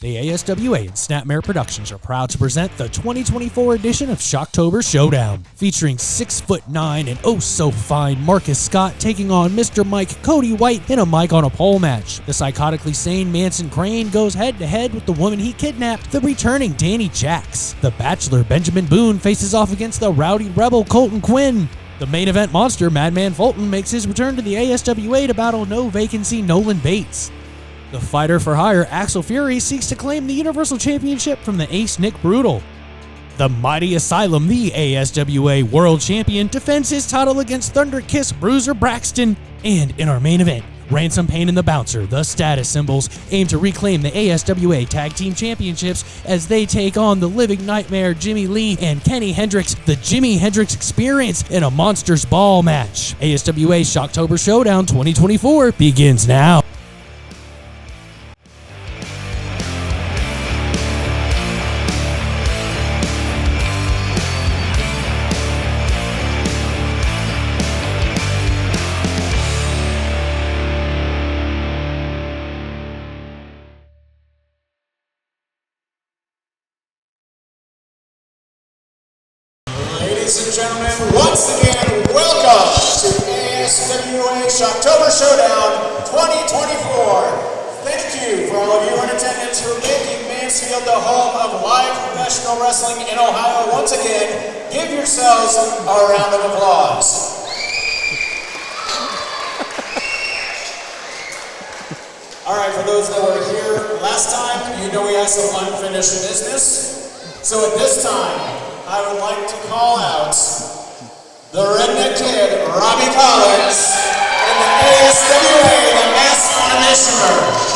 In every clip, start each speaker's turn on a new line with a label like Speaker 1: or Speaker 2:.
Speaker 1: The ASWA and SNAPMARE Productions are proud to present the 2024 edition of Shocktober Showdown, featuring 6'9" and oh so fine Marcus Scott taking on Mr. Mike Cody White in a Mike on a pole match. The psychotically sane Manson Crane goes head to head with the woman he kidnapped, the returning DANI JACX. The Bachelor Benjamin Boone faces off against the rowdy rebel QUINN. The main event monster MADMANN FULTON makes his return to the ASWA to battle no vacancy Nolan Bates. The fighter for hire Axel Fury seeks to claim the Universal Championship from the ace Nick Brutal. The mighty ASYLUM, the ASWA World Champion, defends his title against THUNDERKISS BRUISER BRAXTON. And in our main event, RANSOM, Pain, and the Bouncer, the status symbols, aim to reclaim the ASWA Tag Team Championships as they take on the living nightmare Jimmie Lee and Kenny Hendrix, the Jimi Hendrix Experience, in a Monsters Ball match. ASWA Shocktober Showdown 2024 begins now.
Speaker 2: Ladies and gentlemen, once again, welcome to ASWA Shocktober Showdown 2024. Thank you for all of you in attendance for making Mansfield the home of live professional wrestling in Ohio. Once again, give yourselves a round of applause. All right, for those that were here last time, you know we had some unfinished business. So at this time, I would like to call out the Redneck Kid, Robbie Collins, and the ASWA, the Mask Commissioner.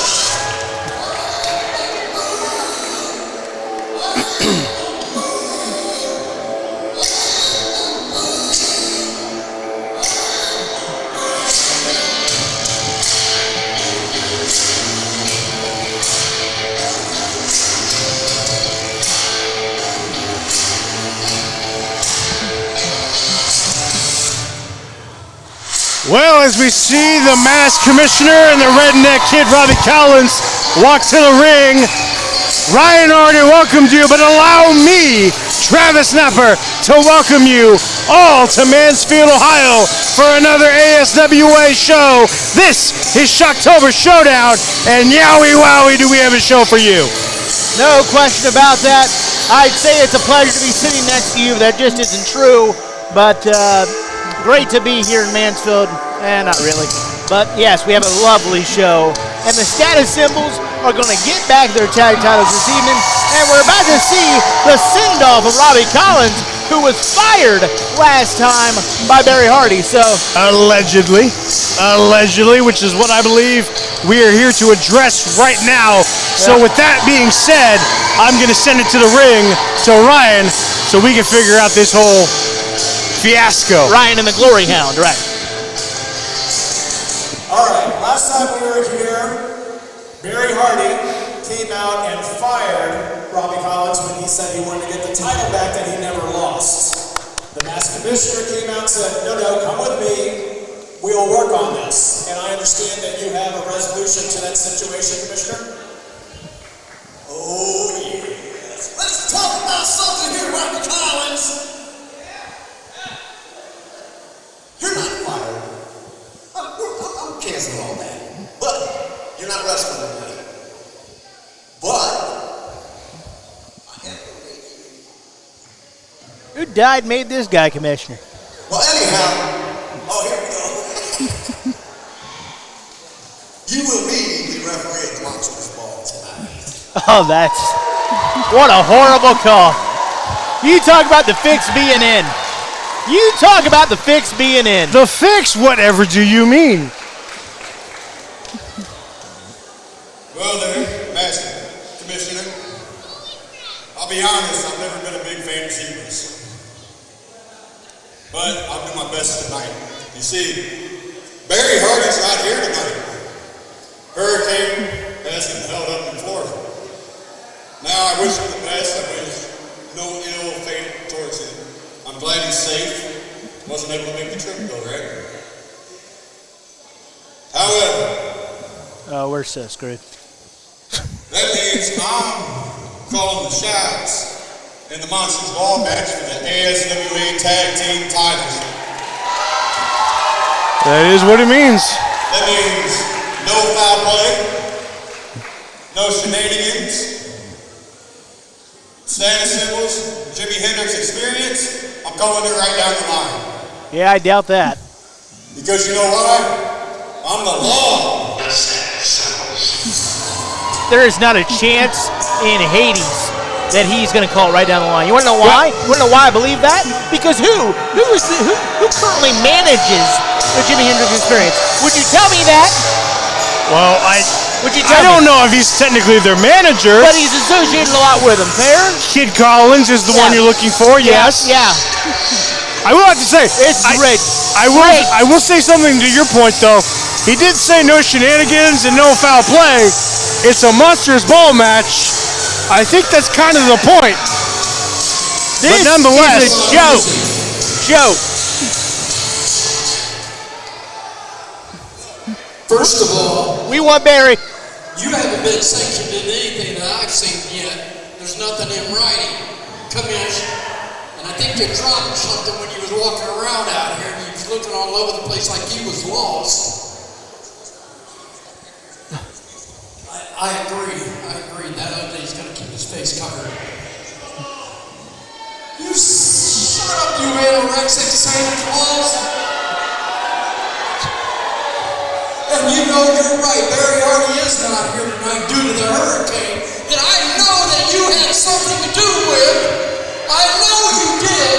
Speaker 3: Well, as we see the Masked Commissioner and the Redneck Kid, Robbie Collins, walk to the ring, Ryan already welcomed you, but allow me, Travis Napper, to welcome you all to Mansfield, Ohio for another ASWA show. This is Shocktober Showdown, and yowie wowie do we have a show for you.
Speaker 4: No question about that. I'd say it's a pleasure to be sitting next to you. That just isn't true, but great to be here in Mansfield. Not really. But yes, we have a lovely show. And the status symbols are going to get back their tag titles this evening. And we're about to see the send-off of Robbie Collins, who was fired last time by Barry Hardy. So
Speaker 3: Allegedly, which is what I believe we are here to address right now. So with that being said, I'm going to send it to the ring to Ryan so we can figure out this whole fiasco.
Speaker 4: Ryan and the Glory Hound, right?
Speaker 2: All right, last time we were here, Barry Hardy came out and fired Robbie Collins when he said he wanted to get the title back that he never lost. The Masked Commissioner came out and said, no, come with me, we will work on this. And I understand that you have a resolution to that situation, Commissioner? Oh, yes. Let's talk about something here, Robbie Collins. You're not fired. I'm canceling all that. But you're not wrestling with me. But I have to make you.
Speaker 4: Who died made this guy commissioner?
Speaker 2: Well, anyhow, here we go. You will be the referee at the Monsters Ball tonight.
Speaker 4: Oh, what a horrible call. You talk about the fix being in. You talk about the fix being in.
Speaker 3: The fix? Whatever do you mean?
Speaker 2: Well there, Master Commissioner. I'll be honest, I've never been a big fan of zebras. But I'll do my best tonight. You see, Barry Hardy's right here tonight. Hurricane has him held up in Florida. Now I wish him the best. I wish no ill fate towards him. I'm glad he's safe. Wasn't able to make the trip though, right? However,
Speaker 4: we're so screwed.
Speaker 2: that That means I'm calling the shots in the Monsters Ball match for the ASWA Tag Team titles.
Speaker 3: That is what it means.
Speaker 2: That means no foul play, no shenanigans, SANE symbols, Jimi Hendrix experience. I'm calling it right down the line.
Speaker 4: Yeah, I doubt that.
Speaker 2: Because you know why? I'm the law.
Speaker 4: There is not a chance in Hades that he's going to call it right down the line. You want to know why? You want to know why I believe that? Because who currently manages the Jimi Hendrix experience? Would you tell me that?
Speaker 3: Well, I don't know if he's technically their manager.
Speaker 4: But he's associated a lot with them. Fair?
Speaker 3: Kid Collins is the one you're looking for. Yes.
Speaker 4: Yeah.
Speaker 3: I will have to say,
Speaker 4: It's great.
Speaker 3: I will say something to your point though. He did say no shenanigans and no foul play. It's a Monsters Ball match. I think that's kind of the point.
Speaker 4: This
Speaker 3: but nonetheless,
Speaker 4: is a joke. Joke.
Speaker 5: First of all,
Speaker 4: We want Barry.
Speaker 5: you haven't been sanctioned in anything that I've seen yet. There's nothing in writing. Come in, and I think you dropped something when you was walking around out here. You was looking all over the place like you was lost. I agree. That ugly's gonna keep his face covered. You shut up, you anorexic Santa Claus. And you know you're right, Barry Hardy is not here tonight due to the hurricane that I know that you had something to do with. I know you did.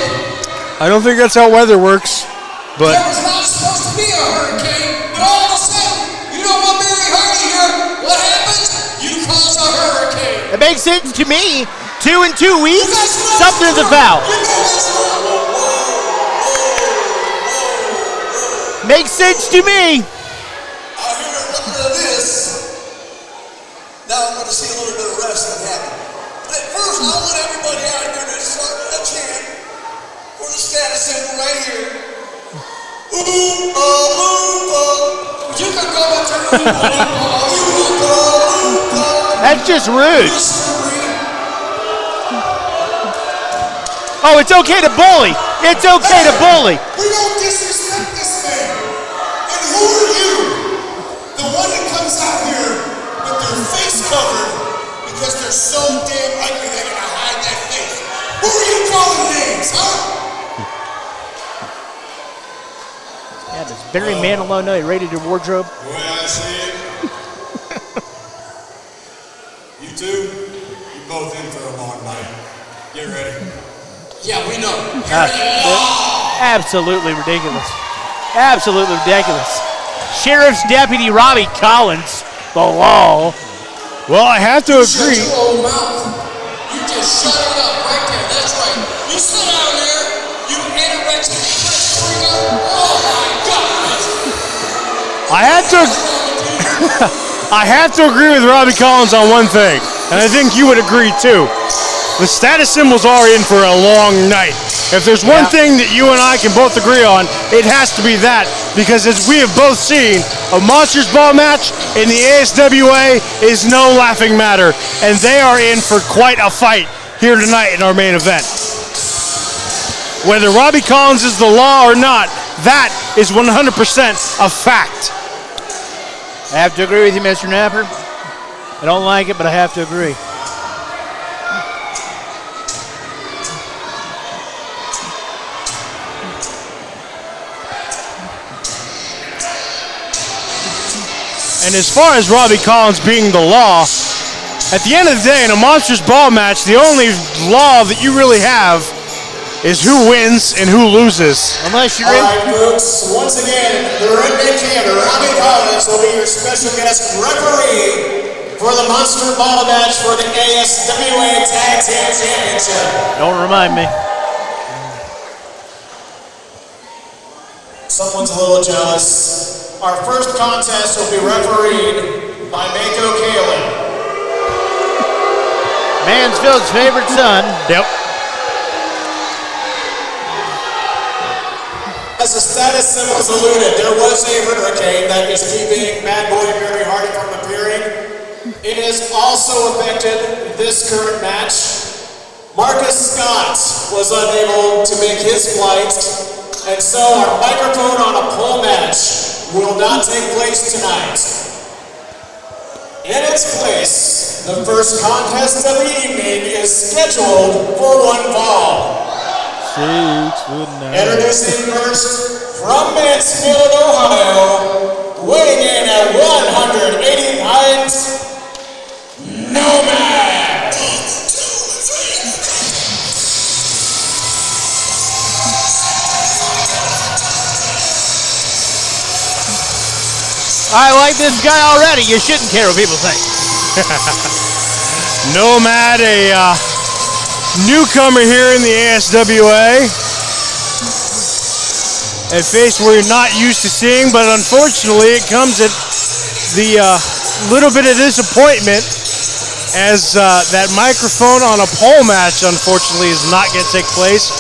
Speaker 3: I don't think that's how weather works. But
Speaker 5: There was not supposed to be a hurricane, but all of a sudden, you know what, Barry Hardy here? What happens? You cause a hurricane.
Speaker 4: It makes sense to me. 2 in 2 weeks, something's a foul. Makes sense to me.
Speaker 5: Out here looking at this, now I'm going to see a little bit of wrestling happen. But at first, I want everybody out here to start with a chant for the status symbol right here. Oompa loompa. You can go with your oompa loompa.
Speaker 4: That's just rude.
Speaker 5: Mystery.
Speaker 4: Oh, it's okay to bully. It's okay to bully.
Speaker 5: We don't disrespect this man. And who are you? The one that comes out here with their face covered because they're so damn ugly they're gonna hide that face. Who are you calling names, huh?
Speaker 4: Yeah, does Barry Manilow know he raided your wardrobe?
Speaker 2: The way I see it, you two, you both in for a long night. Get ready.
Speaker 5: Yeah, we know.
Speaker 4: Absolutely ridiculous. Absolutely ridiculous. Sheriff's Deputy Robbie Collins, the law.
Speaker 3: well, I have to
Speaker 5: Shut
Speaker 3: agree.
Speaker 5: your old mouth. You just shut it up right there. That's right. You sit down there, you anorexic freaker. Oh my God.
Speaker 3: I have to agree with Robbie Collins on one thing, and I think you would agree too. The status symbols are in for a long night. If there's one thing that you and I can both agree on, it has to be that, because as we have both seen, a Monsters Ball match in the ASWA is no laughing matter, and they are in for quite a fight here tonight in our main event. Whether Robbie Collins is the law or not, that is 100% a fact.
Speaker 4: I have to agree with you, Mr. Napper. I don't like it, but I have to agree.
Speaker 3: And as far as Robbie Collins being the law, at the end of the day, in a Monsters Ball match, the only law that you really have is who wins and who loses.
Speaker 4: Unless you're
Speaker 2: All
Speaker 4: in.
Speaker 2: right, folks. Once again, the redneck kid, Robbie Collins, will be your special guest referee for the Monster Ball match for the ASWA Tag Team Championship.
Speaker 4: Don't remind me.
Speaker 2: Someone's a little jealous. Our first contest will be refereed by Mako Kalin.
Speaker 4: Mansfield's favorite son.
Speaker 3: Yep.
Speaker 2: As the status symbols alluded, there was a hurricane that is keeping Bad Boy Barry Hardy from appearing. It has also affected this current match. Marcus Scott was unable to make his flight, and so our microphone on a pole match will not take place tonight. In its place, the first contest of the evening is scheduled for one fall. Introducing first from Mansfield, Ohio, weighing in at 180 pounds, Nomad.
Speaker 4: I like this guy already. You shouldn't care what people think.
Speaker 3: Nomad, a newcomer here in the ASWA. A face we're not used to seeing, but unfortunately it comes at the little bit of disappointment as that microphone on a pole match unfortunately is not going to take place.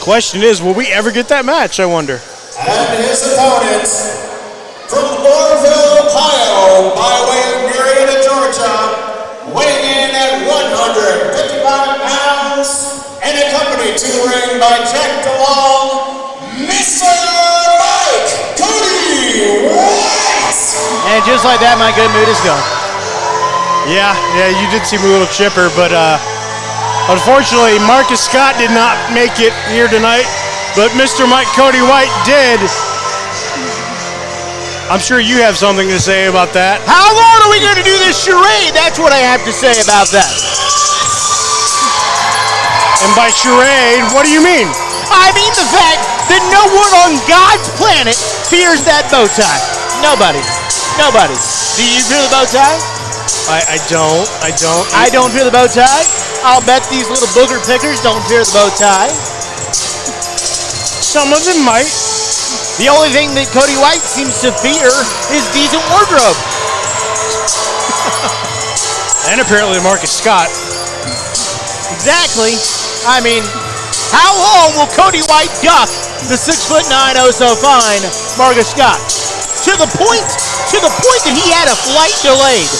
Speaker 3: Question is, will we ever get that match, I wonder?
Speaker 2: And his opponent from Orville, Ohio, by way of Marietta, Georgia, weighing in at 155 pounds, and accompanied to the ring by Jack DeLong, Mr. Mike Cody White.
Speaker 4: And just like that, my good mood is gone.
Speaker 3: Yeah, you did seem a little chipper, but unfortunately, Marcus Scott did not make it here tonight, but Mr. Mike Cody White did. I'm sure you have something to say about that.
Speaker 4: How long are we going to do this charade? That's what I have to say about that.
Speaker 3: And by charade, what do you mean?
Speaker 4: I mean the fact that no one on God's planet fears that bow tie. Nobody. Nobody. Do you fear the bow tie?
Speaker 3: I don't.
Speaker 4: I don't fear the bow tie. I'll bet these little booger pickers don't fear the bow tie.
Speaker 3: Some of them might.
Speaker 4: The only thing that Cody White seems to fear is decent wardrobe.
Speaker 3: And apparently Marcus Scott.
Speaker 4: Exactly. I mean, how long will Cody White duck the 6'9" oh so fine Marcus Scott? To the point that he had a flight delayed.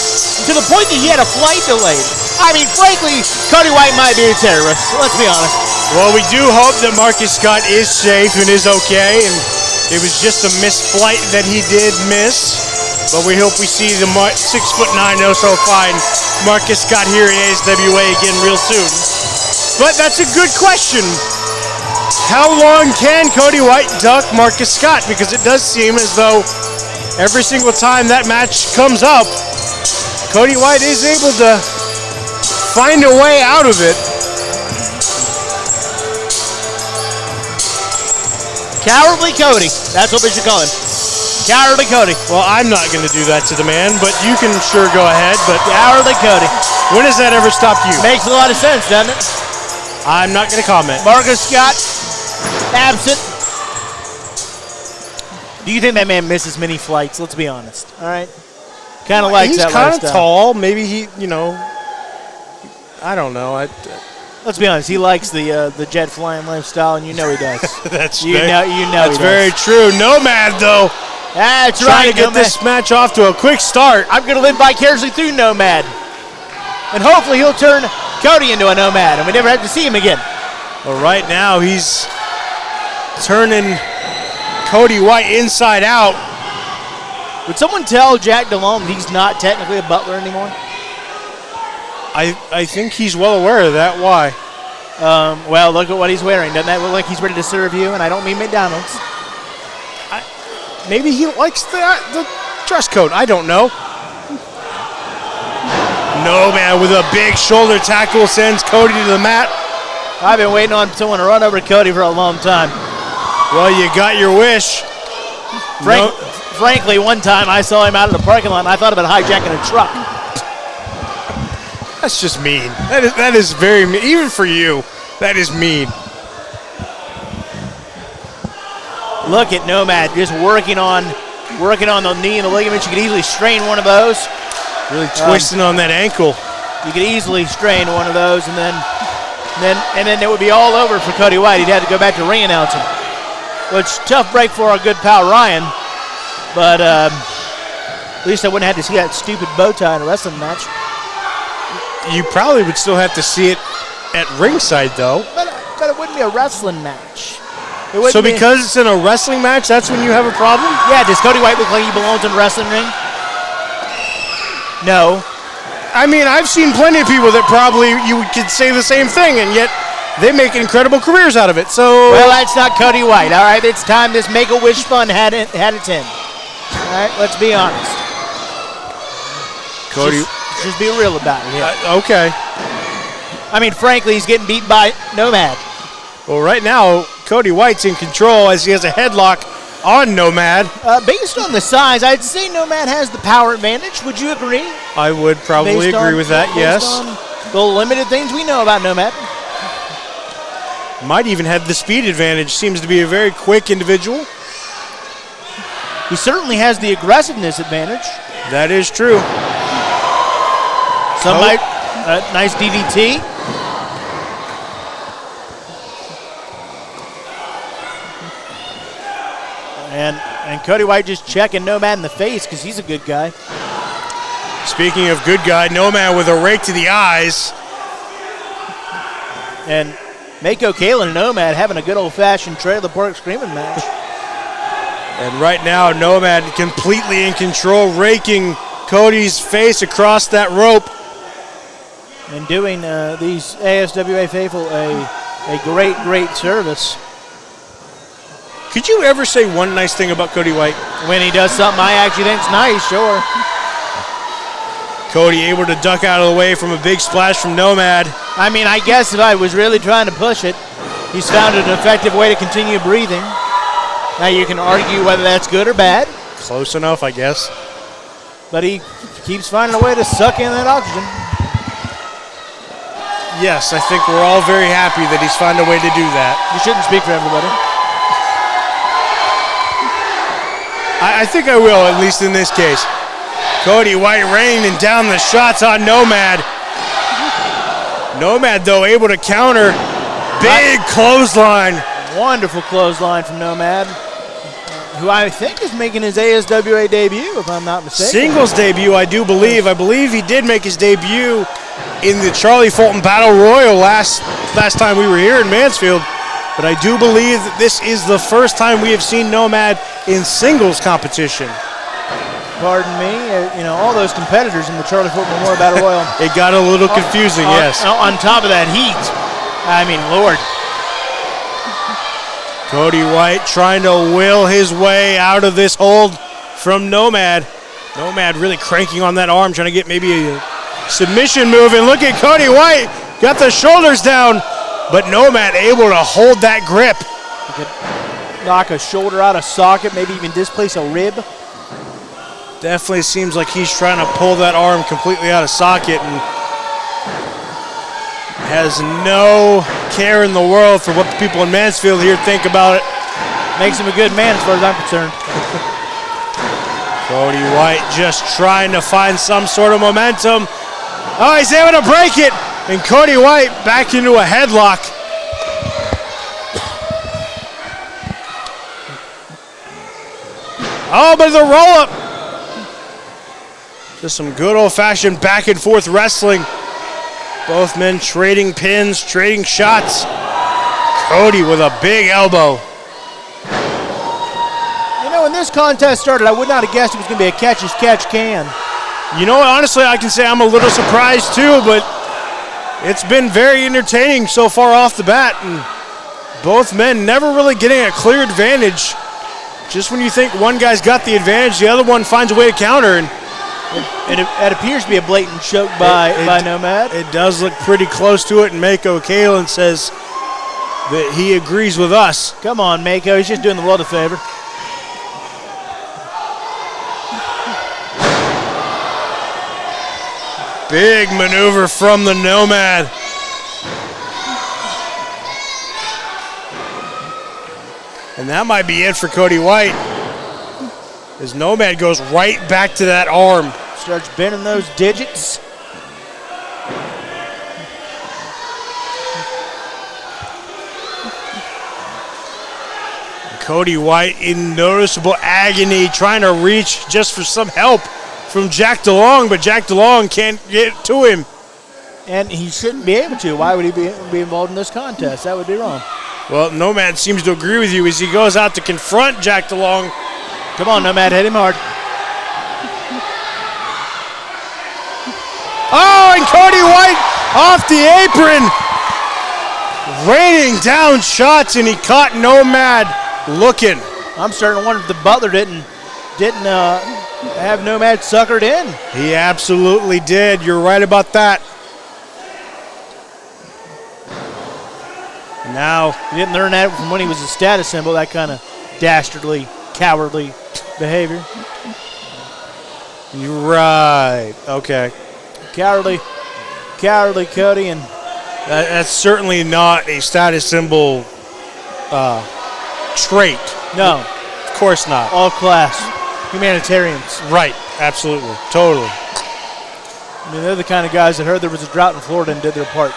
Speaker 4: I mean, frankly, Cody White might be a terrorist. Let's be honest.
Speaker 3: Well, we do hope that Marcus Scott is safe and is okay, and it was just a missed flight that he did miss. But we hope we see the 6'9" oh so fine Marcus Scott here in ASWA again real soon. But that's a good question. How long can Cody White duck Marcus Scott? Because it does seem as though every single time that match comes up, Cody White is able to find a way out of it.
Speaker 4: Cowardly Cody. That's what we should call him. Cowardly Cody.
Speaker 3: Well, I'm not going to do that to the man, but you can sure go ahead. But
Speaker 4: Cowardly Cody.
Speaker 3: When has that ever stopped you?
Speaker 4: Makes a lot of sense, doesn't it?
Speaker 3: I'm not going to comment.
Speaker 4: Marcus Scott, absent. Do you think that man misses many flights? Let's be honest. All right. Kind of likes that lifestyle.
Speaker 3: He's kind of tall. Maybe he, I don't know.
Speaker 4: Let's be honest. He likes the jet flying lifestyle, and you know he does.
Speaker 3: That's
Speaker 4: That's
Speaker 3: very true. Nomad though.
Speaker 4: That's
Speaker 3: trying
Speaker 4: right.
Speaker 3: to get this match off to a quick start.
Speaker 4: I'm going to live vicariously through Nomad, and hopefully he'll turn Cody into a Nomad, and we never have to see him again.
Speaker 3: Well, right now he's turning Cody White inside out.
Speaker 4: Would someone tell Jack DeLong that he's not technically a butler anymore?
Speaker 3: I think he's well aware of that. Why?
Speaker 4: Well, look at what he's wearing. Doesn't that look like he's ready to serve you? And I don't mean McDonald's.
Speaker 3: Maybe he likes the dress code. I don't know. Nomad with a big shoulder tackle sends Cody to the mat.
Speaker 4: I've been waiting on someone to run over Cody for a long time.
Speaker 3: Well, you got your wish.
Speaker 4: Frankly, one time I saw him out of the parking lot and I thought about hijacking a truck.
Speaker 3: That's just mean. That is very mean. Even for you, that is mean.
Speaker 4: Look at Nomad just working on the knee and the ligaments. You could easily strain one of those.
Speaker 3: Really twisting on that ankle.
Speaker 4: You could easily strain one of those, and then it would be all over for Cody White. He'd have to go back to ring announcing, which tough break for our good pal Ryan. But at least I wouldn't have to see that stupid bow tie in a wrestling match.
Speaker 3: You probably would still have to see it at ringside, though.
Speaker 4: But it wouldn't be a wrestling match.
Speaker 3: So because it's in a wrestling match, that's when you have a problem?
Speaker 4: Yeah, does Cody White look like he belongs in a wrestling ring? No.
Speaker 3: I mean, I've seen plenty of people that probably you could say the same thing, and yet they make incredible careers out of it. So
Speaker 4: well, that's not Cody White. All right, it's time this Make-A-Wish fun had its end. All right, let's be honest.
Speaker 3: Cody,
Speaker 4: just be real about it. Yeah.
Speaker 3: Okay.
Speaker 4: I mean, frankly, he's getting beat by Nomad.
Speaker 3: Well, right now, Cody White's in control as he has a headlock on Nomad.
Speaker 4: Based on the size, I'd say Nomad has the power advantage. Would you agree?
Speaker 3: I would probably agree with that, yes.
Speaker 4: On the limited things we know about Nomad.
Speaker 3: Might even have the speed advantage. Seems to be a very quick individual.
Speaker 4: He certainly has the aggressiveness advantage.
Speaker 3: That is true.
Speaker 4: Nice DDT. And Cody White just checking Nomad in the face because he's a good guy.
Speaker 3: Speaking of good guy, Nomad with a rake to the eyes.
Speaker 4: And Mako, Kalen, and Nomad having a good old-fashioned trailer park screaming match.
Speaker 3: And right now, Nomad completely in control, raking Cody's face across that rope.
Speaker 4: And doing these ASWA faithful a great, great service.
Speaker 3: Could you ever say one nice thing about Cody White?
Speaker 4: When he does something I actually think's nice, sure.
Speaker 3: Cody able to duck out of the way from a big splash from Nomad.
Speaker 4: I mean, I guess if I was really trying to push it, he's found an effective way to continue breathing. Now you can argue whether that's good or bad.
Speaker 3: Close enough, I guess.
Speaker 4: But he keeps finding a way to suck in that oxygen.
Speaker 3: Yes, I think we're all very happy that he's found a way to do that.
Speaker 4: You shouldn't speak for everybody.
Speaker 3: I think I will, at least in this case. Cody White raining down the shots on Nomad. Nomad, though, able to counter. Big clothesline.
Speaker 4: Wonderful clothesline from Nomad, who I think is making his ASWA debut, if I'm not mistaken.
Speaker 3: Singles debut, I do believe. I believe he did make his debut in the Charlie Fulton Battle Royal last time we were here in Mansfield. But I do believe that this is the first time we have seen Nomad in singles competition.
Speaker 4: Pardon me, all those competitors in the Charlie Fulton Memorial Battle Royal.
Speaker 3: It got a little confusing, yes.
Speaker 4: On top of that heat, I mean, Lord.
Speaker 3: Cody White trying to will his way out of this hold from Nomad. Nomad really cranking on that arm, trying to get maybe a submission move. And look at Cody White, got the shoulders down, but Nomad able to hold that grip.
Speaker 4: He could knock a shoulder out of socket, maybe even displace a rib.
Speaker 3: Definitely seems like he's trying to pull that arm completely out of socket and has no care in the world for what the people in Mansfield here think about it.
Speaker 4: Makes him a good man as far as I'm concerned.
Speaker 3: Cody White just trying to find some sort of momentum. Oh, he's able to break it. And Cody White back into a headlock. Oh, but the roll-up. Just some good old-fashioned back and forth wrestling. Both men trading pins, trading shots. Cody with a big elbow.
Speaker 4: When this contest started, I would not have guessed it was going to be a catch-as-catch-can.
Speaker 3: You know what, honestly, I can say I'm a little surprised too, but it's been very entertaining so far off the bat. And both men never really getting a clear advantage. Just when you think one guy's got the advantage, the other one finds a way to counter. And
Speaker 4: it appears to be a blatant choke by Nomad.
Speaker 3: It does look pretty close to it, and Mako Kalen says that he agrees with us.
Speaker 4: Come on, Mako, he's just doing the world a favor.
Speaker 3: Big maneuver from the Nomad. And that might be it for Cody White, as Nomad goes right back to that arm.
Speaker 4: Starts bending those digits.
Speaker 3: Cody White in noticeable agony, trying to reach just for some help from Jack DeLong, but Jack DeLong can't get to him.
Speaker 4: And he shouldn't be able to. Why would he be involved in this contest? That would be wrong.
Speaker 3: Well, Nomad seems to agree with you as he goes out to confront Jack DeLong.
Speaker 4: Come on, Nomad, hit him hard.
Speaker 3: Oh, and Cody White off the apron, raining down shots, and he caught Nomad looking.
Speaker 4: I'm starting to wonder if the Butler didn't have Nomad suckered in.
Speaker 3: He absolutely did. You're right about that. Now,
Speaker 4: he didn't learn that from when he was a status symbol, that kind of dastardly, cowardly behavior.
Speaker 3: You're right. Okay.
Speaker 4: Cowardly Cody, and
Speaker 3: that's certainly not a status symbol trait.
Speaker 4: No.
Speaker 3: Of course not.
Speaker 4: All class. Humanitarians.
Speaker 3: Right. Absolutely. Totally.
Speaker 4: I mean, they're the kind of guys that heard there was a drought in Florida and did their part.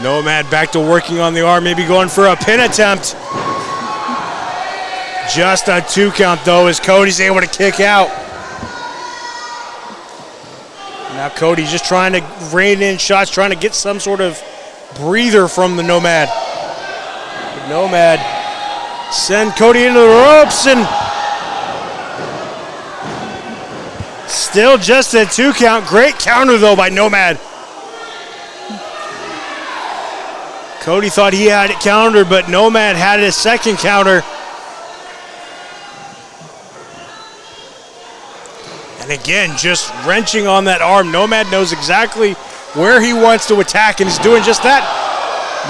Speaker 3: Nomad back to working on the arm, maybe going for a pin attempt. Just a 2 count though, as Cody's able to kick out. Now Cody just trying to rein in shots, trying to get some sort of breather from the Nomad. But Nomad send Cody into the ropes, and still just a 2 count. Great counter though by Nomad. Cody thought he had it countered, but Nomad had a second counter. And again, just wrenching on that arm. Nomad knows exactly where he wants to attack, and he's doing just that.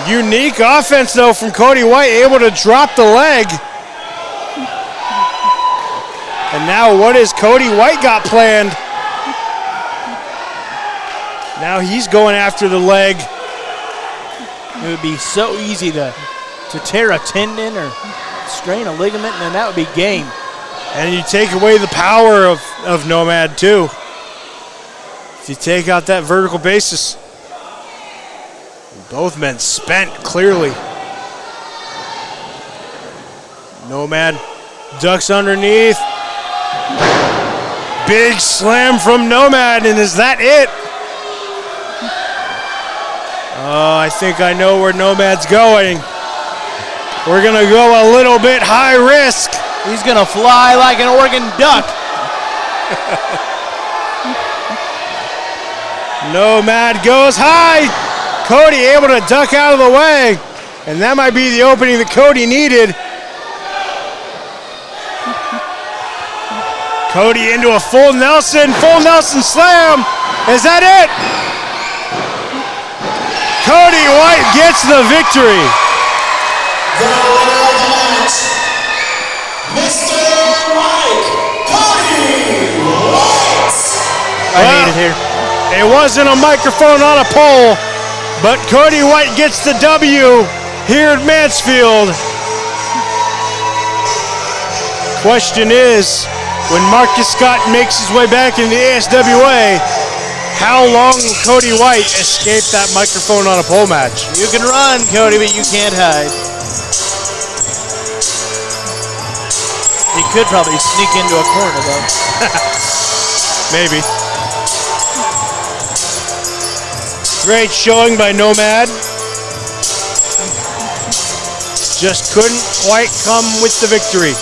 Speaker 3: Unique offense, though, from Cody White, able to drop the leg. And now what has Cody White got planned? Now he's going after the leg.
Speaker 4: It would be so easy to tear a tendon or strain a ligament, and then that would be game.
Speaker 3: And you take away the power of Nomad, too. If you take out that vertical basis. Both men spent, clearly. Nomad ducks underneath. Big slam from Nomad, and is that it? Oh, I think I know where Nomad's going. We're going to go a little bit high risk.
Speaker 4: He's going to fly like an Oregon duck.
Speaker 3: Nomad goes high. Cody able to duck out of the way. And that might be the opening that Cody needed. Cody into a full Nelson slam. Is that it? Cody White gets the victory.
Speaker 2: The winner of the match, Mr. Mike Cody White.
Speaker 4: I hate it here.
Speaker 3: It wasn't a microphone on a pole, but Cody White gets the W here at Mansfield. Question is, when Marcus Scott makes his way back into the ASWA, how long will Cody White escape that microphone on a pole match?
Speaker 4: You can run, Cody, but you can't hide. He could probably sneak into a corner, though.
Speaker 3: Maybe. Great showing by Nomad. Just couldn't quite come with the victory.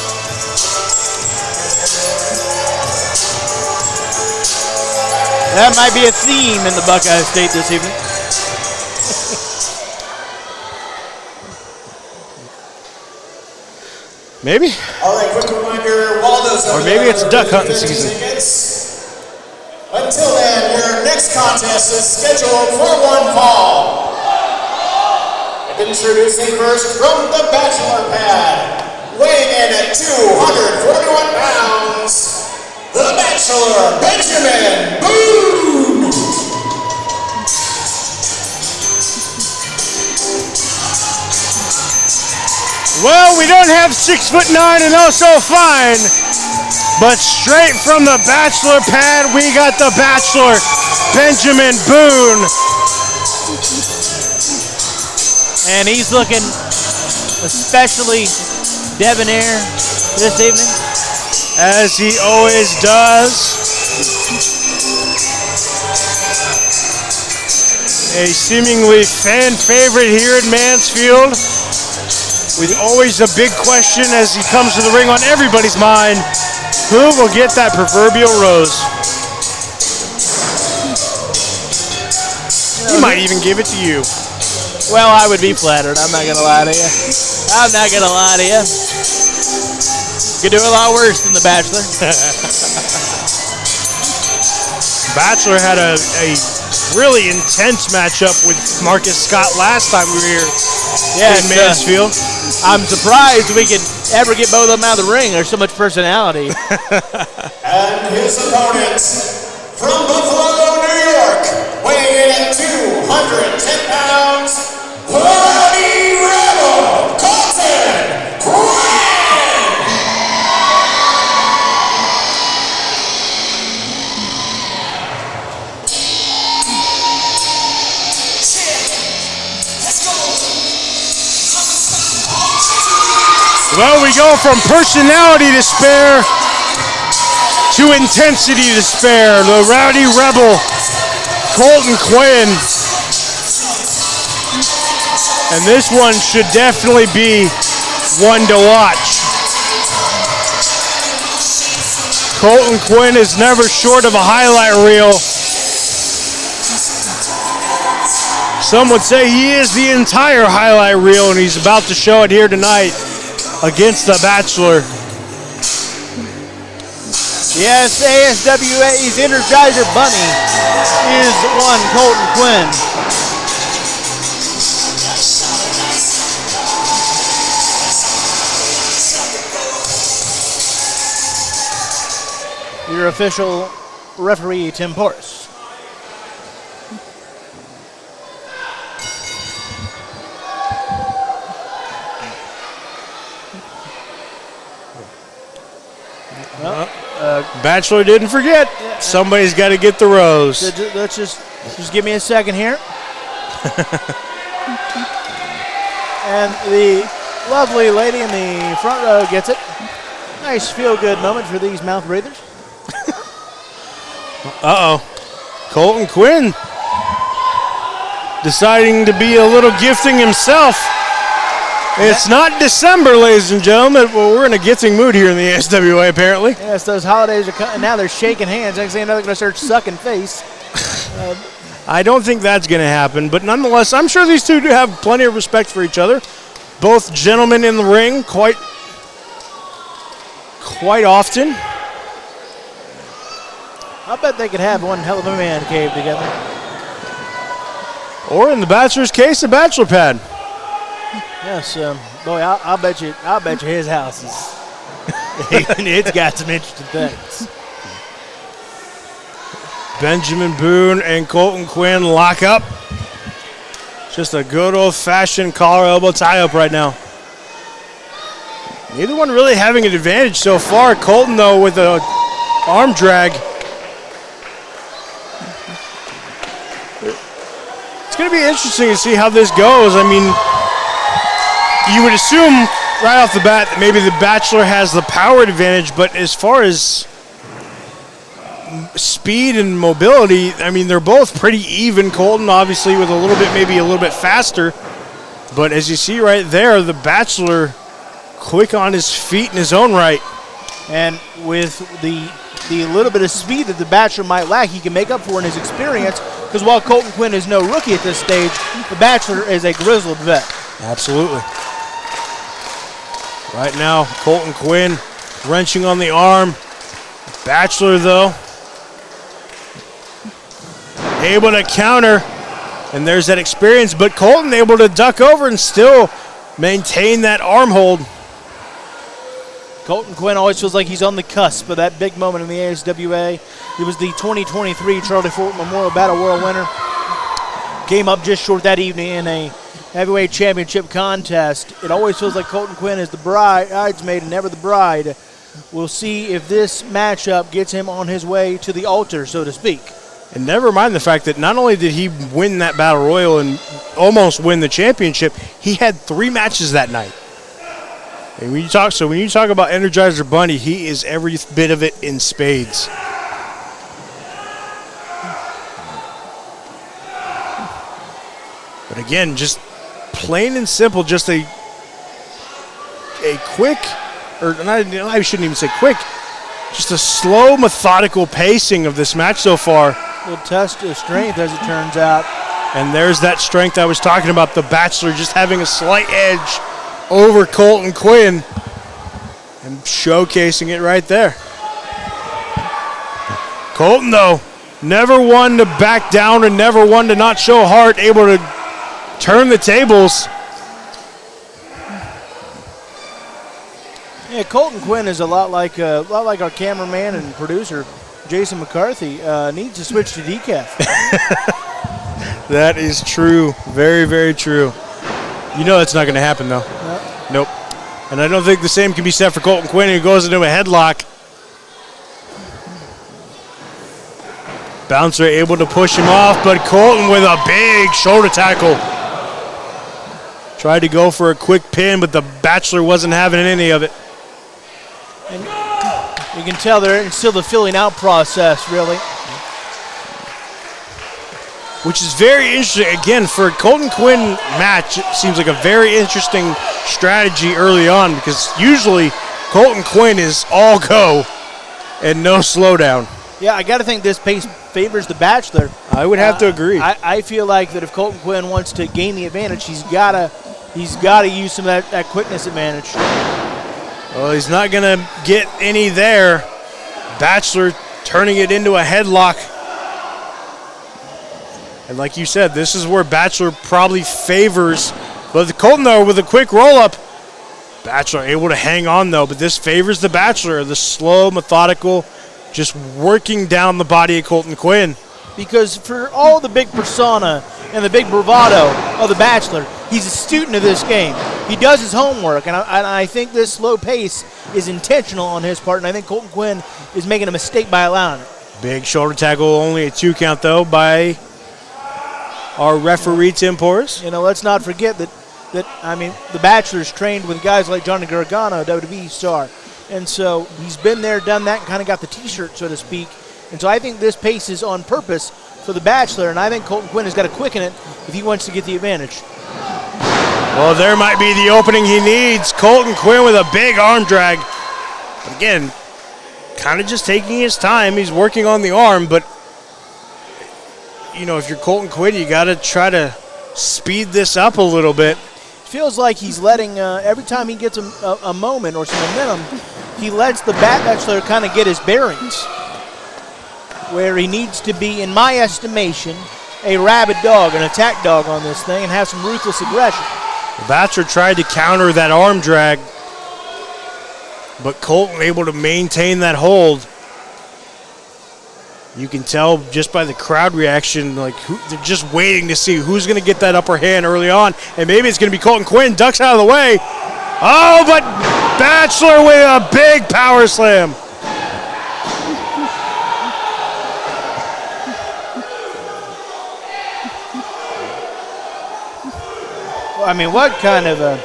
Speaker 4: That might be a theme in the Buckeye State this evening.
Speaker 3: Maybe.
Speaker 2: All right, quick reminder, Waldo's
Speaker 3: Or maybe it's duck hunting season.
Speaker 2: Until then, your next contest is scheduled for one fall. Introducing first from the Bachelor pad, weighing in at 241 pounds, the Bachelor, Benjamin Boone.
Speaker 3: Well, we don't have 6'9" and oh so fine, but straight from the Bachelor pad, we got the Bachelor, Benjamin Boone.
Speaker 4: And he's looking especially debonair this evening.
Speaker 3: As he always does. A seemingly fan favorite here in Mansfield. With always a big question as he comes to the ring on everybody's mind. Who will get that proverbial rose? He might even give it to you.
Speaker 4: Well, I would be flattered. I'm not going to lie to you. I'm not going to lie to you. Could do a lot worse than the Bachelor.
Speaker 3: Bachelor had a really intense matchup with Marcus Scott last time we were here in Mansfield.
Speaker 4: I'm surprised we could ever get both of them out of the ring. There's so much personality.
Speaker 2: And his opponents from Buffalo, New York, weighing in at 210 pounds, Bloody Rebel, Colton Quinn!
Speaker 3: Well, we go from personality to spare to intensity to spare. The Rowdy Rebel, Colton Quinn. And this one should definitely be one to watch. Colton Quinn is never short of a highlight reel. Some would say he is the entire highlight reel, and he's about to show it here tonight against the Bachelor.
Speaker 4: Yes, ASWA's Energizer Bunny is one Colton Quinn. Your official referee, Tim Porras.
Speaker 3: Bachelor didn't forget. Somebody's got to get the rose.
Speaker 4: Let's just give me a second here. And the lovely lady in the front row gets it. Nice feel-good moment for these mouth breathers.
Speaker 3: Uh-oh. Colton Quinn deciding to be a little gifting himself. It's not December, ladies and gentlemen. Well, we're in a gifting mood here in the ASWA, apparently.
Speaker 4: Yes, those holidays are coming. Now they're shaking hands. Next thing you know, they're going to start sucking face.
Speaker 3: I don't think that's going to happen, but nonetheless, I'm sure these two do have plenty of respect for each other. Both gentlemen in the ring quite often.
Speaker 4: I bet they could have one hell of a man cave together.
Speaker 3: Or in the Bachelor's case, a bachelor pad.
Speaker 4: Yes, boy, I'll bet you his house is. It's got some interesting things.
Speaker 3: Benjamin Boone and Colton Quinn lock up. Just a good old-fashioned collar elbow tie-up right now. Neither one really having an advantage so far. Colton, though, with an arm drag. It's going to be interesting to see how this goes. I mean, you would assume right off the bat that maybe the Bachelor has the power advantage, but as far as speed and mobility, I mean, they're both pretty even. Colton, obviously, with maybe a little bit faster. But as you see right there, the Bachelor quick on his feet in his own right.
Speaker 4: And with the little bit of speed that the Bachelor might lack, he can make up for in his experience. Because while Colton Quinn is no rookie at this stage, the Bachelor is a grizzled vet.
Speaker 3: Absolutely. Right now, Colton Quinn wrenching on the arm. Bachelor, though, able to counter. And there's that experience. But Colton able to duck over and still maintain that arm hold.
Speaker 4: Colton Quinn always feels like he's on the cusp of that big moment in the ASWA. It was the 2023 Charlie Fort Memorial Battle World winner. Came up just short that evening in a heavyweight championship contest. It always feels like Colton Quinn is the bridesmaid and never the bride. We'll see if this matchup gets him on his way to the altar, so to speak.
Speaker 3: And never mind the fact that not only did he win that Battle Royal and almost win the championship. He had 3 matches that night. And when you talk about Energizer Bunny, he is every bit of it in spades. But again, just plain and simple, just a quick, or not, I shouldn't even say quick, just a slow, methodical pacing of this match so far.
Speaker 4: A little test of strength, as it turns out.
Speaker 3: And there's that strength I was talking about, the Bachelor just having a slight edge over Colton Quinn and showcasing it right there. Colton, though, never one to back down and never one to not show heart, able to turn the tables.
Speaker 4: Yeah, Colton Quinn is a lot like our cameraman and producer, Jason McCarthy. Needs to switch to decaf.
Speaker 3: That is true. Very, very true. You know that's not going to happen, though. Nope. And I don't think the same can be said for Colton Quinn, who goes into a headlock. Bouncer able to push him off, but Colton with a big shoulder tackle. Tried to go for a quick pin, but the Bachelor wasn't having any of it.
Speaker 4: And you can tell they're still the filling out process, really.
Speaker 3: Which is very interesting. Again, for a Colton Quinn match, it seems like a very interesting strategy early on, because usually Colton Quinn is all go and no slowdown.
Speaker 4: Yeah, I got to think this pace favors the Bachelor.
Speaker 3: I would have to agree.
Speaker 4: I feel like that if Colton Quinn wants to gain the advantage, he's got to use some of that quickness advantage.
Speaker 3: Well, he's not going to get any there. Bachelor turning it into a headlock. And like you said, this is where Bachelor probably favors. But the Colton, though, with a quick roll-up. Bachelor able to hang on, though. But this favors the Bachelor. The slow, methodical, just working down the body of Colton Quinn.
Speaker 4: Because for all the big persona and the big bravado of the Bachelor, he's a student of this game. He does his homework, and I think this slow pace is intentional on his part, and I think Colton Quinn is making a mistake by allowing it.
Speaker 3: Big shoulder tackle, only a 2 count, though, by our referee, Tim Porras.
Speaker 4: You know, let's not forget that the Bachelor's trained with guys like Johnny Gargano, WWE star, and so he's been there, done that, and kind of got the T-shirt, so to speak. And so I think this pace is on purpose for the Bachelor, and I think Colton Quinn has got to quicken it if he wants to get the advantage.
Speaker 3: Well, there might be the opening he needs. Colton Quinn with a big arm drag. But again, kind of just taking his time. He's working on the arm, but you know, if you're Colton Quinn, you got to try to speed this up a little bit.
Speaker 4: Feels like he's letting, every time he gets a moment or some momentum, he lets the Bachelor kind of get his bearings. Where he needs to be, in my estimation, a rabid dog, an attack dog on this thing, and have some ruthless aggression.
Speaker 3: The Bachelor tried to counter that arm drag, but Colton able to maintain that hold. You can tell just by the crowd reaction, like they're just waiting to see who's going to get that upper hand early on, and maybe it's going to be Colton Quinn. Ducks out of the way. Oh, but Bachelor with a big power slam.
Speaker 4: I mean, what kind of a...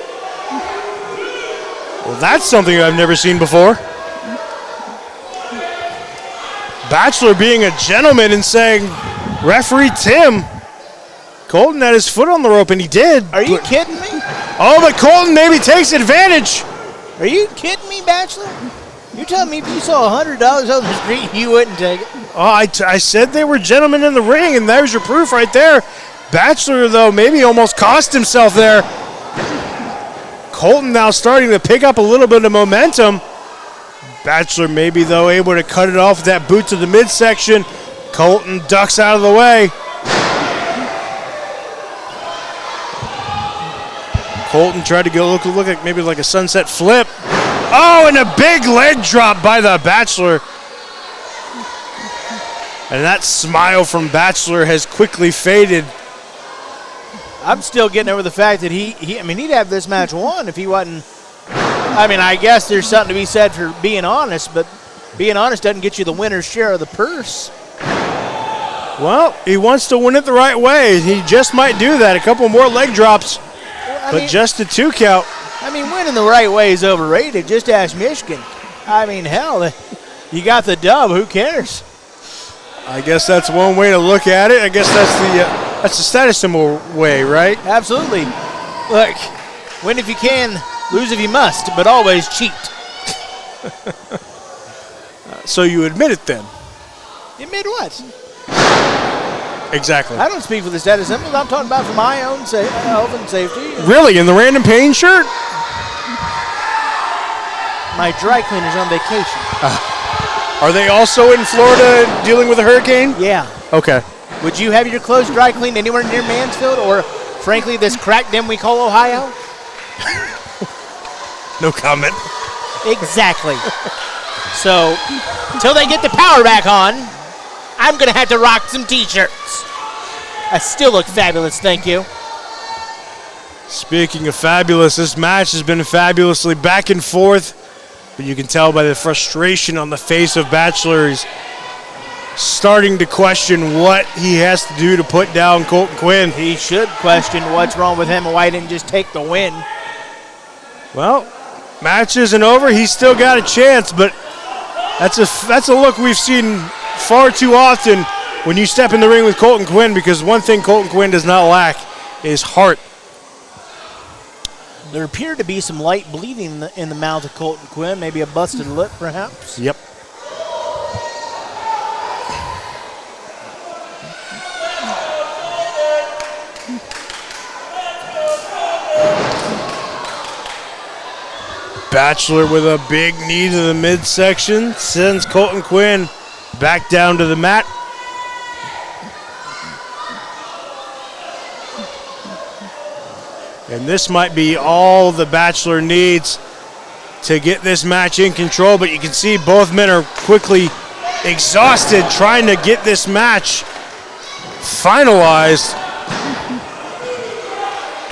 Speaker 3: Well, that's something I've never seen before. Bachelor being a gentleman and saying, referee Tim, Colton had his foot on the rope, and he did.
Speaker 4: Are you kidding me?
Speaker 3: Oh, but Colton maybe takes advantage.
Speaker 4: Are you kidding me, Bachelor? You're telling me if you saw $100 on the street, you wouldn't take it?
Speaker 3: Oh, I said they were gentlemen in the ring, and there's your proof right there. Bachelor, though, maybe almost cost himself there. Colton now starting to pick up a little bit of momentum. Bachelor maybe, though, able to cut it off with that boot to the midsection. Colton ducks out of the way. Colton tried to go look like maybe like a sunset flip. Oh, and a big leg drop by the Bachelor. And that smile from Bachelor has quickly faded.
Speaker 4: I'm still getting over the fact that he'd have this match won if he wasn't. I mean, I guess there's something to be said for being honest, but being honest doesn't get you the winner's share of the purse.
Speaker 3: Well, he wants to win it the right way. He just might do that. A couple more leg drops, but just a 2 count.
Speaker 4: I mean, winning the right way is overrated. Just ask Michigan. I mean, hell, you got the dub. Who cares?
Speaker 3: I guess that's one way to look at it. I guess that's the status symbol way, right?
Speaker 4: Absolutely. Look, win if you can, lose if you must, but always cheat.
Speaker 3: So you admit it then?
Speaker 4: Admit what?
Speaker 3: Exactly.
Speaker 4: I don't speak for the status symbols. I'm talking about for my own health and safety.
Speaker 3: Really? In the Random Pain shirt?
Speaker 4: My dry cleaner's on vacation.
Speaker 3: Are they also in Florida dealing with a hurricane?
Speaker 4: Yeah.
Speaker 3: Okay.
Speaker 4: Would you have your clothes dry cleaned anywhere near Mansfield or, frankly, this crackdom we call Ohio?
Speaker 3: No comment.
Speaker 4: Exactly. So, until they get the power back on, I'm going to have to rock some T-shirts. I still look fabulous, thank you.
Speaker 3: Speaking of fabulous, this match has been fabulously back and forth, but you can tell by the frustration on the face of Bachelor. He's starting to question what he has to do to put down Colton Quinn.
Speaker 4: He should question what's wrong with him and why he didn't just take the win.
Speaker 3: Well, match isn't over. He's still got a chance, but that's a look we've seen far too often when you step in the ring with Colton Quinn, because one thing Colton Quinn does not lack is heart.
Speaker 4: There appeared to be some light bleeding in the mouth of Colton Quinn, maybe a busted lip, perhaps.
Speaker 3: Yep. Bachelor with a big knee to the midsection sends Colton Quinn back down to the mat. And this might be all the Bachelor needs to get this match in control, but you can see both men are quickly exhausted trying to get this match finalized.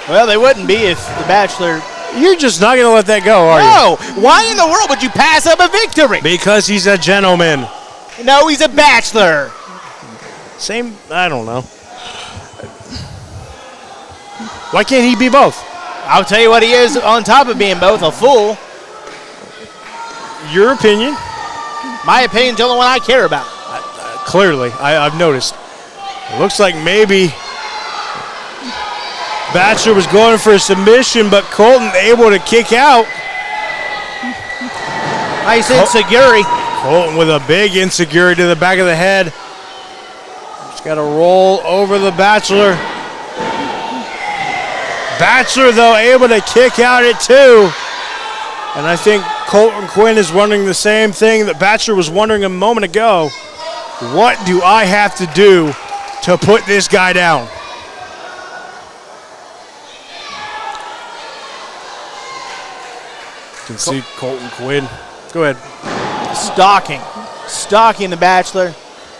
Speaker 4: Well, they wouldn't be if the Bachelor...
Speaker 3: You're just not going to let that go, are you?
Speaker 4: No! Why in the world would you pass up a victory?
Speaker 3: Because he's a gentleman.
Speaker 4: No, he's a Bachelor.
Speaker 3: Same, I don't know. Why can't he be both?
Speaker 4: I'll tell you what he is on top of being both, a fool.
Speaker 3: Your opinion?
Speaker 4: My opinion's the only one I care about.
Speaker 3: Clearly, I've noticed. It looks like maybe Bachelor was going for a submission, but Colton able to kick out.
Speaker 4: Nice insecurity.
Speaker 3: Colton with a big insecurity to the back of the head. Just got to roll over the Bachelor. Bachelor, though, able to kick out at 2. And I think Colton Quinn is wondering the same thing that Bachelor was wondering a moment ago. What do I have to do to put this guy down? You can see Colton Quinn. Go ahead.
Speaker 4: Stalking the Bachelor.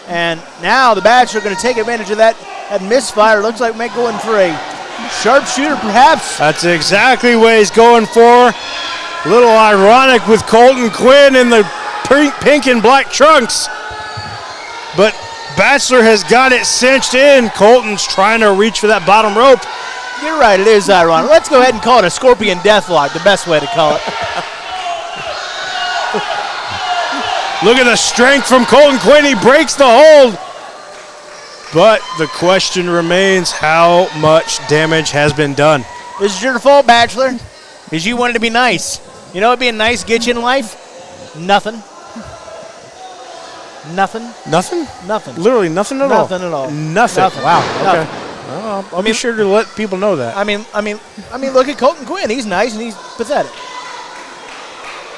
Speaker 4: And now the Bachelor going to take advantage of that misfire. Looks like Mick going for a sharpshooter, perhaps.
Speaker 3: That's exactly what he's going for. A little ironic with Colton Quinn in the pink and black trunks. But Bachelor has got it cinched in. Colton's trying to reach for that bottom rope.
Speaker 4: You're right, it is ironic. Let's go ahead and call it a Scorpion Deathlock, the best way to call it.
Speaker 3: Look at the strength from Colton Quinn. He breaks the hold. But the question remains, how much damage has been done?
Speaker 4: This is your fault, Bachelor, because you wanted to be nice. You know what being nice gets you in life? Nothing. Nothing?
Speaker 3: Nothing?
Speaker 4: Nothing.
Speaker 3: Literally nothing at all?
Speaker 4: Nothing at all.
Speaker 3: Nothing.
Speaker 4: Nothing.
Speaker 3: Wow, okay.
Speaker 4: Nothing.
Speaker 3: Well, I'll be sure to let people know that.
Speaker 4: I mean, look at Colton Quinn. He's nice and he's pathetic.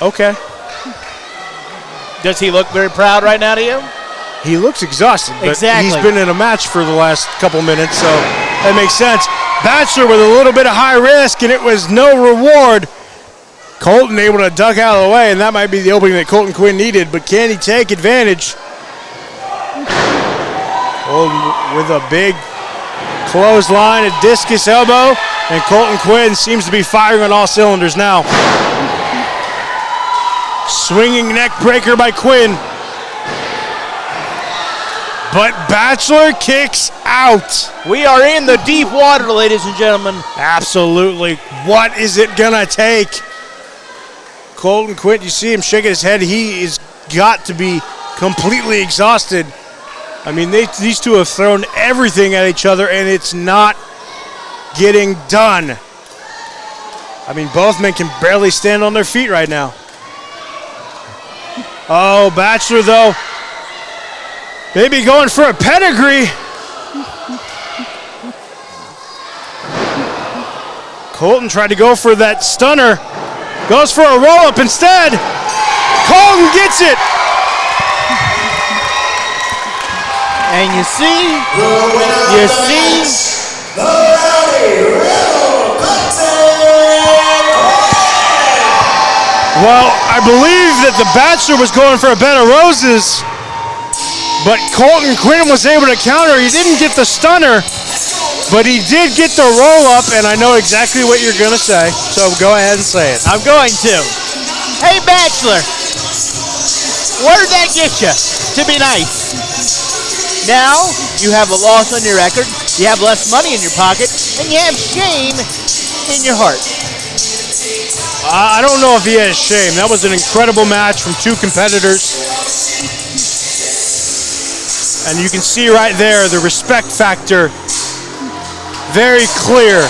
Speaker 3: Okay.
Speaker 4: Does he look very proud right now to you?
Speaker 3: He looks exhausted, but
Speaker 4: exactly.
Speaker 3: He's been in a match for the last couple minutes, so that makes sense. Bachelor with a little bit of high risk, and it was no reward. Colton able to duck out of the way, and that might be the opening that Colton Quinn needed, but can he take advantage? Colton with a big clothesline, a discus elbow, and Colton Quinn seems to be firing on all cylinders now. Swinging neck breaker by Quinn. But Bachelor kicks out.
Speaker 4: We are in the deep water, ladies and gentlemen.
Speaker 3: Absolutely. What is it gonna take? Colton Quinn, you see him shaking his head. He is got to be completely exhausted. I mean, these two have thrown everything at each other, and it's not getting done. I mean, both men can barely stand on their feet right now. Oh, Bachelor, though, maybe going for a pedigree. Colton tried to go for that stunner. Goes for a roll-up instead. Colton gets it.
Speaker 4: And you see,
Speaker 2: the Rowdy Rebel
Speaker 3: Well, I believe that the Bachelor was going for a bed of roses, but Colton Quinn was able to counter. He didn't get the stunner, but he did get the roll-up, and I know exactly what you're going to say, so go ahead and say it.
Speaker 4: I'm going to. Hey, Bachelor, where did that get you? To be nice. Now, you have a loss on your record, you have less money in your pocket, and you have shame in your heart.
Speaker 3: I don't know if he has shame. That was an incredible match from two competitors. And you can see right there the respect factor. Very clear.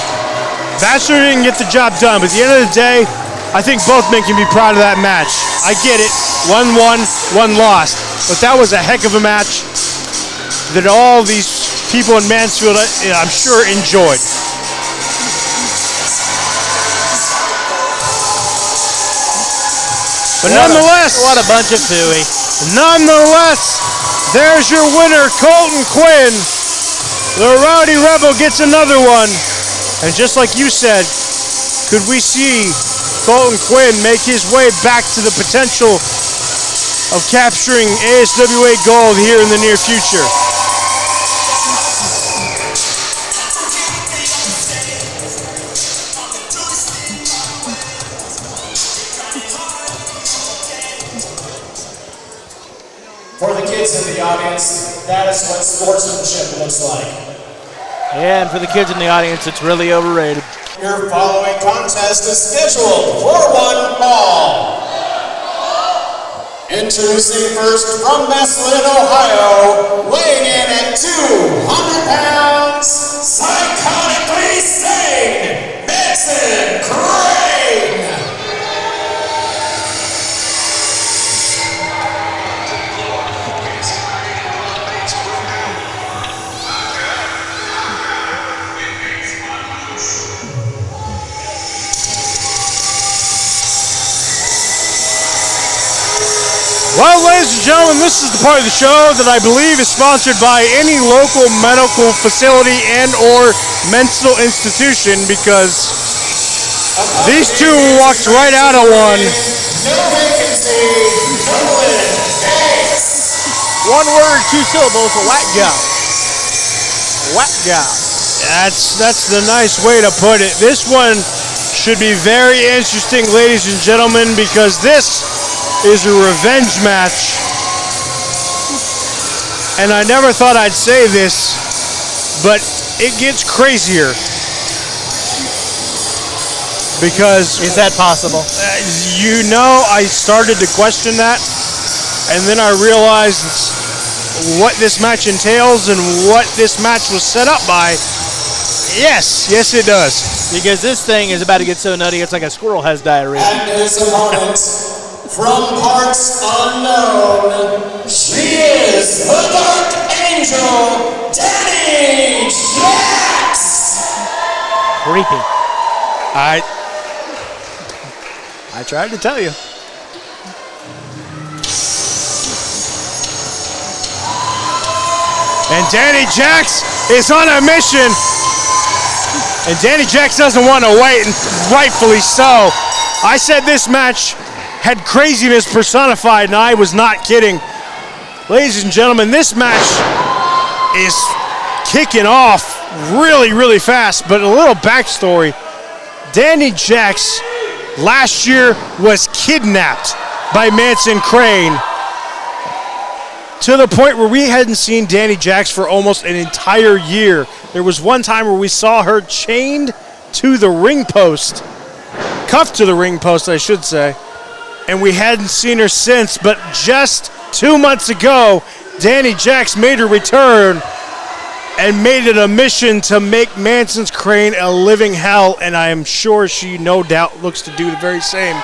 Speaker 3: Bachelor didn't get the job done, but at the end of the day, I think both men can be proud of that match. I get it. One won, one lost. But that was a heck of a match that all these people in Mansfield, I'm sure, enjoyed. But nonetheless,
Speaker 4: what a bunch of phooey.
Speaker 3: Nonetheless, there's your winner, Colton Quinn. The Rowdy Rebel gets another one. And just like you said, could we see Colton Quinn make his way back to the potential of capturing ASWA gold here in the near future?
Speaker 2: For the kids in the audience, that is what sportsmanship looks like.
Speaker 4: Yeah, and for the kids in the audience, it's really overrated.
Speaker 2: Your following contest is scheduled for one fall. Introducing first from Massillon, Ohio, weighing in at 200 pounds, psychotically sane, Manson Crane.
Speaker 3: Well, ladies and gentlemen, this is the part of the show that I believe is sponsored by any local medical facility and or mental institution, because these two walked right out of one.
Speaker 2: No vacancy, NOLAN.
Speaker 4: One word, two syllables, a whack job. Whack job.
Speaker 3: That's the nice way to put it. This one should be very interesting, ladies and gentlemen, because this is a revenge match. And I never thought I'd say this, but it gets crazier. Because
Speaker 4: is that possible?
Speaker 3: You know, I started to question that, and then I realized what this match entails and what this match was set up by. Yes, it does.
Speaker 4: Because this thing is about to get so nutty, it's like a squirrel has diarrhea.
Speaker 2: And his opponent, from parts unknown, she is the Dark Angel, DANI JACX.
Speaker 4: Creepy.
Speaker 3: I tried to tell you. And DANI JACX is on a mission. And DANI JACX doesn't want to wait, and rightfully so. I said this match had craziness personified, and I was not kidding. Ladies and gentlemen, this match is kicking off really, really fast, but a little backstory. DANI JACX last year was kidnapped by Manson Crane. to the point where we hadn't seen Danny JACX for almost an entire year. There was one time where we saw her chained to the ring post, cuffed to the ring post, I should say, and we hadn't seen her since. But just 2 months ago, Danny JACX made her return and made it a mission to make Manson's Crane a living hell, and I am sure she no doubt looks to do the very same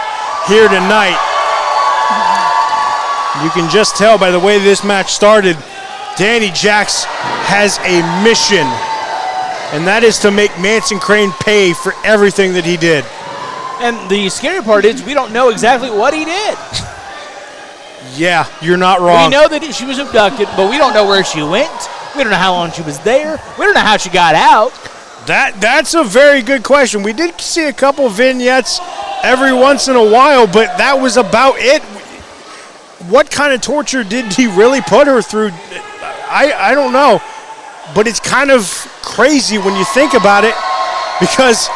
Speaker 3: here tonight. You can just tell by the way this match started, Danny JACX has a mission, and that is to make Manson Crane pay for everything that he did.
Speaker 4: And the scary part is we don't know exactly what he did.
Speaker 3: Yeah, you're not wrong.
Speaker 4: We know that she was abducted, but we don't know where she went. We don't know how long she was there. We don't know how she got out.
Speaker 3: That's a very good question. We did see a couple vignettes every once in a while, but that was about it. What kind of torture did he really put her through? I don't know. But it's kind of crazy when you think about it, because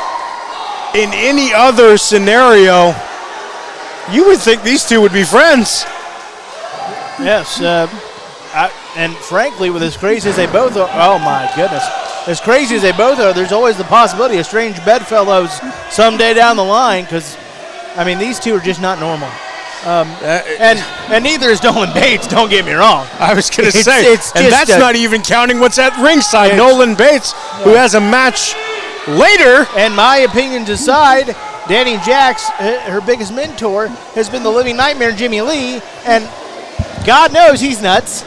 Speaker 3: in any other scenario, you would think these two would be friends.
Speaker 4: Yes, and frankly, with as crazy as they both are, oh my goodness, as crazy as they both are, there's always the possibility of strange bedfellows someday down the line, because, I mean, these two are just not normal. And neither is Nolan Bates, don't get me wrong.
Speaker 3: I was going to say, and that's not even counting what's at ringside. Nolan Bates, who has a match later.
Speaker 4: And my opinions aside, Danny JACX, her biggest mentor, has been the living nightmare, Jimmie Lee, and God knows he's nuts.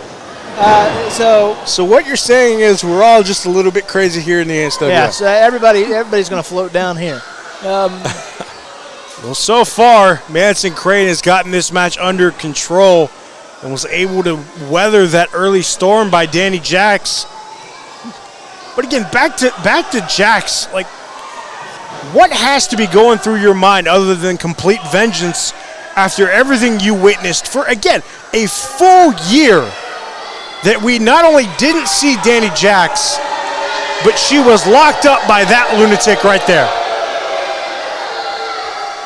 Speaker 4: So
Speaker 3: what you're saying is we're all just a little bit crazy here in the ASWA.
Speaker 4: Yes, everybody's going to float down here.
Speaker 3: Well, so far, Manson Crane has gotten this match under control and was able to weather that early storm by Danny JACX. But again, back to JACX, like, what has to be going through your mind other than complete vengeance after everything you witnessed for, again, a full year that we not only didn't see Danny JACX, but she was locked up by that lunatic right there.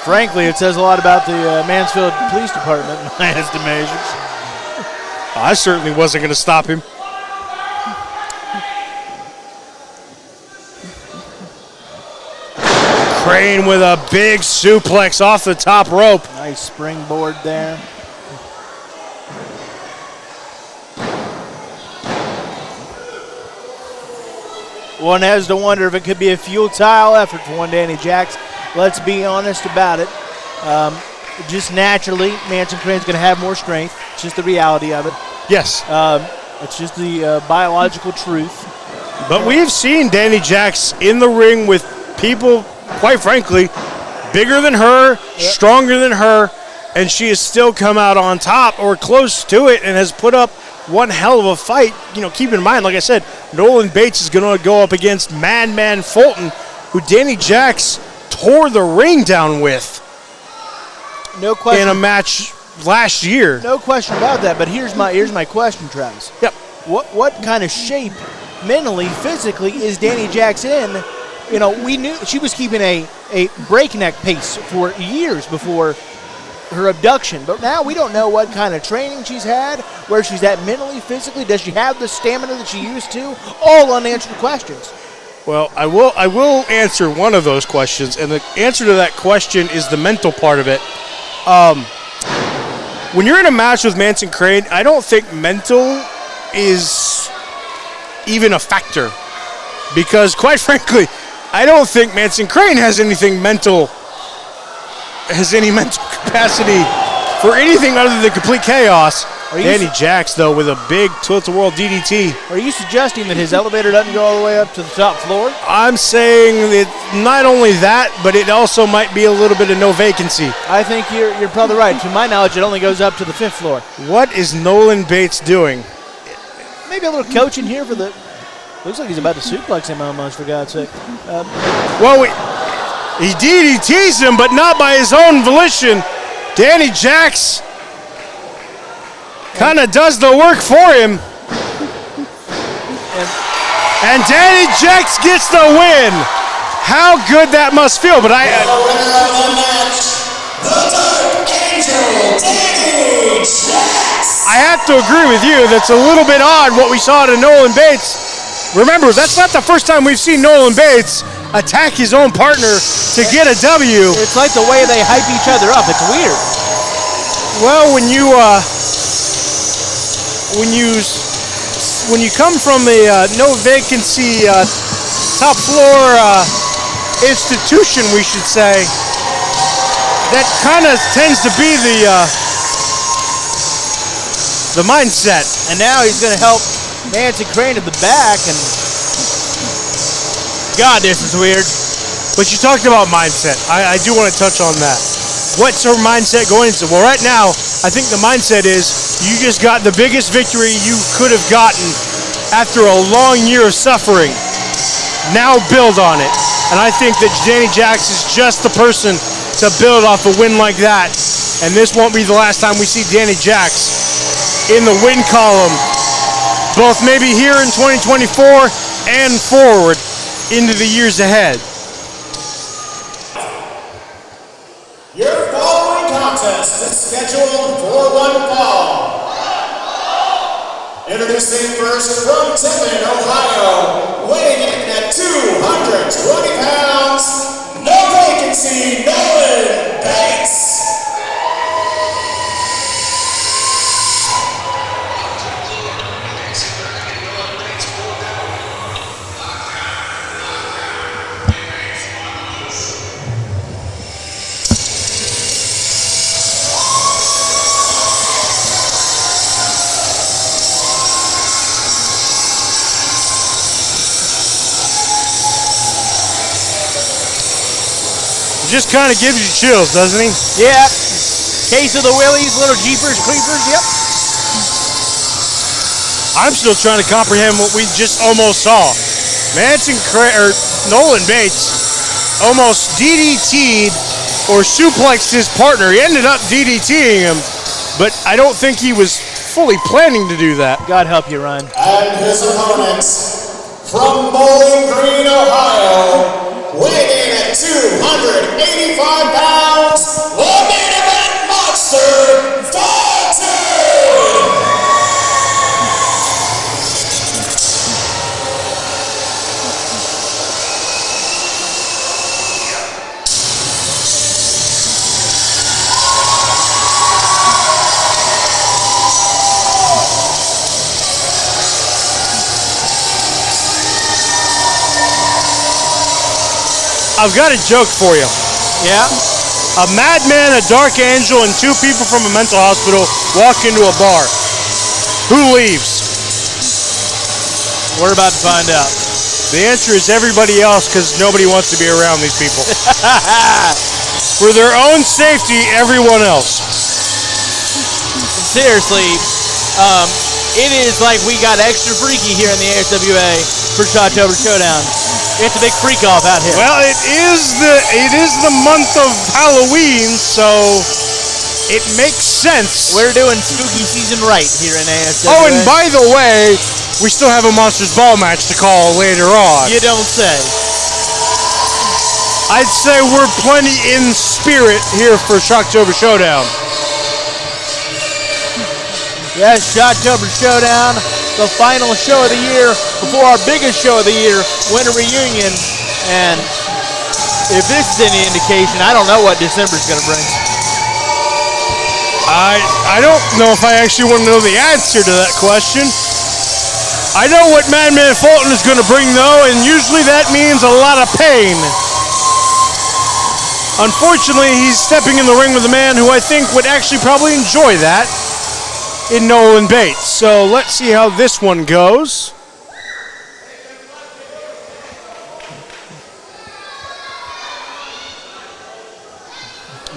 Speaker 4: Frankly, it says a lot about the Mansfield Police Department, in my estimation.
Speaker 3: I certainly wasn't going to stop him. Crane with a big suplex off the top rope.
Speaker 4: Nice springboard there. One has to wonder if it could be a futile effort for one Danny JACX. Let's be honest about it. Just naturally, Manson Crane's going to have more strength. It's just the reality of it.
Speaker 3: Yes.
Speaker 4: It's just the biological truth.
Speaker 3: But we've seen Danny JACX in the ring with people, quite frankly, bigger than her, stronger than her, and she has still come out on top or close to it and has put up one hell of a fight. You know, keep in mind, like I said, Nolan Bates is going to go up against Madman Fulton, who Danny JACX tore the ring down with.
Speaker 4: No question.
Speaker 3: In a match last year.
Speaker 4: No question about that, but here's my question, Travis.
Speaker 3: Yep.
Speaker 4: What kind of shape, mentally, physically, is Danny JACX in? You know, we knew she was keeping a breakneck pace for years before her abduction, but now we don't know what kind of training she's had, where she's at mentally, physically. Does she have the stamina that she used to? All unanswered questions.
Speaker 3: Well, I will answer one of those questions, and the answer to that question is the mental part of it. When you're in a match with Manson Crane, I don't think mental is even a factor, because quite frankly, I don't think Manson Crane has any mental capacity for anything other than complete chaos. Danny JACX, though, with a big tilt-a-whirl DDT.
Speaker 4: Are you suggesting that his elevator doesn't go all the way up to the top floor?
Speaker 3: I'm saying that not only that, but it also might be a little bit of no vacancy.
Speaker 4: I think you're probably right. To my knowledge, it only goes up to the 5th floor.
Speaker 3: What is Nolan Bates doing?
Speaker 4: Maybe a little coaching here for the... Looks like he's about to suplex him almost, for God's sake.
Speaker 3: Well, he DDTs him, but not by his own volition. Danny JACX kind of does the work for him. And Danny JACX gets the win. How good that must feel. But
Speaker 2: the winner of the match, the Dark Angel, Danny JACX.
Speaker 3: I have to agree with you. That's a little bit odd what we saw to Nolan Bates. Remember, that's not the first time we've seen Nolan Bates attack his own partner to get a W.
Speaker 4: It's like the way they hype each other up. It's weird.
Speaker 3: Well, when you come from a no vacancy top floor institution, we should say, that kind of tends to be the mindset.
Speaker 4: And now he's going to help Nancy Crane to the back, and God, this is weird.
Speaker 3: But you talked about mindset. I do want to touch on that. What's her mindset going into? Well, right now, I think the mindset is you just got the biggest victory you could have gotten after a long year of suffering. Now build on it. And I think that Danny JACX is just the person to build off a win like that. And this won't be the last time we see Danny JACX in the win column, both maybe here in 2024 and forward into the years ahead.
Speaker 2: Your following contest is scheduled for one fall. Introducing first from Tiffin, Ohio, weighing in at 220 pounds, no vacancy, Nolan Bates.
Speaker 3: Just kind of gives you chills, doesn't he?
Speaker 4: Yeah. Case of the Willies, little Jeepers Creepers, yep.
Speaker 3: I'm still trying to comprehend what we just almost saw. Nolan Bates almost DDT'd or suplexed his partner. He ended up DDTing him, but I don't think he was fully planning to do that.
Speaker 4: God help you, Ryan.
Speaker 2: And his opponents from Bowling Green, Ohio, weighing in at 285 pounds, the main event monster, FULTON!
Speaker 3: I've got a joke for you.
Speaker 4: Yeah?
Speaker 3: A madman, a dark angel, and two people from a mental hospital walk into a bar. Who leaves?
Speaker 4: We're about to find out.
Speaker 3: The answer is everybody else, because nobody wants to be around these people. For their own safety, everyone else.
Speaker 4: Seriously, it is like we got extra freaky here in the ASWA for Shocktober Showdown. It's a big freak off out here.
Speaker 3: Well, it is the month of Halloween, so it makes sense.
Speaker 4: We're doing spooky season right here in ASWA.
Speaker 3: Oh, and by the way, we still have a Monsters Ball match to call later on.
Speaker 4: You don't say.
Speaker 3: I'd say we're plenty in spirit here for Shocktober Showdown.
Speaker 4: Yes, Shocktober Showdown, the final show of the year before our biggest show of the year, Winter Reunion. And if this is any indication, I don't know what December's going to bring.
Speaker 3: I don't know if I actually want to know the answer to that question. I know what Madman Fulton is going to bring, though, and usually that means a lot of pain. Unfortunately, he's stepping in the ring with a man who I think would actually probably enjoy that in Nolan Bates. So let's see how this one goes.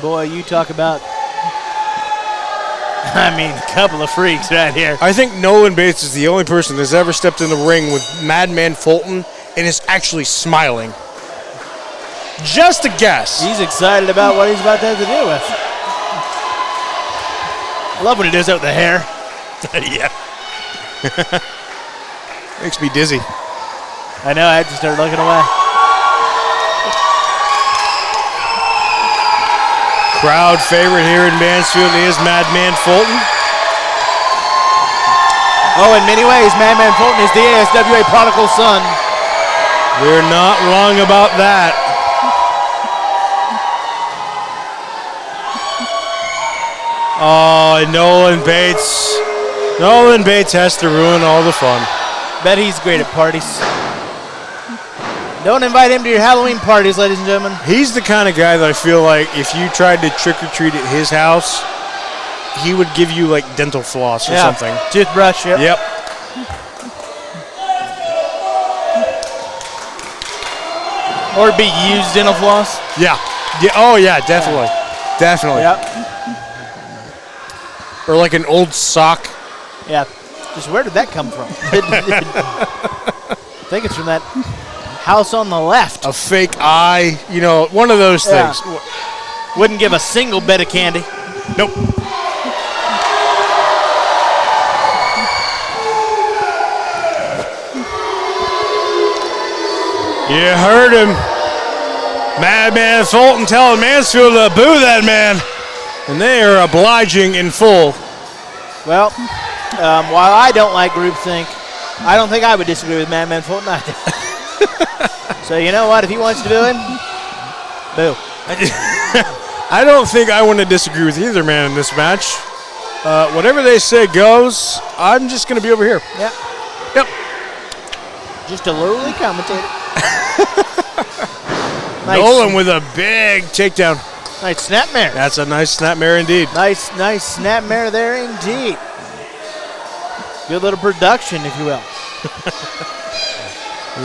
Speaker 4: Boy, you talk about, I mean, a couple of freaks right here.
Speaker 3: I think Nolan Bates is the only person that's ever stepped in the ring with Madman Fulton and is actually smiling. Just a guess.
Speaker 4: He's excited about what he's about to have to deal with. I love when he does that with the hair.
Speaker 3: Yeah. Makes me dizzy.
Speaker 4: I know, I had to start looking away.
Speaker 3: Crowd favorite here in Mansfield is Madman Fulton.
Speaker 4: Oh, in many ways, Madman Fulton is the ASWA prodigal son.
Speaker 3: We're not wrong about that. Oh, and Nolan Bates. Nolan Bates has to ruin all the fun.
Speaker 4: Bet he's great at parties. Don't invite him to your Halloween parties, ladies and gentlemen.
Speaker 3: He's the kind of guy that I feel like if you tried to trick-or-treat at his house, he would give you like dental floss or something.
Speaker 4: Toothbrush,
Speaker 3: Yep.
Speaker 4: Or be used dental floss.
Speaker 3: Yeah. Oh, yeah, definitely. Definitely.
Speaker 4: Yep.
Speaker 3: Or like an old sock.
Speaker 4: Yeah. Just where did that come from? I think it's from that house on the left.
Speaker 3: A fake eye, you know, one of those things.
Speaker 4: Wouldn't give a single bit of candy.
Speaker 3: Nope. You heard him. Madman Fulton telling Mansfield to boo that man. And they are obliging in full.
Speaker 4: Well, while I don't like groupthink, I don't think I would disagree with Madman Fulton either. So you know what? If he wants to boo him, boo.
Speaker 3: I don't think I want to disagree with either man in this match. Whatever they say goes. I'm just going to be over here.
Speaker 4: Yeah.
Speaker 3: Yep.
Speaker 4: Just a lowly commentator. Nice.
Speaker 3: Nolan with a big takedown.
Speaker 4: Nice snapmare.
Speaker 3: That's a nice snapmare indeed.
Speaker 4: Nice snapmare there indeed. Good little production, if you will.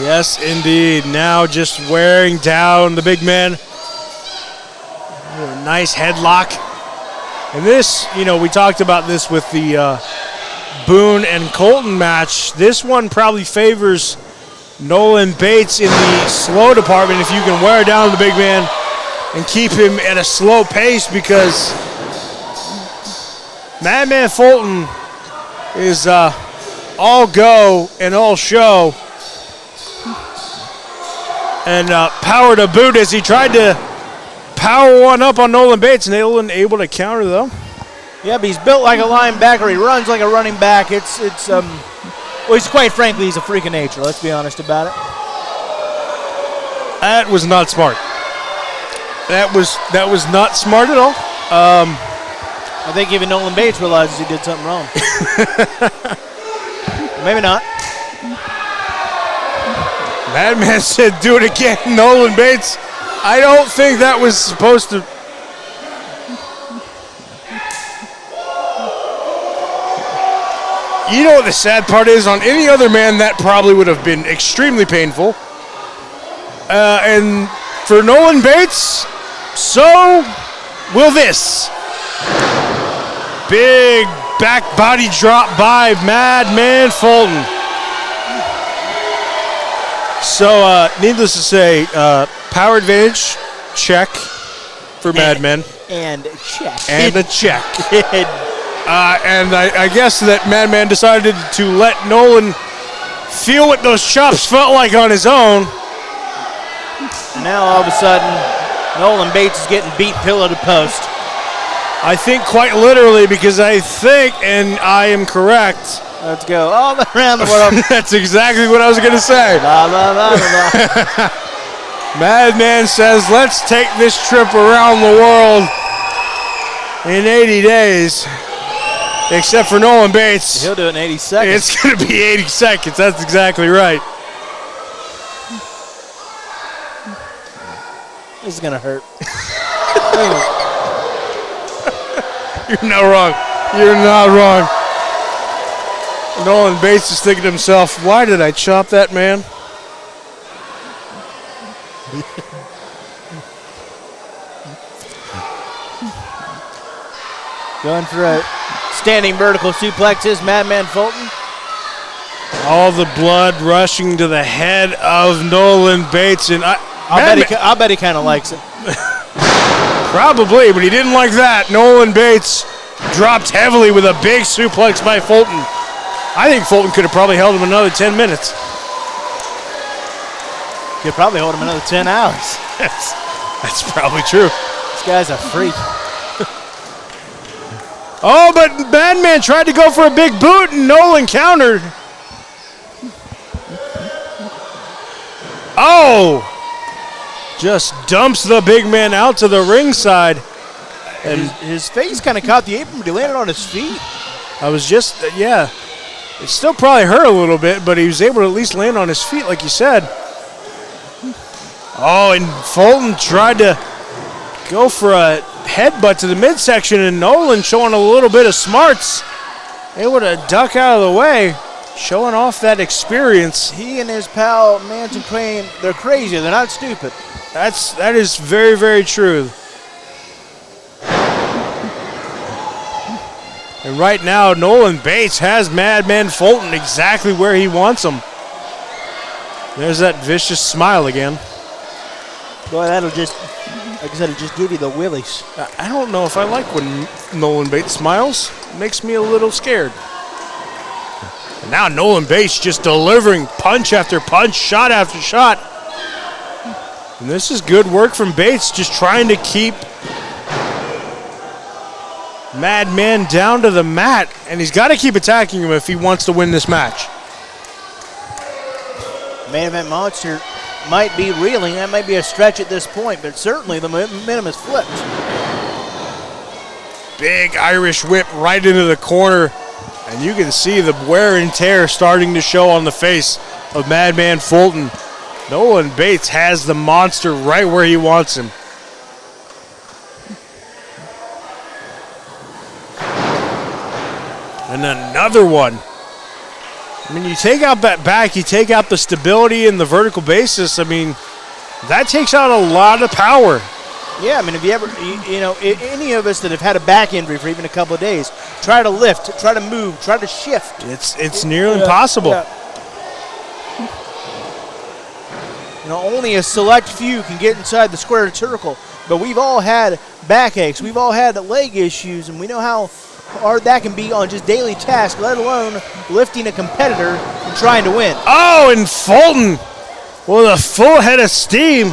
Speaker 3: Yes, indeed. Now just wearing down the big man. A nice headlock. And this, you know, we talked about this with the Boone and Colton match. This one probably favors Nolan Bates in the slow department if you can wear down the big man and keep him at a slow pace, because Madman Fulton is all go and all show. And power to boot as he tried to power one up on Nolan Bates, and they weren't able to counter though.
Speaker 4: Yeah, but he's built like a linebacker. He runs like a running back. Well, he's quite frankly, he's a freak of nature. Let's be honest about it.
Speaker 3: That was not smart. That was not smart at all.
Speaker 4: I think even Nolan Bates realizes he did something wrong. Maybe not.
Speaker 3: Madman said, "Do it again, Nolan Bates." I don't think that was supposed to. You know what the sad part is? On any other man, that probably would have been extremely painful. And for Nolan Bates, so will this. Big back body drop by Madman Fulton. So, needless to say, power advantage, check for Madman.
Speaker 4: And check.
Speaker 3: And a check. And I guess that Madman decided to let Nolan feel what those chops felt like on his own.
Speaker 4: And now all of a sudden, Nolan Bates is getting beat pillow to post.
Speaker 3: I think quite literally, because I think, and I am correct.
Speaker 4: Let's go all around the world.
Speaker 3: That's exactly what I was going to say.
Speaker 4: Blah, blah, blah, blah, blah.
Speaker 3: Madman says, let's take this trip around the world in 80 days. Except for Nolan Bates.
Speaker 4: He'll do it in 80 seconds.
Speaker 3: It's going to be 80 seconds. That's exactly right.
Speaker 4: This is going to hurt.
Speaker 3: You're not wrong. You're not wrong. Nolan Bates is thinking to himself, why did I chop that man?
Speaker 4: Going for a standing vertical suplexes, Madman Fulton.
Speaker 3: All the blood rushing to the head of Nolan Bates, and
Speaker 4: I'll bet he kind of likes it.
Speaker 3: Probably, but he didn't like that. Nolan Bates dropped heavily with a big suplex by Fulton. I think Fulton could have probably held him another 10 minutes.
Speaker 4: Could probably hold him another 10 hours.
Speaker 3: That's probably true.
Speaker 4: This guy's a freak.
Speaker 3: Oh, but MADMANN tried to go for a big boot and Nolan countered. Oh! Just dumps the big man out to the ringside.
Speaker 4: And his face kind of caught the apron, but he landed on his feet.
Speaker 3: I was just, yeah. It still probably hurt a little bit, but he was able to at least land on his feet, like you said. Oh, and Fulton tried to go for a headbutt to the midsection, and Nolan showing a little bit of smarts. Able to duck out of the way, showing off that experience.
Speaker 4: He and his pal, Manson Crane, they're crazy. They're not stupid.
Speaker 3: That is very, very true. And right now, Nolan Bates has MADMANN Fulton exactly where he wants him. There's that vicious smile again.
Speaker 4: Boy, that'll just, like I said, it'll just give you the willies.
Speaker 3: I don't know if I like when Nolan Bates smiles. It makes me a little scared. And now Nolan Bates just delivering punch after punch, shot after shot. And this is good work from Bates, just trying to keep MADMANN down to the mat. And he's got to keep attacking him if he wants to win this match.
Speaker 4: Main Event Monster might be reeling. That might be a stretch at this point, but certainly the momentum has flipped.
Speaker 3: Big Irish whip right into the corner. And you can see the wear and tear starting to show on the face of MADMANN Fulton. Nolan Bates has the monster right where he wants him. And another one. I mean, you take out that back, you take out the stability and the vertical basis. I mean, that takes out a lot of power.
Speaker 4: Yeah, I mean, if you ever, you know, any of us that have had a back injury for even a couple of days, try to lift, try to move, try to shift.
Speaker 3: It's nearly impossible.
Speaker 4: Yeah. You know, only a select few can get inside the square circle, but we've all had backaches, we've all had leg issues, and we know how hard that can be on just daily tasks, let alone lifting a competitor and trying to win.
Speaker 3: Oh, and Fulton with a full head of steam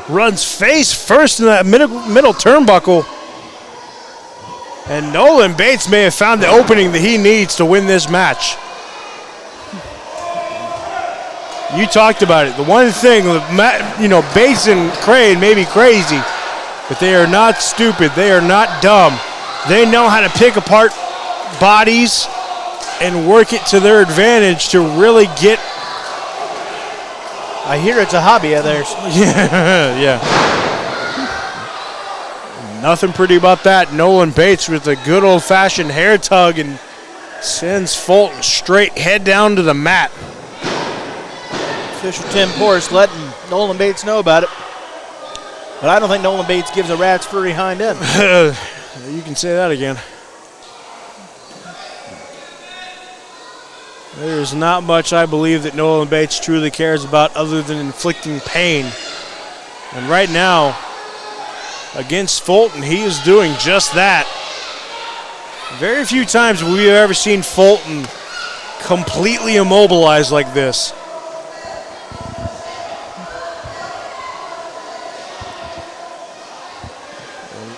Speaker 3: runs face first in that middle turnbuckle. And Nolan Bates may have found the opening that he needs to win this match. You talked about it. The one thing, you know, Bates and Crane may be crazy, but they are not stupid. They are not dumb. They know how to pick apart bodies and work it to their advantage to really get.
Speaker 4: I hear it's a hobby of theirs.
Speaker 3: Yeah. Nothing pretty about that. Nolan Bates with a good old-fashioned hair tug and sends Fulton straight head down to the mat.
Speaker 4: Official Tim Porce letting Nolan Bates know about it. But I don't think Nolan Bates gives a rat's furry hind end.
Speaker 3: You can say that again. There's not much I believe that Nolan Bates truly cares about other than inflicting pain. And right now, against Fulton, he is doing just that. Very few times we've ever seen Fulton completely immobilized like this.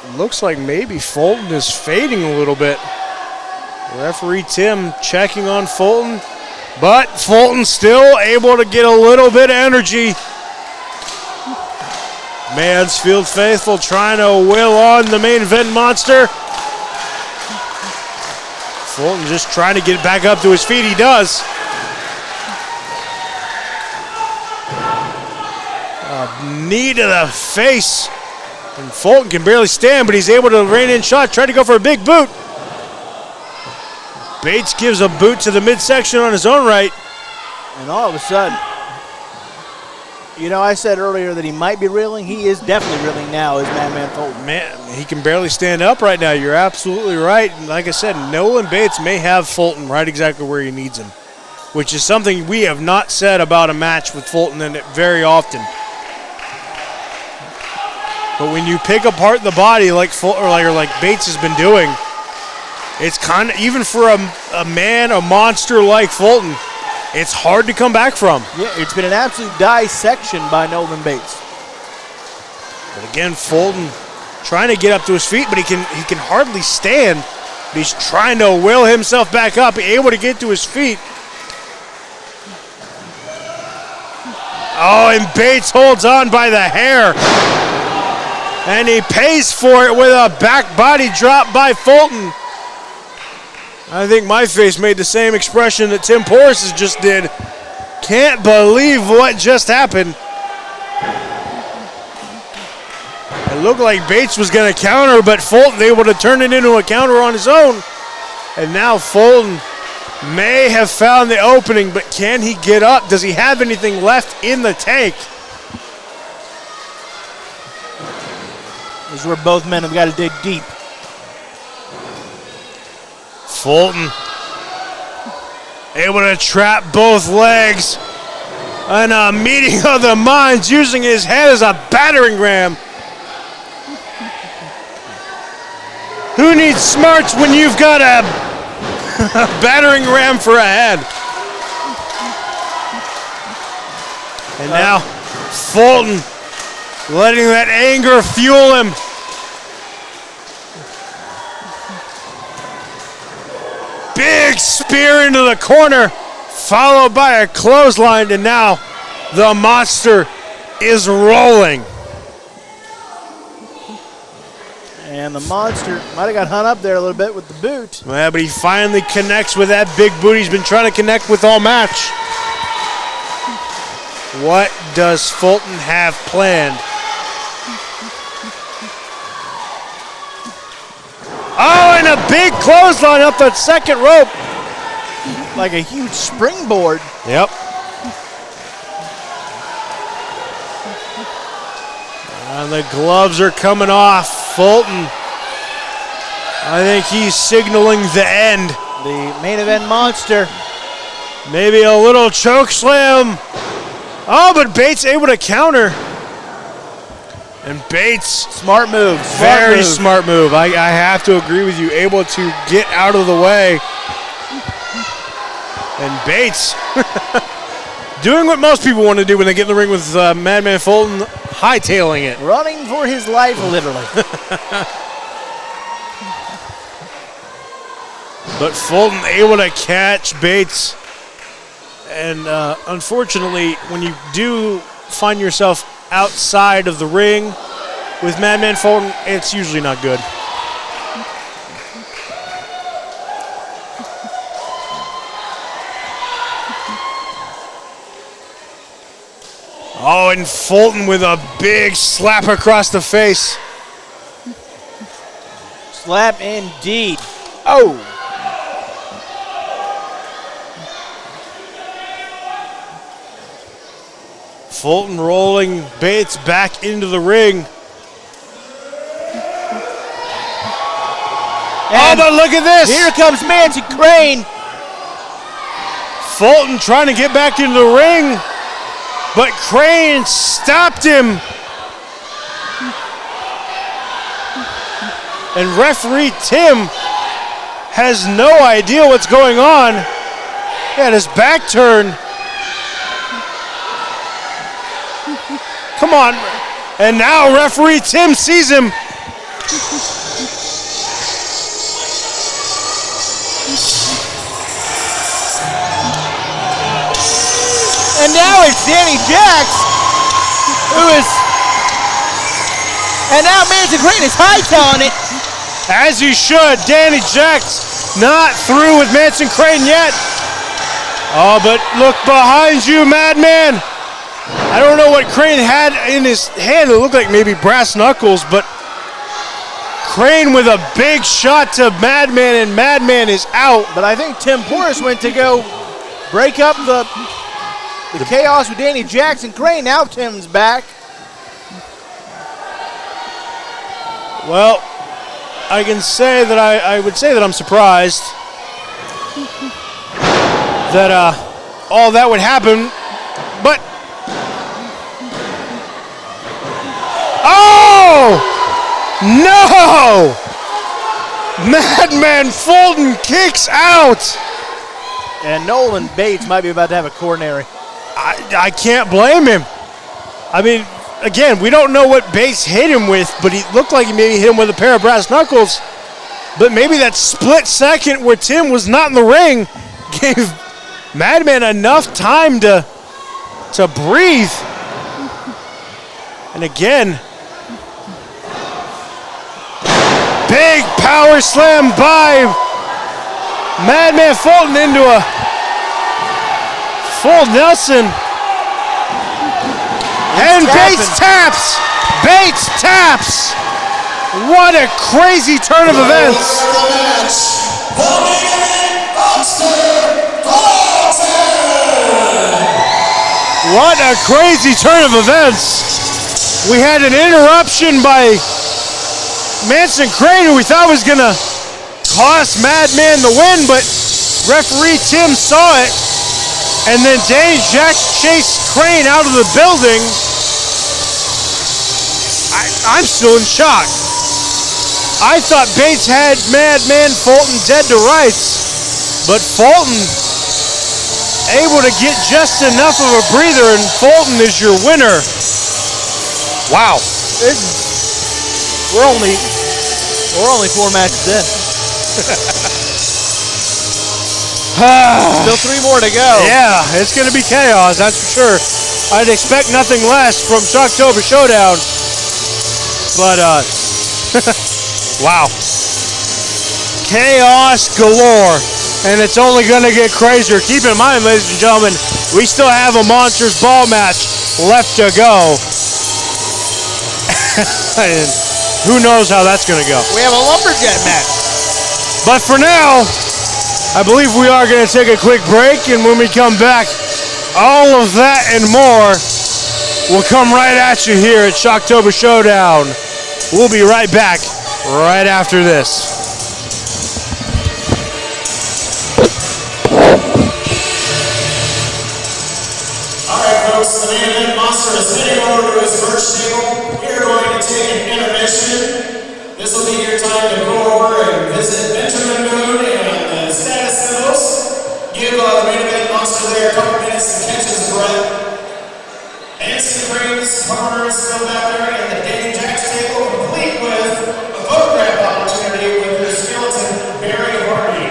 Speaker 3: It looks like maybe Fulton is fading a little bit. Referee Tim checking on Fulton, but Fulton still able to get a little bit of energy. Mansfield faithful trying to will on the main event monster. Fulton just trying to get back up to his feet. He does. A knee to the face. And Fulton can barely stand, but he's able to rein in shot, try to go for a big boot. Bates gives a boot to the midsection on his own right.
Speaker 4: And all of a sudden, you know, I said earlier that he might be reeling. He is definitely reeling now, is MADMANN Fulton.
Speaker 3: Man, he can barely stand up right now. You're absolutely right. And like I said, Nolan Bates may have Fulton right exactly where he needs him, which is something we have not said about a match with Fulton in it very often. But when you pick apart the body like Bates has been doing, it's kind of, even for a monster like Fulton, it's hard to come back from.
Speaker 4: Yeah, it's been an absolute dissection by Nolan Bates.
Speaker 3: But again, Fulton trying to get up to his feet, but he can hardly stand. He's trying to will himself back up, able to get to his feet. Oh, and Bates holds on by the hair. And he pays for it with a back body drop by Fulton. I think my face made the same expression that Tim Porras just did. Can't believe what just happened. It looked like Bates was going to counter, but Fulton able to turn it into a counter on his own. And now Fulton may have found the opening, but can he get up? Does he have anything left in the tank?
Speaker 4: This is where both men have got to dig deep.
Speaker 3: Fulton able to trap both legs. And a meeting of the minds, using his head as a battering ram. Who needs smarts when you've got a battering ram for a head? And now Fulton letting that anger fuel him. Big spear into the corner, followed by a clothesline, and now the monster is rolling.
Speaker 4: And the monster might have got hung up there a little bit with the boot.
Speaker 3: Yeah, but he finally connects with that big boot he's been trying to connect with all match. What does Fulton have planned? Oh, and a big clothesline up that second rope.
Speaker 4: Like a huge springboard.
Speaker 3: Yep. And the gloves are coming off. Fulton, I think he's signaling the end.
Speaker 4: The main event monster.
Speaker 3: Maybe a little choke slam. Oh, but Bates able to counter. And Bates,
Speaker 4: smart move.
Speaker 3: Very smart move. I have to agree with you. Able to get out of the way. And Bates doing what most people want to do when they get in the ring with Madman Fulton, hightailing it.
Speaker 4: Running for his life, literally.
Speaker 3: But Fulton able to catch Bates. And unfortunately, when you do find yourself outside of the ring with Madman Fulton, it's usually not good. Oh, and Fulton with a big slap across the face.
Speaker 4: Slap indeed. Oh.
Speaker 3: Fulton rolling Bates back into the ring.
Speaker 4: And
Speaker 3: oh, but look at this.
Speaker 4: Here comes Manson Crane.
Speaker 3: Fulton trying to get back into the ring, but Crane stopped him. And referee Tim has no idea what's going on. He had his back turned. Come on. And now referee Tim sees him.
Speaker 4: And now it's Danny JACX, and now Manson Crane is hightailing it.
Speaker 3: As he should. Danny JACX not through with Manson Crane yet. Oh, but look behind you, Madman. I don't know what Crane had in his hand. It looked like maybe brass knuckles, but Crane with a big shot to Madman, and Madman is out.
Speaker 4: But I think Tim Porras went to go break up the chaos with Danny JACX and Crane. Now Tim's back.
Speaker 3: Well, I can say that I would say that I'm surprised that all that would happen, but oh no! Madman Fulton kicks out,
Speaker 4: and Nolan Bates might be about to have a coronary.
Speaker 3: I can't blame him. I mean, again, we don't know what Bates hit him with, but he looked like he maybe hit him with a pair of brass knuckles. but maybe that split second where Tim was not in the ring gave Madman enough time to breathe. And again, big power slam by Madman Fulton into a full Nelson. And Bates taps! Bates taps! What a crazy turn of events! What a crazy turn of events! We had an interruption by Manson Crane, who we thought was gonna cost Madman the win, but referee Tim saw it, and then Dane Jack chased Crane out of the building. I'm still in shock. I thought Bates had Madman Fulton dead to rights, but Fulton able to get just enough of a breather, and Fulton is your winner. Wow.
Speaker 4: We're only 4 matches in. Still 3 more to go.
Speaker 3: Yeah, it's going to be chaos, that's for sure. I'd expect nothing less from Shocktober Showdown. But, wow. Chaos galore. And it's only going to get crazier. Keep in mind, ladies and gentlemen, we still have a Monsters Ball match left to go. And who knows how that's going to go.
Speaker 4: We have a lumberjack match.
Speaker 3: But for now, I believe we are going to take a quick break, and when we come back, all of that and more will come right at you here at Shocktober Showdown. We'll be right back right after this.
Speaker 2: All right, folks, the main event monster is heading over to his merch table. We are going to take an intermission. This will be your time to go over and visit Benjamin Boone and the status symbols. Give the main event monster there a couple minutes to catch his breath. Manson Crane's corner is still back there, and the Dane Jack's table complete with a photograph opportunity with your skeleton Barry Hardy.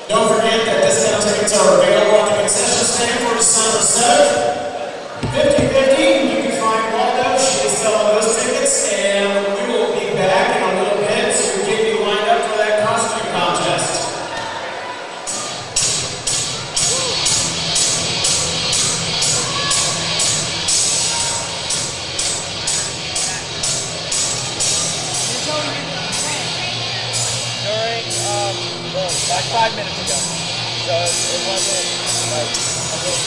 Speaker 2: Don't forget that discount tickets are available at the concession stand for December 7th. 50/50, you can find Waldo, she is selling those tickets, and we will be back in a little bit to get you lined up for that costume contest.
Speaker 4: Like 5 minutes ago. So it wasn't like a little.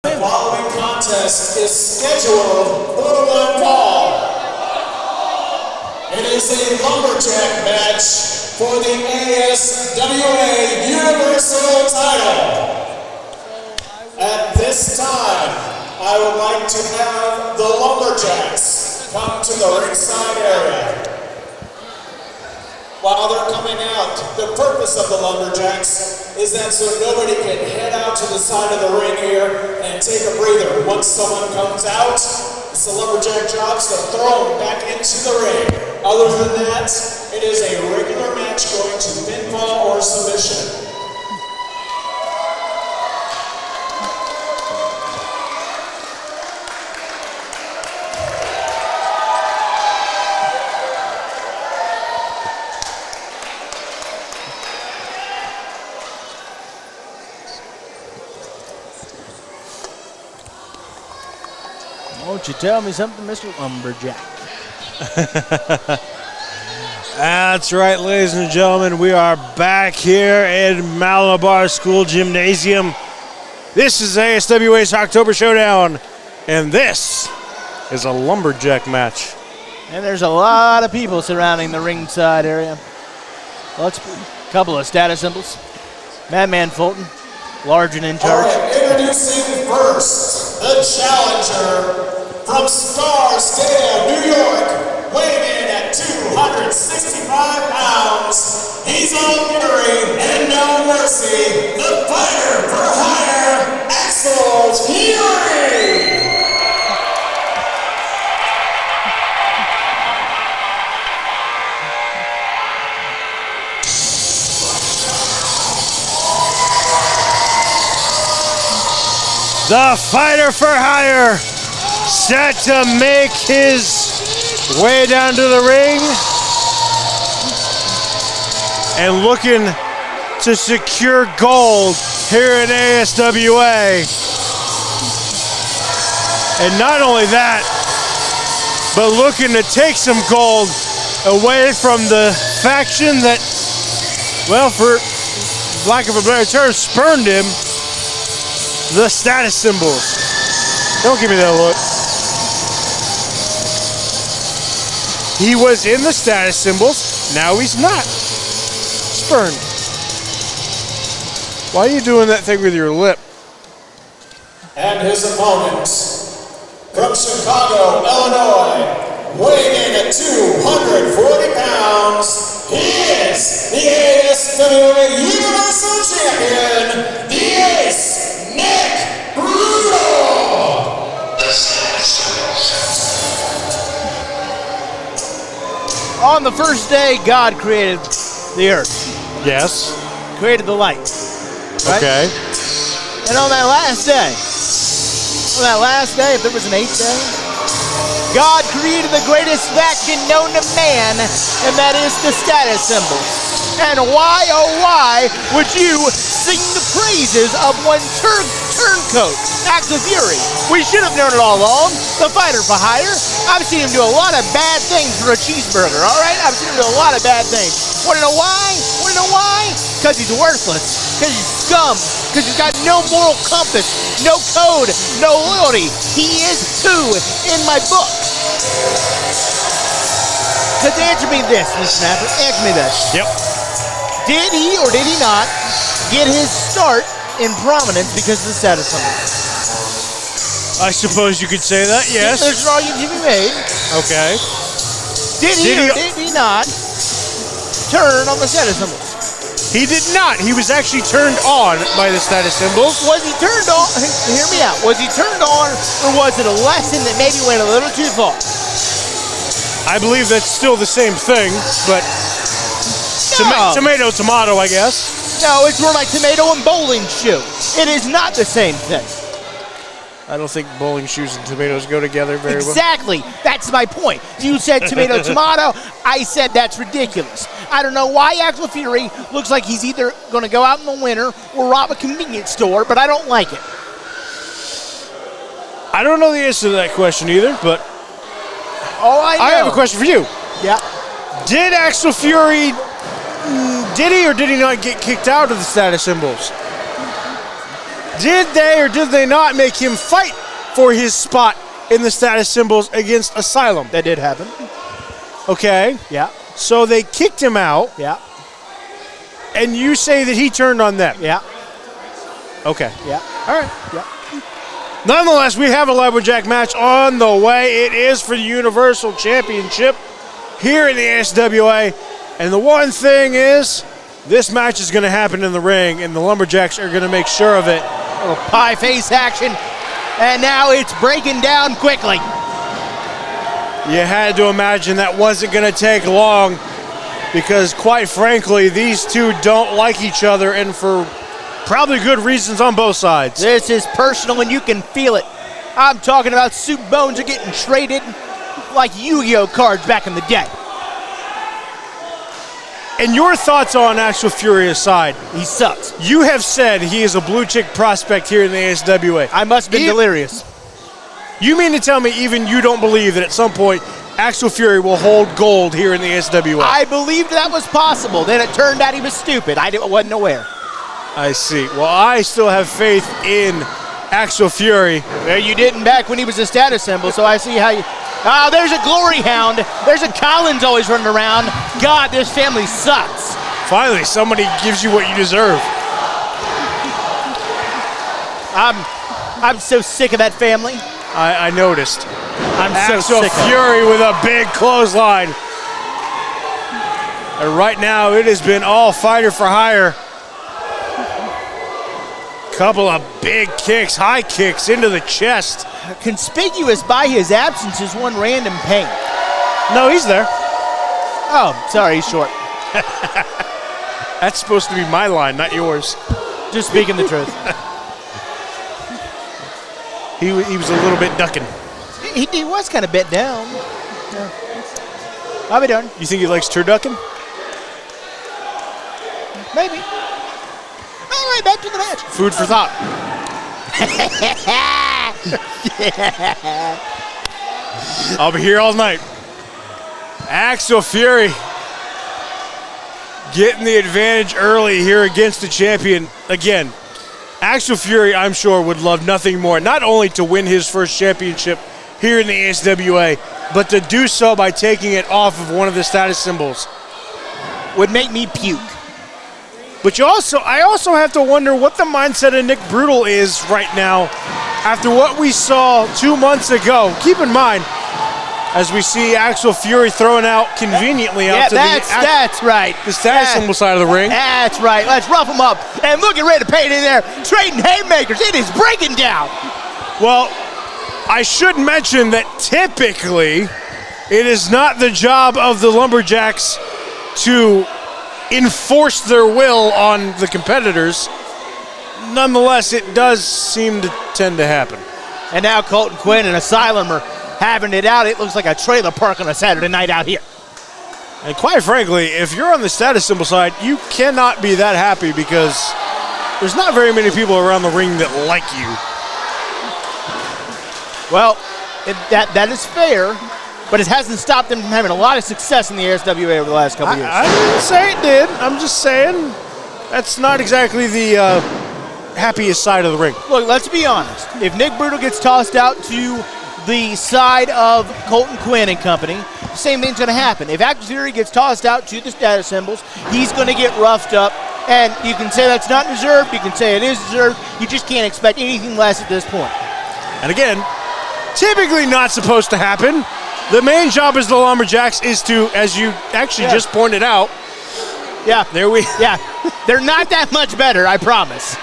Speaker 4: The following contest is scheduled for the one fall. It is a lumberjack match for the ASWA Universal title. At this time, I would like to have the lumberjacks come to the ringside area. While they're coming out, the purpose of the lumberjacks is that so nobody can head out to the side of the ring here and take a breather. Once someone comes out, it's the lumberjack jobs to throw them back into the ring. Other than that, it is a regular match going to pinfall or submission. Won't you tell me something, Mr. Lumberjack?
Speaker 3: That's right, ladies and gentlemen. We are back here in Malabar School Gymnasium. This is ASWA's Shocktober Showdown, and this is a lumberjack match.
Speaker 4: And there's a lot of people surrounding the ringside area. Let's a couple of status symbols. Madman Fulton, large and in charge.
Speaker 2: All right, introducing first, the challenger from Scarsdale, New York, weighing in at 265 pounds. He's all fury and no mercy. The fighter for hire, Axel Fury.
Speaker 3: The fighter for hire, set to make his way down to the ring and looking to secure gold here in ASWA. And not only that, but looking to take some gold away from the faction that, well, for lack of a better term, spurned him. The status symbols. Don't give me that look. He was in the status symbols. Now he's not. Spurned. Why are you doing that thing with your lip?
Speaker 2: And his opponent from Chicago, Illinois, weighing in at 240 pounds, he is the ASWA Universal Champion, the Ace.
Speaker 4: On the first day, God created the earth.
Speaker 3: Yes.
Speaker 4: Created the light. Right?
Speaker 3: Okay.
Speaker 4: And on that last day, if there was an 8th day, God created the greatest faction known to man, and that is the status symbols. And why, oh why, would you sing the praises of one turncoat, Axel Fury? We should have known it all along. The fighter for hire. I've seen him do a lot of bad things for a cheeseburger, all right? I've seen him do a lot of bad things. Want to know why? Want to know why? Because he's worthless. Because he's scum. Because he's got no moral compass, no code, no loyalty. He is too in my book. Because answer me this, Mr. Snapper. Answer me this.
Speaker 3: Yep.
Speaker 4: Did he or did he not get his start in prominence because of the status symbol?
Speaker 3: I suppose you could say that, yes.
Speaker 4: There's an argument to be made.
Speaker 3: Okay.
Speaker 4: Did he or did he not turn on the status symbols?
Speaker 3: He did not. He was actually turned on by the status symbols.
Speaker 4: Was he turned on? Hear me out. Was he turned on, or was it a lesson that maybe went a little too far?
Speaker 3: I believe that's still the same thing, but
Speaker 4: No.
Speaker 3: tomato, tomato, I guess.
Speaker 4: No, it's more like tomato and bowling shoe. It is not the same thing.
Speaker 3: I don't think bowling shoes and tomatoes go together very well.
Speaker 4: Exactly. That's my point. You said tomato, tomato. I said that's ridiculous. I don't know why Axel Fury looks like he's either going to go out in the winter or rob a convenience store, but I don't like it.
Speaker 3: I don't know the answer to that question either, but
Speaker 4: Oh, I know.
Speaker 3: I have a question for you.
Speaker 4: Yeah.
Speaker 3: Did Axel Fury, did he or did he not get kicked out of the status symbols? Did they or did they not make him fight for his spot in the status symbols against Asylum?
Speaker 4: That did happen.
Speaker 3: Okay.
Speaker 4: Yeah.
Speaker 3: So they kicked him out,
Speaker 4: Yeah.
Speaker 3: and you say that he turned on them.
Speaker 4: Yeah.
Speaker 3: Okay.
Speaker 4: Yeah.
Speaker 3: All right.
Speaker 4: Yeah.
Speaker 3: Nonetheless, we have a lumberjack match on the way. It is for the Universal Championship here in the ASWA. And the one thing is, this match is going to happen in the ring, and the lumberjacks are going to make sure of it.
Speaker 4: A little pie face action. And now it's breaking down quickly.
Speaker 3: You had to imagine that wasn't going to take long because, quite frankly, these two don't like each other, and for probably good reasons on both sides.
Speaker 4: This is personal, and you can feel it. I'm talking about soup bones are getting traded like Yu-Gi-Oh cards back in the day.
Speaker 3: And your thoughts on Axel Fury aside,
Speaker 4: He sucks.
Speaker 3: you have said he is a blue chick prospect here in the ASWA.
Speaker 4: I must have been delirious.
Speaker 3: You mean to tell me even you don't believe that at some point Axel Fury will hold gold here in the ASWA?
Speaker 4: I believed that was possible. Then it turned out he was stupid. I wasn't aware.
Speaker 3: I see. Well, I still have faith in Axel Fury.
Speaker 4: Well, you didn't back when he was a status symbol, so I see how you... Oh, there's a glory hound. There's a Collins always running around. God, this family sucks.
Speaker 3: Finally, somebody gives you what you deserve.
Speaker 4: I'm so sick of that family.
Speaker 3: I noticed.
Speaker 4: I'm so
Speaker 3: Axel
Speaker 4: sick of it.
Speaker 3: Fury with a big clothesline. And right now, it has been all fighter for hire. Couple of big kicks, high kicks into the chest.
Speaker 4: Conspicuous by his absence is one random pain.
Speaker 3: No, he's there.
Speaker 4: Oh, sorry, he's short.
Speaker 3: That's supposed to be my line, not yours.
Speaker 4: Just speaking the truth.
Speaker 3: He was a little bit ducking.
Speaker 4: He was kind of bent down. Yeah. I'll be darned.
Speaker 3: You think he likes turducking?
Speaker 4: Maybe. All right, back to the match.
Speaker 3: Food for thought. I'll be here all night. Axel Fury getting the advantage early here against the champion. Again, Axel Fury, I'm sure, would love nothing more, not only to win his first championship here in the ASWA, but to do so by taking it off of one of the status symbols.
Speaker 4: Would make me puke.
Speaker 3: But I also have to wonder what the mindset of Nick Brutal is right now after what we saw 2 months ago. Keep in mind, as we see Axel Fury throwing out conveniently out to
Speaker 4: that's right.
Speaker 3: the status symbol side of the ring.
Speaker 4: That's right. Let's rough him up. And look at ready to pay it in there. Trading haymakers. It is breaking down.
Speaker 3: Well, I should mention that typically it is not the job of the Lumberjacks to enforce their will on the competitors. Nonetheless, it does seem to tend to happen.
Speaker 4: And now Colton, Quinn, and Asylum are having it out. It looks like a trailer park on a Saturday night out here.
Speaker 3: And quite frankly, if you're on the status symbol side, you cannot be that happy because there's not very many people around the ring that like you.
Speaker 4: Well, that is fair, but it hasn't stopped them from having a lot of success in the ASWA over the last couple years.
Speaker 3: I didn't say it did. I'm just saying that's not exactly the happiest side of the ring.
Speaker 4: Look, let's be honest. If Nick Brutal gets tossed out to the side of Colton Quinn and company, the same thing's going to happen. If Axel Fury gets tossed out to the status symbols, he's going to get roughed up. And you can say that's not deserved. You can say it is deserved. You just can't expect anything less at this point.
Speaker 3: And again, typically not supposed to happen. The main job as the Lumberjacks is to, as you actually just pointed out.
Speaker 4: Yeah.
Speaker 3: Yeah.
Speaker 4: They're not that much better, I promise.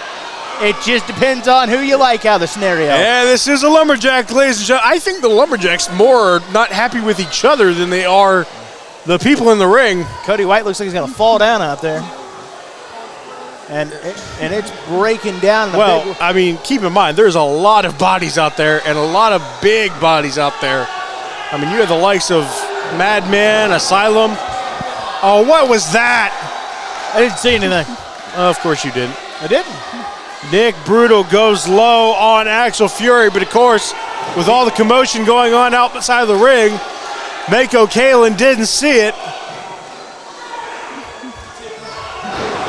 Speaker 4: It just depends on who you like out of the scenario.
Speaker 3: Yeah, this is a Lumberjack, ladies and gentlemen. I think the Lumberjacks more are not happy with each other than they are the people in the ring.
Speaker 4: Cody White looks like he's going to fall down out there. And it's breaking down.
Speaker 3: Well, I mean, keep in mind, there's a lot of bodies out there and a lot of big bodies out there. I mean, you have the likes of MADMANN, Asylum. Oh, what was that?
Speaker 4: I didn't see anything.
Speaker 3: Of course you didn't.
Speaker 4: I didn't.
Speaker 3: Nick Brutal goes low on Axel Fury, but of course, with all the commotion going on outside of the ring, Mako Kalen didn't see it.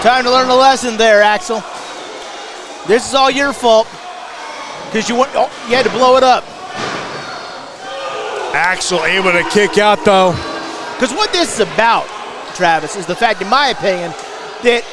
Speaker 4: Time to learn a lesson there, Axel. This is all your fault because you had to blow it up.
Speaker 3: Axel able to kick out, though.
Speaker 4: Because what this is about, Travis, is the fact, in my opinion, that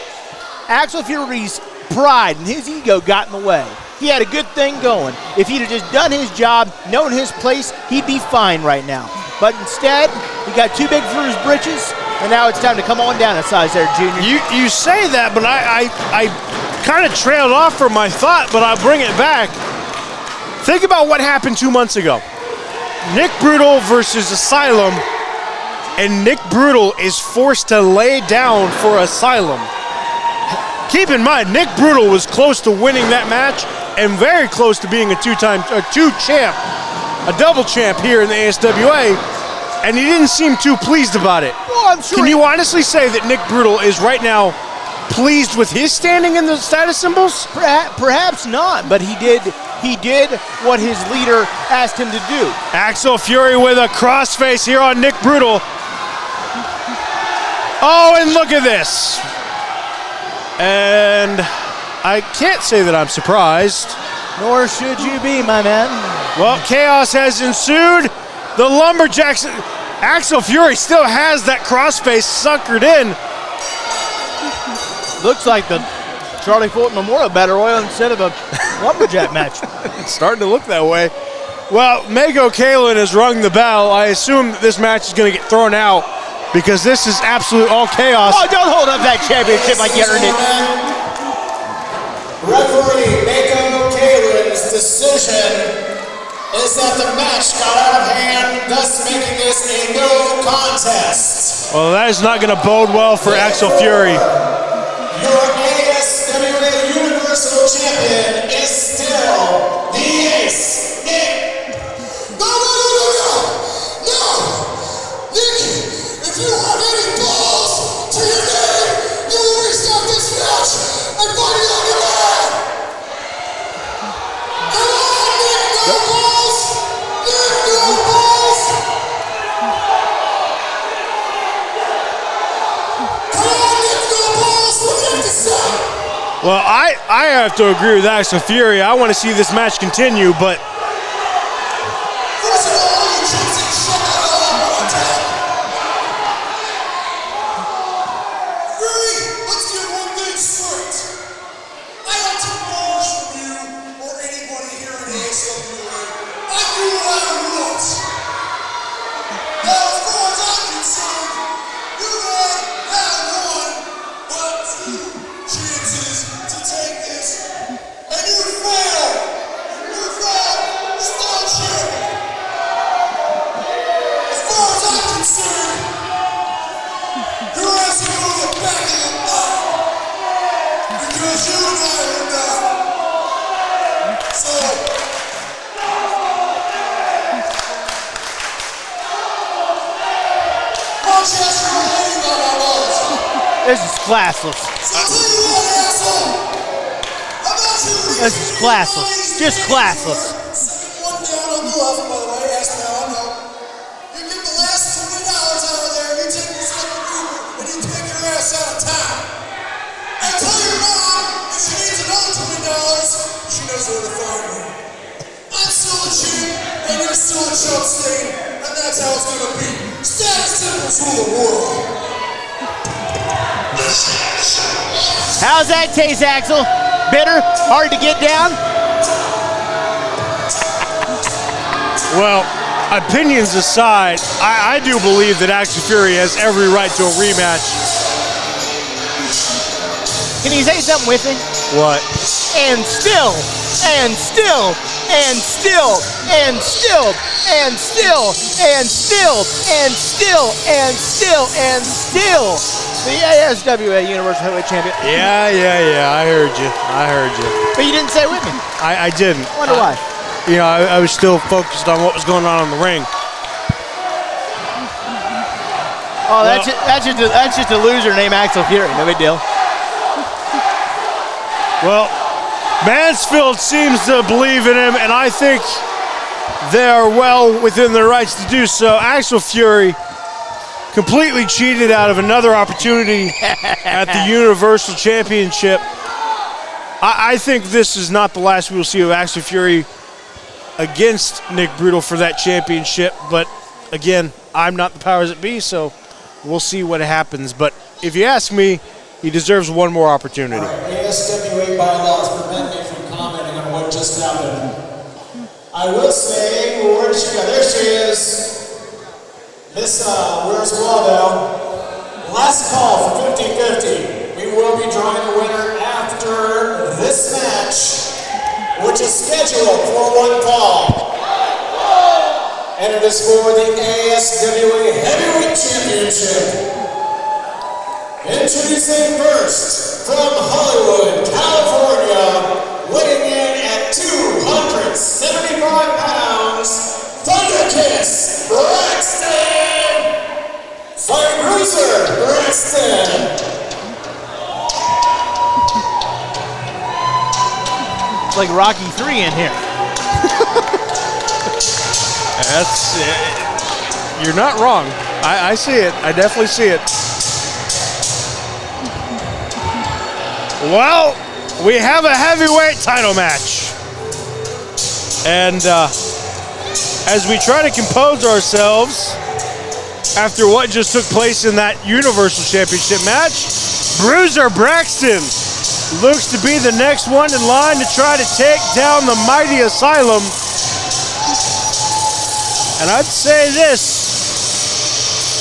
Speaker 4: Axel Fury's pride and his ego got in the way. He had a good thing going. If he'd have just done his job, known his place, he'd be fine right now. But instead, he got too big for his britches, and now it's time to come on down a size there, Junior.
Speaker 3: You say that, but I kind of trailed off from my thought, but I'll bring it back. Think about what happened 2 months ago. Nick Brutal versus Asylum, and Nick Brutal is forced to lay down for Asylum. Keep in mind, Nick Brutal was close to winning that match and very close to being a two champ, a double champ here in the ASWA, and he didn't seem too pleased about it.
Speaker 4: Well, I'm sure.
Speaker 3: Can you honestly say that Nick Brutal is right now pleased with his standing in the status symbols?
Speaker 4: Perhaps not, but he did what his leader asked him to do.
Speaker 3: Axel Fury with a crossface here on Nick Brutal. Oh, and look at this. And I can't say that I'm surprised.
Speaker 4: Nor should you be, my man.
Speaker 3: Well, chaos has ensued. The Lumberjacks, Axel Fury still has that crossface suckered in.
Speaker 4: Looks like the Charlie Fulton Memorial Battle Royal instead of a Lumberjack match.
Speaker 3: It's starting to look that way. Well, Mego Kalen has rung the bell. I assume that this match is going to get thrown out because this is absolute all chaos.
Speaker 4: Oh, don't hold up that championship like you earned it.
Speaker 2: Referee Mego Kalen's decision is that the match got out of hand, thus making this a no contest.
Speaker 3: Well, that is not going to bode well for Axel Fury.
Speaker 2: Your ASWA Universal Champion is still the Ace, Nick.
Speaker 5: No! Nick, if you have any balls to your name, you will restart this match and fight it on your man. Come on, Nick, no balls! Nick, no balls! Come on, Nick, no balls! What do you have to say?
Speaker 3: Well, I have to agree with Axel Fury. I want to see this match continue, but
Speaker 5: First of all, you choosing Showdown one time. Fury, let's get one thing straight. I don't take balls from you or anybody here at ASWA. I do what I want. Now, as far as I'm concerned, you had one, but two chances to take this, and you failed. You failed. Still champion. As far as I'm concerned, you're asking to go to the back of the line because you and I are not. So, Rochester, you're hating on my balls.
Speaker 4: This is classless.
Speaker 5: So I'll tell you what, asshole. How about you leave
Speaker 4: This is classless. Just classless.
Speaker 5: Second one down on the left, by the way, ask me how I know. You get the last $20 out of there, you take your second Uber, and you take your ass out of town. And tell your mom, if she needs another $20, she knows where to find me. I'm still a champ, and you're still a chump stain, and that's how it's gonna be. Status symbols rule the world.
Speaker 4: How's that taste, Axel? Bitter? Hard to get down?
Speaker 3: well, opinions aside, I do believe that Axel Fury has every right to a rematch.
Speaker 4: Can you say something with me?
Speaker 3: What?
Speaker 4: And still, and still, and still, and still, and still, and still, and still, and still, and still, the ASWA Universal Heavyweight Champion.
Speaker 3: Yeah, I heard you.
Speaker 4: But you didn't say it with me.
Speaker 3: I didn't.
Speaker 4: I wonder why.
Speaker 3: You know, I was still focused on what was going on in the ring.
Speaker 4: Oh, that's just a loser named Axel Fury. No big deal.
Speaker 3: Well, Mansfield seems to believe in him, and I think they are well within their rights to do so. Axel Fury completely cheated out of another opportunity at the Universal Championship. I think this is not the last we will see of Axel Fury against Nick Brutal for that championship, but again, I'm not the powers that be, so we'll see what happens. But if you ask me, he deserves one more opportunity.
Speaker 2: All right, ASWA bylaws prevent me from commenting on what just happened. I will say, where did she go? There she is. Miss, where's Waldo? Last call for 50-50. We will be drawing the winner after this match, which is scheduled for one call. And it is for the ASWA Heavyweight Championship. Introducing first, from Hollywood, California, weighing in at 275 pounds, Thunderkiss, BRAXTON! Sorry, BRUISER, BRAXTON!
Speaker 4: like Rocky III in here.
Speaker 3: That's it. You're not wrong. I see it. I definitely see it. Well, we have a heavyweight title match. And as we try to compose ourselves after what just took place in that Universal Championship match, Bruiser Braxton looks to be the next one in line to try to take down the mighty Asylum. And I'd say this,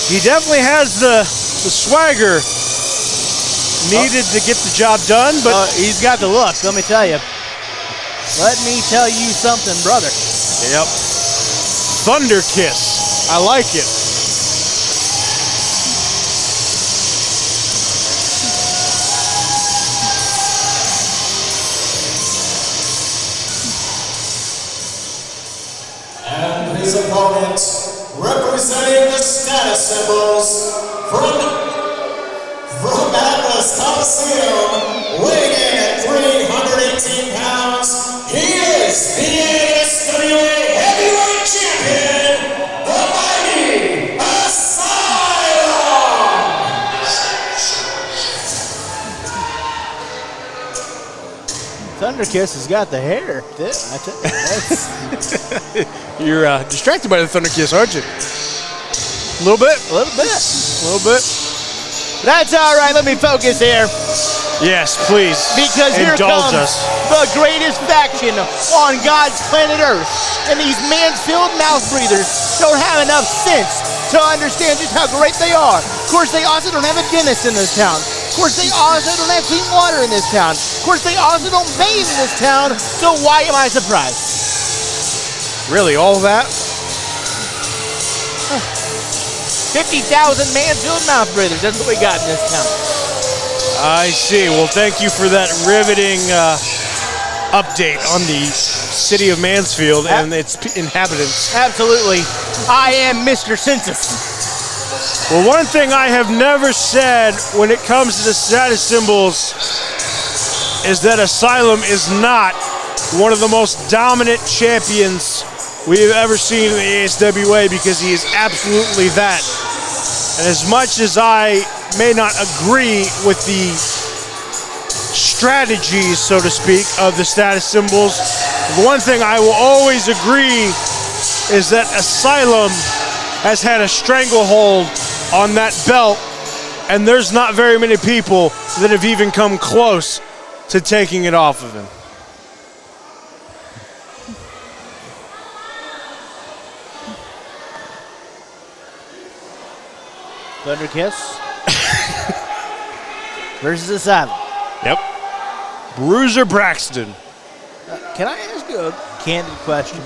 Speaker 3: he definitely has the swagger needed to get the job done, but
Speaker 4: he's got the look, let me tell you. Let me tell you something, brother.
Speaker 3: Yep. Thunderkiss. I like it.
Speaker 2: And his opponent, representing the status symbols from Atlas Coliseum, weighing in at 318 pounds, he is the ASWA Heavyweight Champion, the mighty Asylum!
Speaker 4: Thunderkiss has got the hair. I tell you,
Speaker 3: You're distracted by the Thunderkiss, aren't you? A little bit.
Speaker 4: a little bit.
Speaker 3: A little bit.
Speaker 4: That's all right. Let me focus here.
Speaker 3: Yes, please.
Speaker 4: Because here
Speaker 3: indulge
Speaker 4: comes
Speaker 3: us.
Speaker 4: the greatest faction on God's planet Earth. And these Mansfield mouth breathers don't have enough sense to understand just how great they are. Of course, they also don't have a dentist in this town. Of course, they also don't have clean water in this town. Of course, they also don't bathe in this town. So why am I surprised?
Speaker 3: Really, all that?
Speaker 4: 50,000 Mansfield mouth breathers. That's what we got in this town.
Speaker 3: I see. Well, thank you for that riveting update on the city of Mansfield and its inhabitants.
Speaker 4: Absolutely. I am Mr. Census.
Speaker 3: Well, one thing I have never said when it comes to the status symbols is that Asylum is not one of the most dominant champions we have ever seen in the ASWA, because he is absolutely that. And as much as I may not agree with the strategies, so to speak, of the status symbols, the one thing I will always agree is that Asylum has had a stranglehold on that belt, and there's not very many people that have even come close to taking it off of him.
Speaker 4: Thunderkiss versus Asylum.
Speaker 3: Yep. Bruiser Braxton.
Speaker 4: Can I ask you a candid question?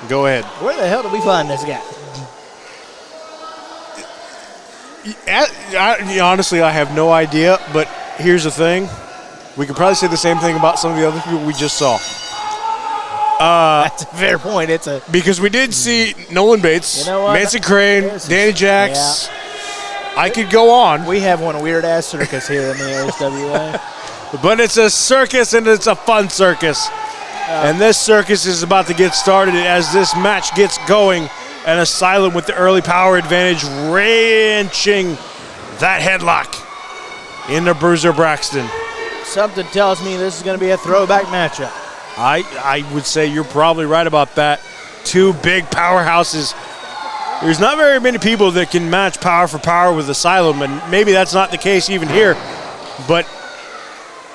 Speaker 3: Go ahead.
Speaker 4: Where the hell did we find this guy?
Speaker 3: Honestly, I have no idea, but here's the thing. We could probably say the same thing about some of the other people we just saw.
Speaker 4: That's a fair point.
Speaker 3: Because we did see Nolan Bates,
Speaker 4: You know what?
Speaker 3: Manson Crane, Danny JACX. I could go on.
Speaker 4: We have one weird-ass circus here in the ASWA.
Speaker 3: But it's a circus, and it's a fun circus. And this circus is about to get started as this match gets going. And Asylum with the early power advantage, wrenching that headlock into Bruiser Braxton.
Speaker 4: Something tells me this is going to be a throwback matchup.
Speaker 3: I would say you're probably right about that. Two big powerhouses. There's not very many people that can match power for power with Asylum, and maybe that's not the case even here. But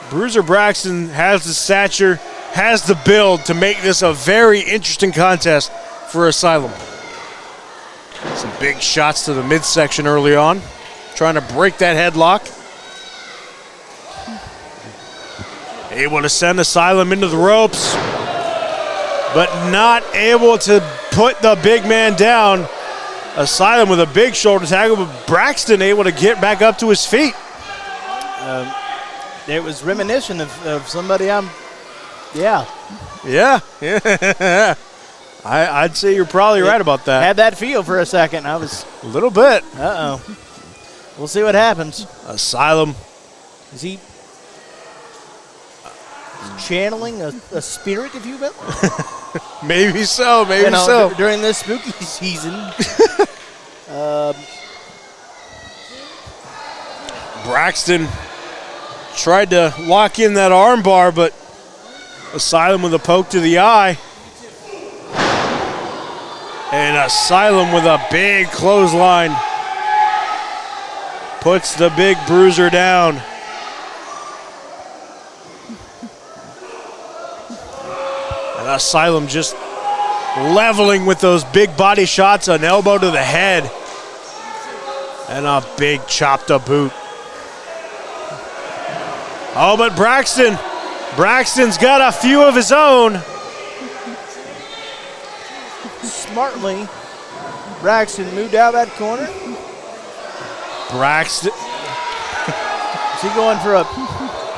Speaker 3: Bruiser Braxton has the stature, has the build to make this a very interesting contest for Asylum. Some big shots to the midsection early on, trying to break that headlock. Able to send Asylum into the ropes, but not able to put the big man down. Asylum with a big shoulder tackle, but Braxton able to get back up to his feet.
Speaker 4: It was reminiscent of somebody Yeah.
Speaker 3: I'd say you're probably right about that.
Speaker 4: Had that feel for a second. I was.
Speaker 3: A little bit.
Speaker 4: Uh-oh. We'll see what happens.
Speaker 3: Asylum
Speaker 4: Is he channeling a spirit, if you will.
Speaker 3: Maybe so, maybe so.
Speaker 4: During this spooky season.
Speaker 3: Braxton tried to lock in that arm bar, but Asylum with a poke to the eye. And Asylum with a big clothesline. Puts the big bruiser down. And Asylum just leveling with those big body shots, an elbow to the head. And a big chop to boot. Oh, but Braxton's got a few of his own.
Speaker 4: Smartly, Braxton moved out that corner.
Speaker 3: Braxton.
Speaker 4: Is he going for a...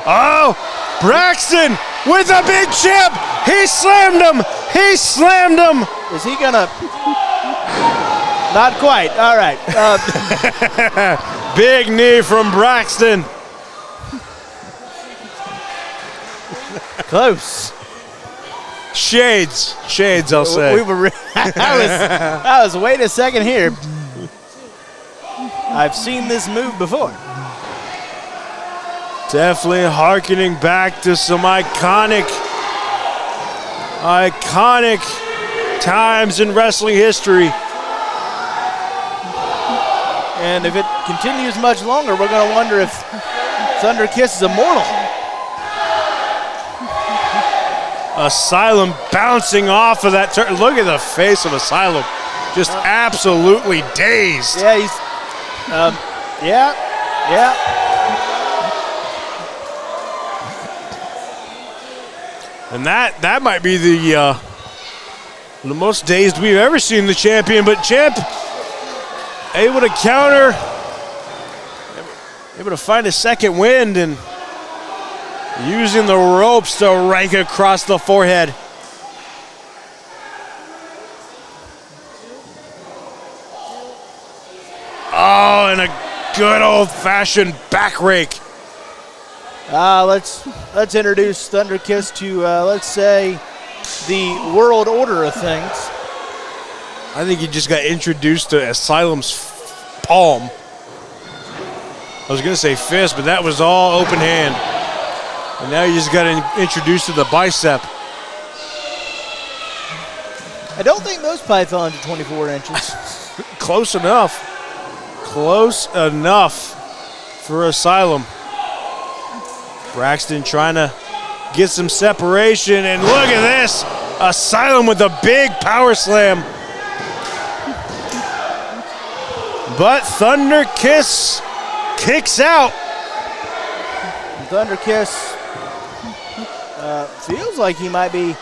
Speaker 3: Oh, Braxton with a big chip. He slammed him. He slammed him.
Speaker 4: Is he going to... Not quite. All right.
Speaker 3: Big knee from Braxton.
Speaker 4: Close.
Speaker 3: Shades, I'll say.
Speaker 4: I was wait a second here. I've seen this move before.
Speaker 3: Definitely hearkening back to some iconic times in wrestling history.
Speaker 4: And if it continues much longer, we're going to wonder if Thunderkiss is immortal.
Speaker 3: Asylum bouncing off of that turn. Look at the face of Asylum. Just absolutely dazed.
Speaker 4: Yeah, he's... yeah.
Speaker 3: And that might be the most dazed we've ever seen the champion. But Champ able to counter, able to find a second wind and using the ropes to rake across the forehead. Oh, and a good old-fashioned back rake.
Speaker 4: Let's introduce Thunderkiss to let's say the world order of things.
Speaker 3: I think he just got introduced to Asylum's palm. I was going to say fist, but that was all open hand. And now you just got introduced to the bicep.
Speaker 4: I don't think those pythons are 24 inches.
Speaker 3: Close enough. Close enough for Asylum. Braxton trying to get some separation, and look at this. Asylum with a big power slam. But Thunderkiss kicks out.
Speaker 4: Thunderkiss feels like he might be.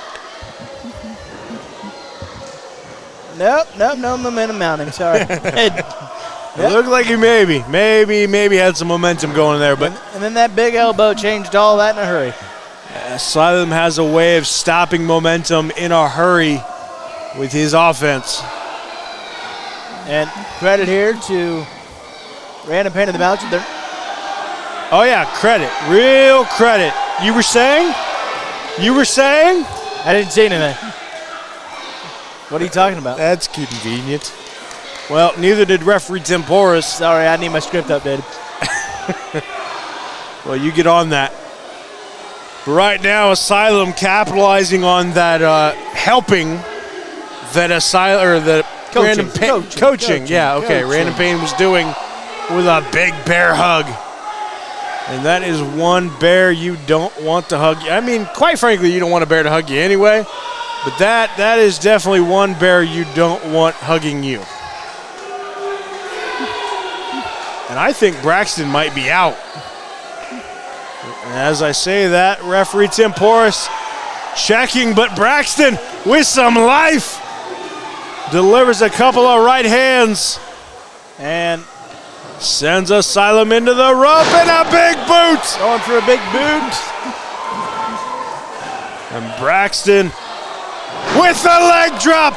Speaker 4: Nope, no momentum mounting. Sorry.
Speaker 3: It looked like he maybe had some momentum going there, but
Speaker 4: and then that big elbow changed all that in a hurry.
Speaker 3: Asylum has a way of stopping momentum in a hurry with his offense.
Speaker 4: And credit here to Random Pain of the Mountain.
Speaker 3: Oh yeah, credit, real credit. You were saying?
Speaker 4: I didn't see anything. What are you talking about?
Speaker 3: That's convenient. Well, neither did referee Temporis.
Speaker 4: Sorry, I need my script updated.
Speaker 3: Well, you get on that. But right now, Asylum capitalizing on that helping that Asylum or the Random Pain coaching. Yeah, okay.
Speaker 4: Coaching.
Speaker 3: Random Pain was doing with a big bear hug. And that is one bear you don't want to hug. I mean, quite frankly, you don't want a bear to hug you anyway. But that is definitely one bear you don't want hugging you. And I think Braxton might be out. And as I say that, referee Temporis checking, but Braxton with some life delivers a couple of right hands and sends Asylum into the rope and a big boot.
Speaker 4: Going for a big boot.
Speaker 3: And Braxton with a leg drop.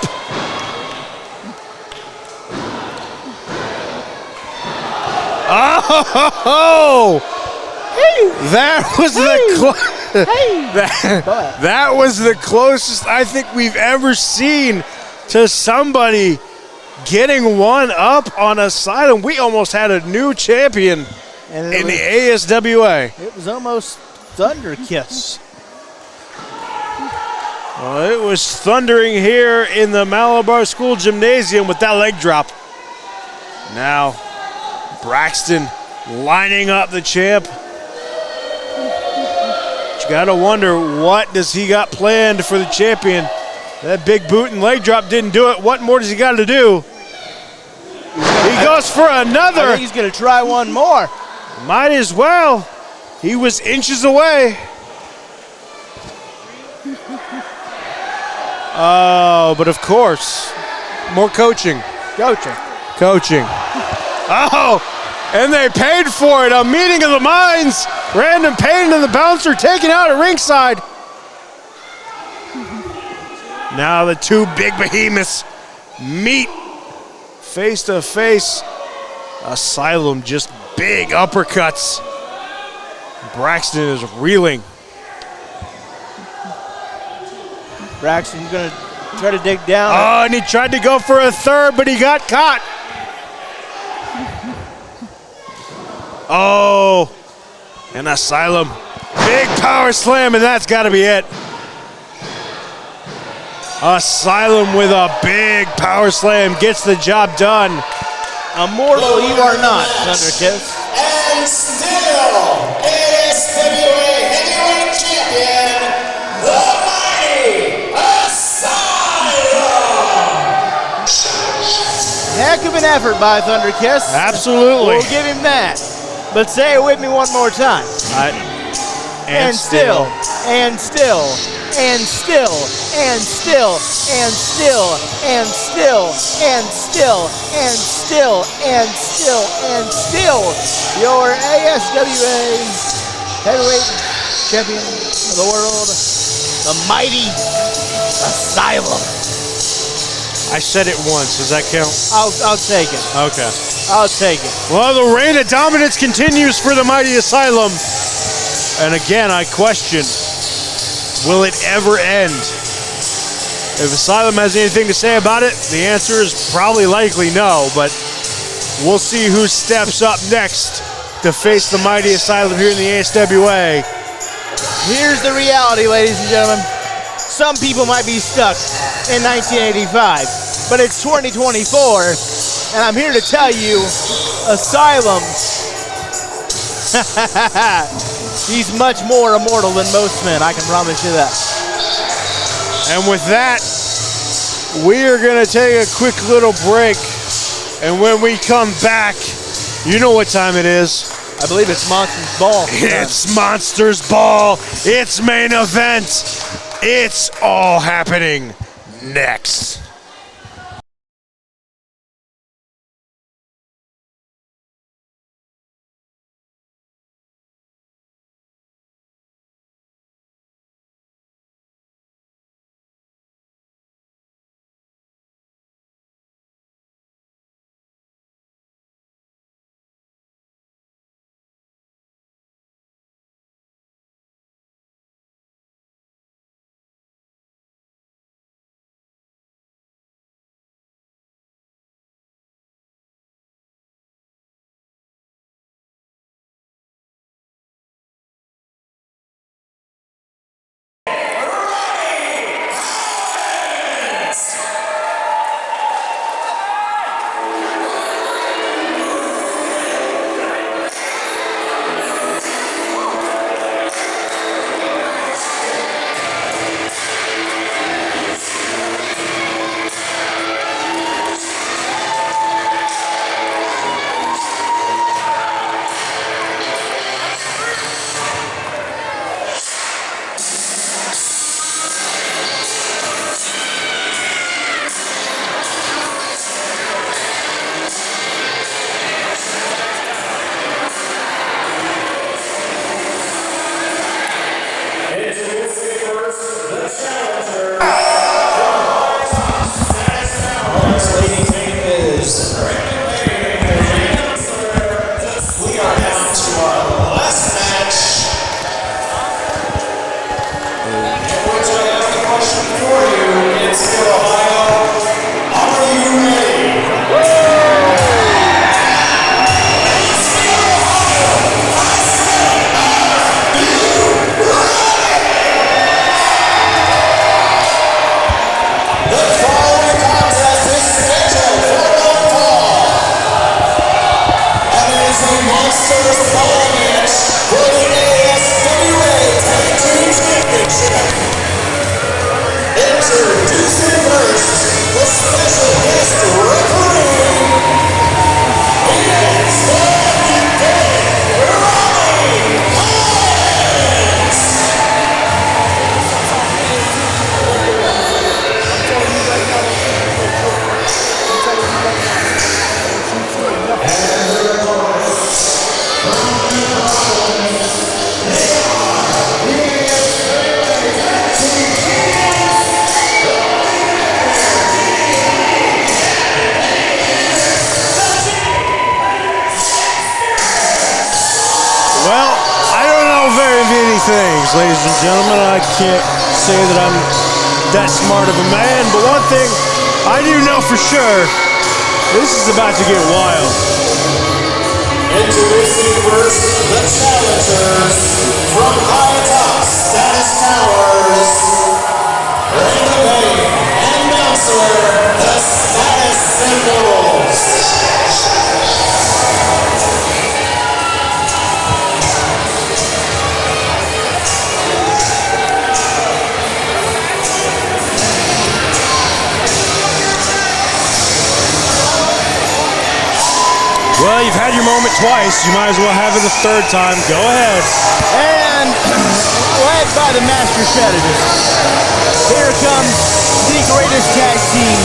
Speaker 3: Oh, that was the That was the closest I think we've ever seen to somebody getting one up on Asylum. We almost had a new champion in the ASWA.
Speaker 4: It was almost Thunderkiss.
Speaker 3: Well, it was thundering here in the Malabar School Gymnasium with that leg drop. Now, Braxton lining up the champ. But you gotta wonder, what does he got planned for the champion? That big boot and leg drop didn't do it. What more does he got to do? He goes for another.
Speaker 4: I think he's gonna try one more.
Speaker 3: Might as well. He was inches away. Oh, but of course, more coaching. Coaching. Oh, and they paid for it. A meeting of the minds. Brandon Payne and the bouncer taken out at ringside. Now the two big behemoths meet face to face. Asylum just big uppercuts. Braxton is reeling.
Speaker 4: Braxton's gonna try to dig down.
Speaker 3: Oh, and he tried to go for a third, but he got caught. Oh, and Asylum. Big power slam, and that's got to be it. Asylum with a big power slam gets the job done.
Speaker 4: Immortal you are not, Thunderkiss.
Speaker 2: And still, ASWA Heavyweight Champion, the mighty Asylum!
Speaker 4: Heck of an effort by Thunderkiss.
Speaker 3: Absolutely.
Speaker 4: We'll give him that. But say it with me one more time. And still, and still, and still, and still, and still, and still, and still, and still, and still, and still, your ASWA Heavyweight Champion of the world, the mighty Asylum.
Speaker 3: I said it once. Does that count?
Speaker 4: I'll take it.
Speaker 3: Okay.
Speaker 4: I'll take it.
Speaker 3: Well, the reign of dominance continues for the mighty Asylum. And again, I question, will it ever end? If Asylum has anything to say about it, the answer is probably likely no, but we'll see who steps up next to face the mighty Asylum here in the ASWA.
Speaker 4: Here's the reality, ladies and gentlemen. Some people might be stuck in 1985, but it's 2024, and I'm here to tell you, Asylum, he's much more immortal than most men, I can promise you that.
Speaker 3: And with that, we are going to take a quick little break, and when we come back, you know what time it is.
Speaker 4: I believe it's Monsters Ball.
Speaker 3: It's Monsters Ball. It's main event. It's all happening next. things, ladies and gentlemen. I can't say that I'm that smart of a man, but one thing I do know for sure, this is about to get wild.
Speaker 2: Introducing first the challengers from high atop Status Towers, bring the pain and announcer the Status Symbols.
Speaker 3: Well, you've had your moment twice. You might as well have it the third time. Go ahead.
Speaker 4: And led by the master strategist, here comes the greatest tag team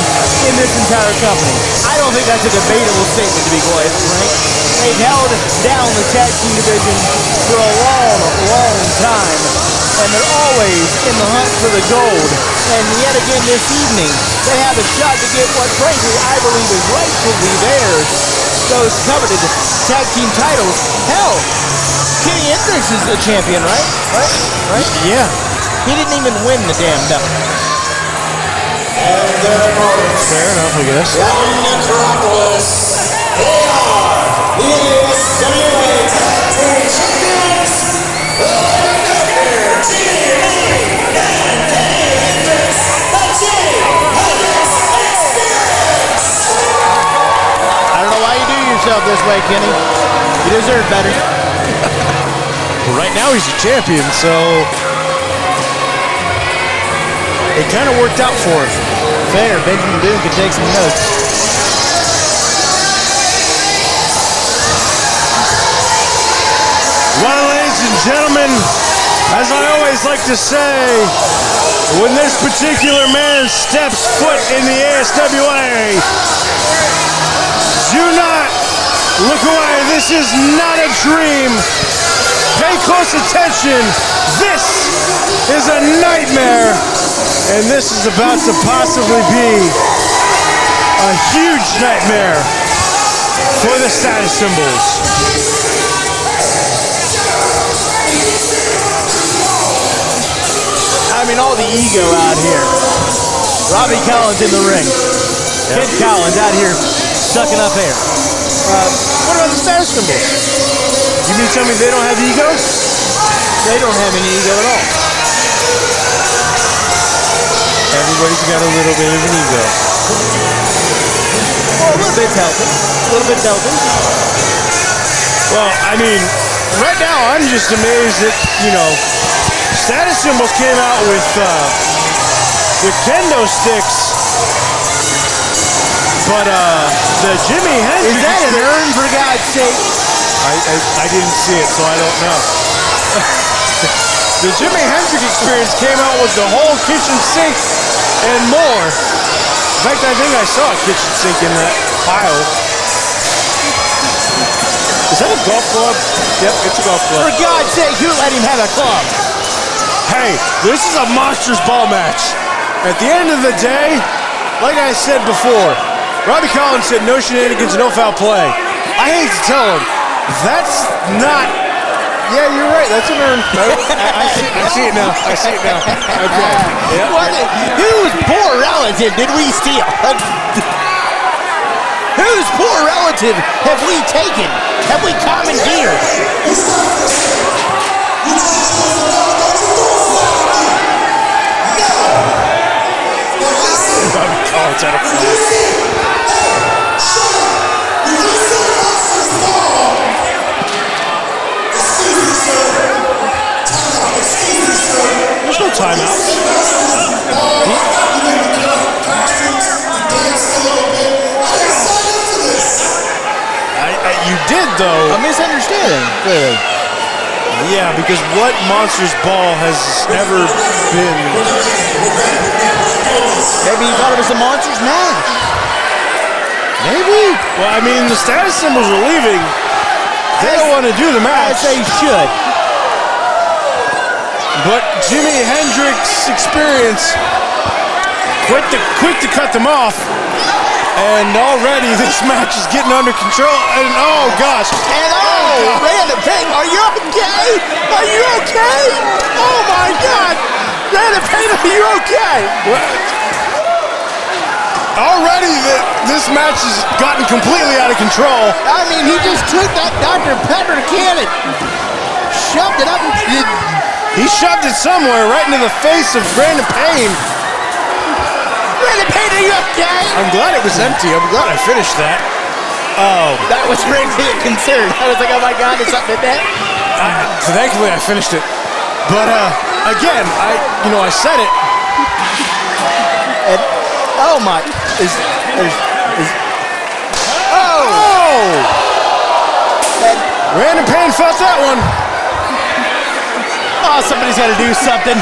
Speaker 4: in this entire company. I don't think that's a debatable statement, to be quite frank. They've held down the tag team division for a long, long time, and they're always in the hunt for the gold. And yet again this evening, they have a shot to get what, frankly, I believe is rightfully theirs. Those coveted tag team titles. Hell, HENDRIX is the champion, right? Right?
Speaker 3: Yeah.
Speaker 4: He didn't even win the damn belt.
Speaker 2: And their opponents.
Speaker 3: Fair enough, I guess.
Speaker 2: From Necropolis, they are the ASWA Tag Team Champions, the Nightmare Team, and HENDRIX, the JACX Experience.
Speaker 4: I don't know why you do yourself this way, Kenny. You deserve better.
Speaker 3: Right now he's a champion, so it kind of worked out for him.
Speaker 4: Fair. Benjamin Boone can take some notes.
Speaker 3: Well, ladies and gentlemen, as I always like to say, when this particular man steps foot in the ASWA, do not look away. This is not a dream. Pay close attention. This is a nightmare. And this is about to possibly be a huge nightmare for the status symbols.
Speaker 4: I mean, all the ego out here. Robbie Collins in the ring. Kid Collins out here sucking up air. What about the status symbols?
Speaker 3: You mean to tell me they don't have ego?
Speaker 4: They don't have any ego at all.
Speaker 3: Everybody's got a little bit of an ego.
Speaker 4: Well, a little bit's helping. A little bit's helping.
Speaker 3: Well, I mean, right now I'm just amazed that, you know, status symbols came out with the kendo sticks, but the Jimi Hendrix.
Speaker 4: Is that an urn, for God's sake?
Speaker 3: I didn't see it, so I don't know. The Jimi Hendrix Experience came out with the whole kitchen sink and more. In fact, I think I saw a kitchen sink in that pile. Is that a golf club? Yep, it's a golf club.
Speaker 4: For God's sake, who let him have a club?
Speaker 3: Hey, this is a monsters ball match. At the end of the day, like I said before, Robbie Collins said no shenanigans, no foul play. I hate to tell him, that's not. Yeah, you're right. That's an urn. I see it now. I see it now. Okay. Yep.
Speaker 4: What? Whose poor relative did we steal? Whose poor relative have we taken? Have we commandeered?
Speaker 3: Collins out of flat. There's no timeouts. You did, though.
Speaker 4: A misunderstanding, clearly.
Speaker 3: Yeah, because what Monsters Ball has ever been.
Speaker 4: Maybe you thought it was the Monsters match.
Speaker 3: Maybe. Well, I mean, the status symbols are leaving. They don't want to do the match.
Speaker 4: As they should.
Speaker 3: But Jimi Hendrix Experience quick to cut them off. And already this match is getting under control. And oh gosh.
Speaker 4: And Random Pain, are you okay? Are you okay? Oh my God. Random Pain, are you okay?
Speaker 3: Already this match has gotten completely out of control.
Speaker 4: I mean, he just took that Dr. Pepper can and shoved it up.
Speaker 3: He shoved it somewhere right into the face of Random Pain.
Speaker 4: Random Pain, are you okay?
Speaker 3: I'm glad it was empty. I'm glad I finished that. Oh.
Speaker 4: That was really a concern. I was like, oh my God, is something in that?
Speaker 3: Thankfully, I finished it. But again, I said it.
Speaker 4: And oh my, And
Speaker 3: Random Pain felt that one.
Speaker 4: Oh, somebody's got to do something.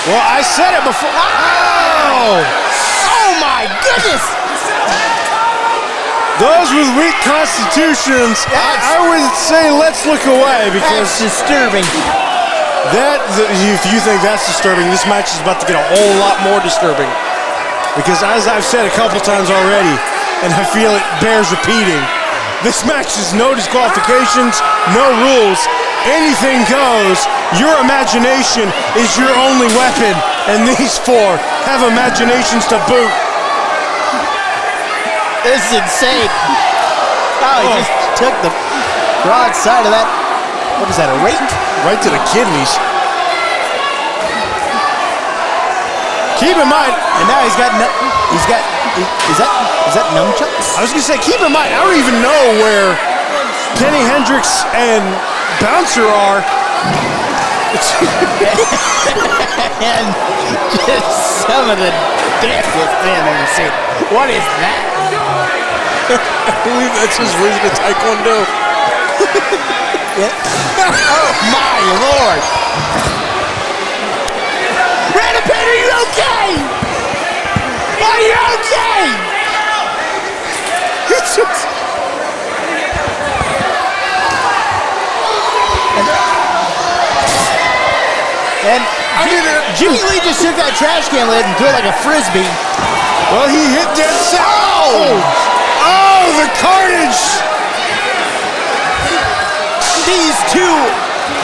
Speaker 3: Well, I said it before. Oh!
Speaker 4: Oh my goodness!
Speaker 3: Those with weak constitutions, I would say let's look away because
Speaker 4: that's disturbing.
Speaker 3: If you think that's disturbing, this match is about to get a whole lot more disturbing. Because as I've said a couple times already, and I feel it bears repeating, this match is no disqualifications, no rules, anything goes. Your imagination is your only weapon, and these four have imaginations to boot.
Speaker 4: This is insane. Oh, he just took the broad side of that. What is that, a rake?
Speaker 3: Right to the kidneys. Keep in mind,
Speaker 4: and now is that nunchucks?
Speaker 3: I was gonna say, keep in mind, I don't even know where Kenny Hendrix and Bouncer are.
Speaker 4: And just some of the deathest thing I've ever seen. What is that?
Speaker 3: I believe that's his version of Taekwondo.
Speaker 4: Oh my Lord! Random Pain, are you okay? Are you okay? And Jimmie Lee just took that trash can lid and threw it like a frisbee.
Speaker 3: Well, he hit dead center. Oh, the carnage!
Speaker 4: These two,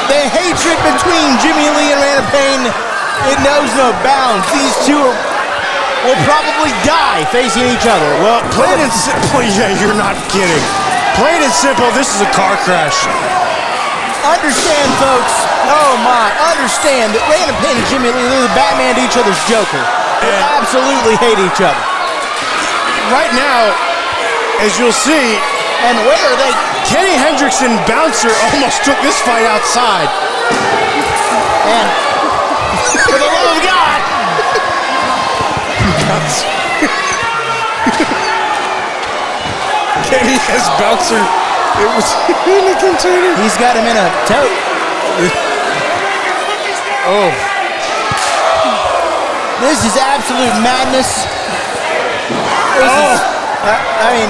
Speaker 4: the hatred between Jimmie Lee and Random Pain, it knows no bounds. These two will probably die facing each other.
Speaker 3: Well, plain and simple, yeah, you're not kidding. Plain and simple, this is a car crash.
Speaker 4: Understand, folks, oh my, understand that Random Pain and Jimmie Lee are the Batman to each other's Joker. They absolutely hate each other.
Speaker 3: Right now, as you'll see,
Speaker 4: and where are they?
Speaker 3: Kenny Hendrix and Bouncer almost took this fight outside.
Speaker 4: And for the love of God!
Speaker 3: Kenny has Bouncer. It was in a container.
Speaker 4: He's got him in a tote.
Speaker 3: Oh.
Speaker 4: This is absolute madness. I mean,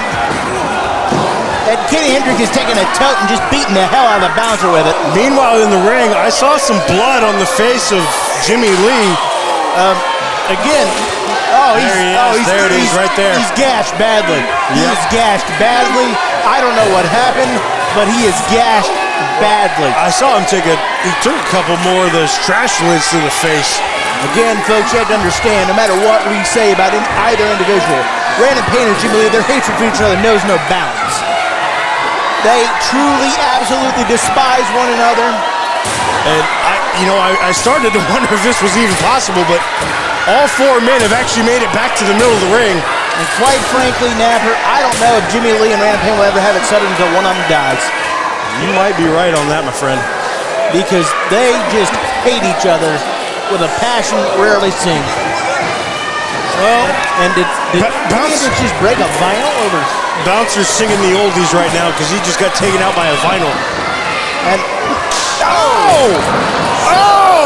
Speaker 4: and Kenny Hendrix is taking a tote and just beating the hell out of the Bouncer with it.
Speaker 3: Meanwhile, in the ring, I saw some blood on the face of Jimmie Lee.
Speaker 4: Again,
Speaker 3: there it is, right there.
Speaker 4: He's gashed badly. He is gashed badly. I don't know what happened, but he is gashed badly.
Speaker 3: I saw him he took a couple more of those trash lids to the face.
Speaker 4: Again, folks, you have to understand, no matter what we say about either individual, Random Pain and Jimmie Lee, their hatred for each other knows no bounds. They truly, absolutely despise one another.
Speaker 3: And I started to wonder if this was even possible, but all four men have actually made it back to the middle of the ring.
Speaker 4: And quite frankly, Napper, I don't know if Jimmie Lee and Random Pain will ever have it settled until one of them dies.
Speaker 3: You might be right on that, my friend.
Speaker 4: Because they just hate each other with a passion rarely seen. Well, and did Bouncer just break a vinyl over?
Speaker 3: Bouncer's singing the oldies right now because he just got taken out by a vinyl.
Speaker 4: And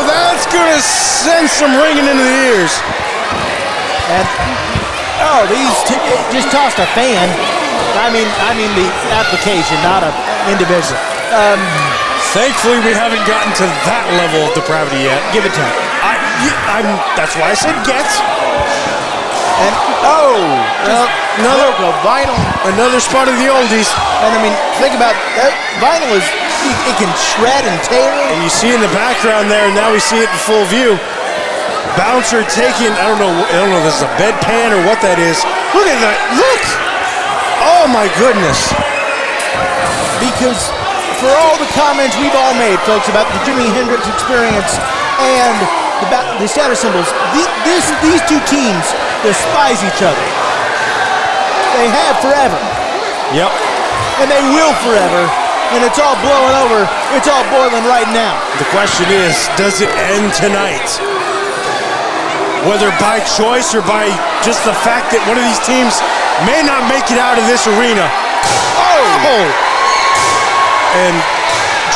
Speaker 3: that's gonna send some ringing into the ears.
Speaker 4: And these two just tossed a fan. I mean the application, not an individual.
Speaker 3: Thankfully, we haven't gotten to that level of depravity yet.
Speaker 4: Give it time.
Speaker 3: That's why I said get.
Speaker 4: And Oh,
Speaker 3: Well, another spot of the oldies.
Speaker 4: And I mean, think about that. Vinyl is, it can shred and tear.
Speaker 3: And you see in the background there, now we see it in full view. Bouncer taking, I don't know if this is a bedpan or what that is. Look at that, look! Oh my goodness.
Speaker 4: Because for all the comments we've all made, folks, about the Jimi Hendrix experience and the status symbols, these two teams despise each other. They have forever.
Speaker 3: Yep.
Speaker 4: And they will forever. And it's all blowing over. It's all boiling right now.
Speaker 3: The question is, does it end tonight? Whether by choice or by just the fact that one of these teams may not make it out of this arena. Oh! And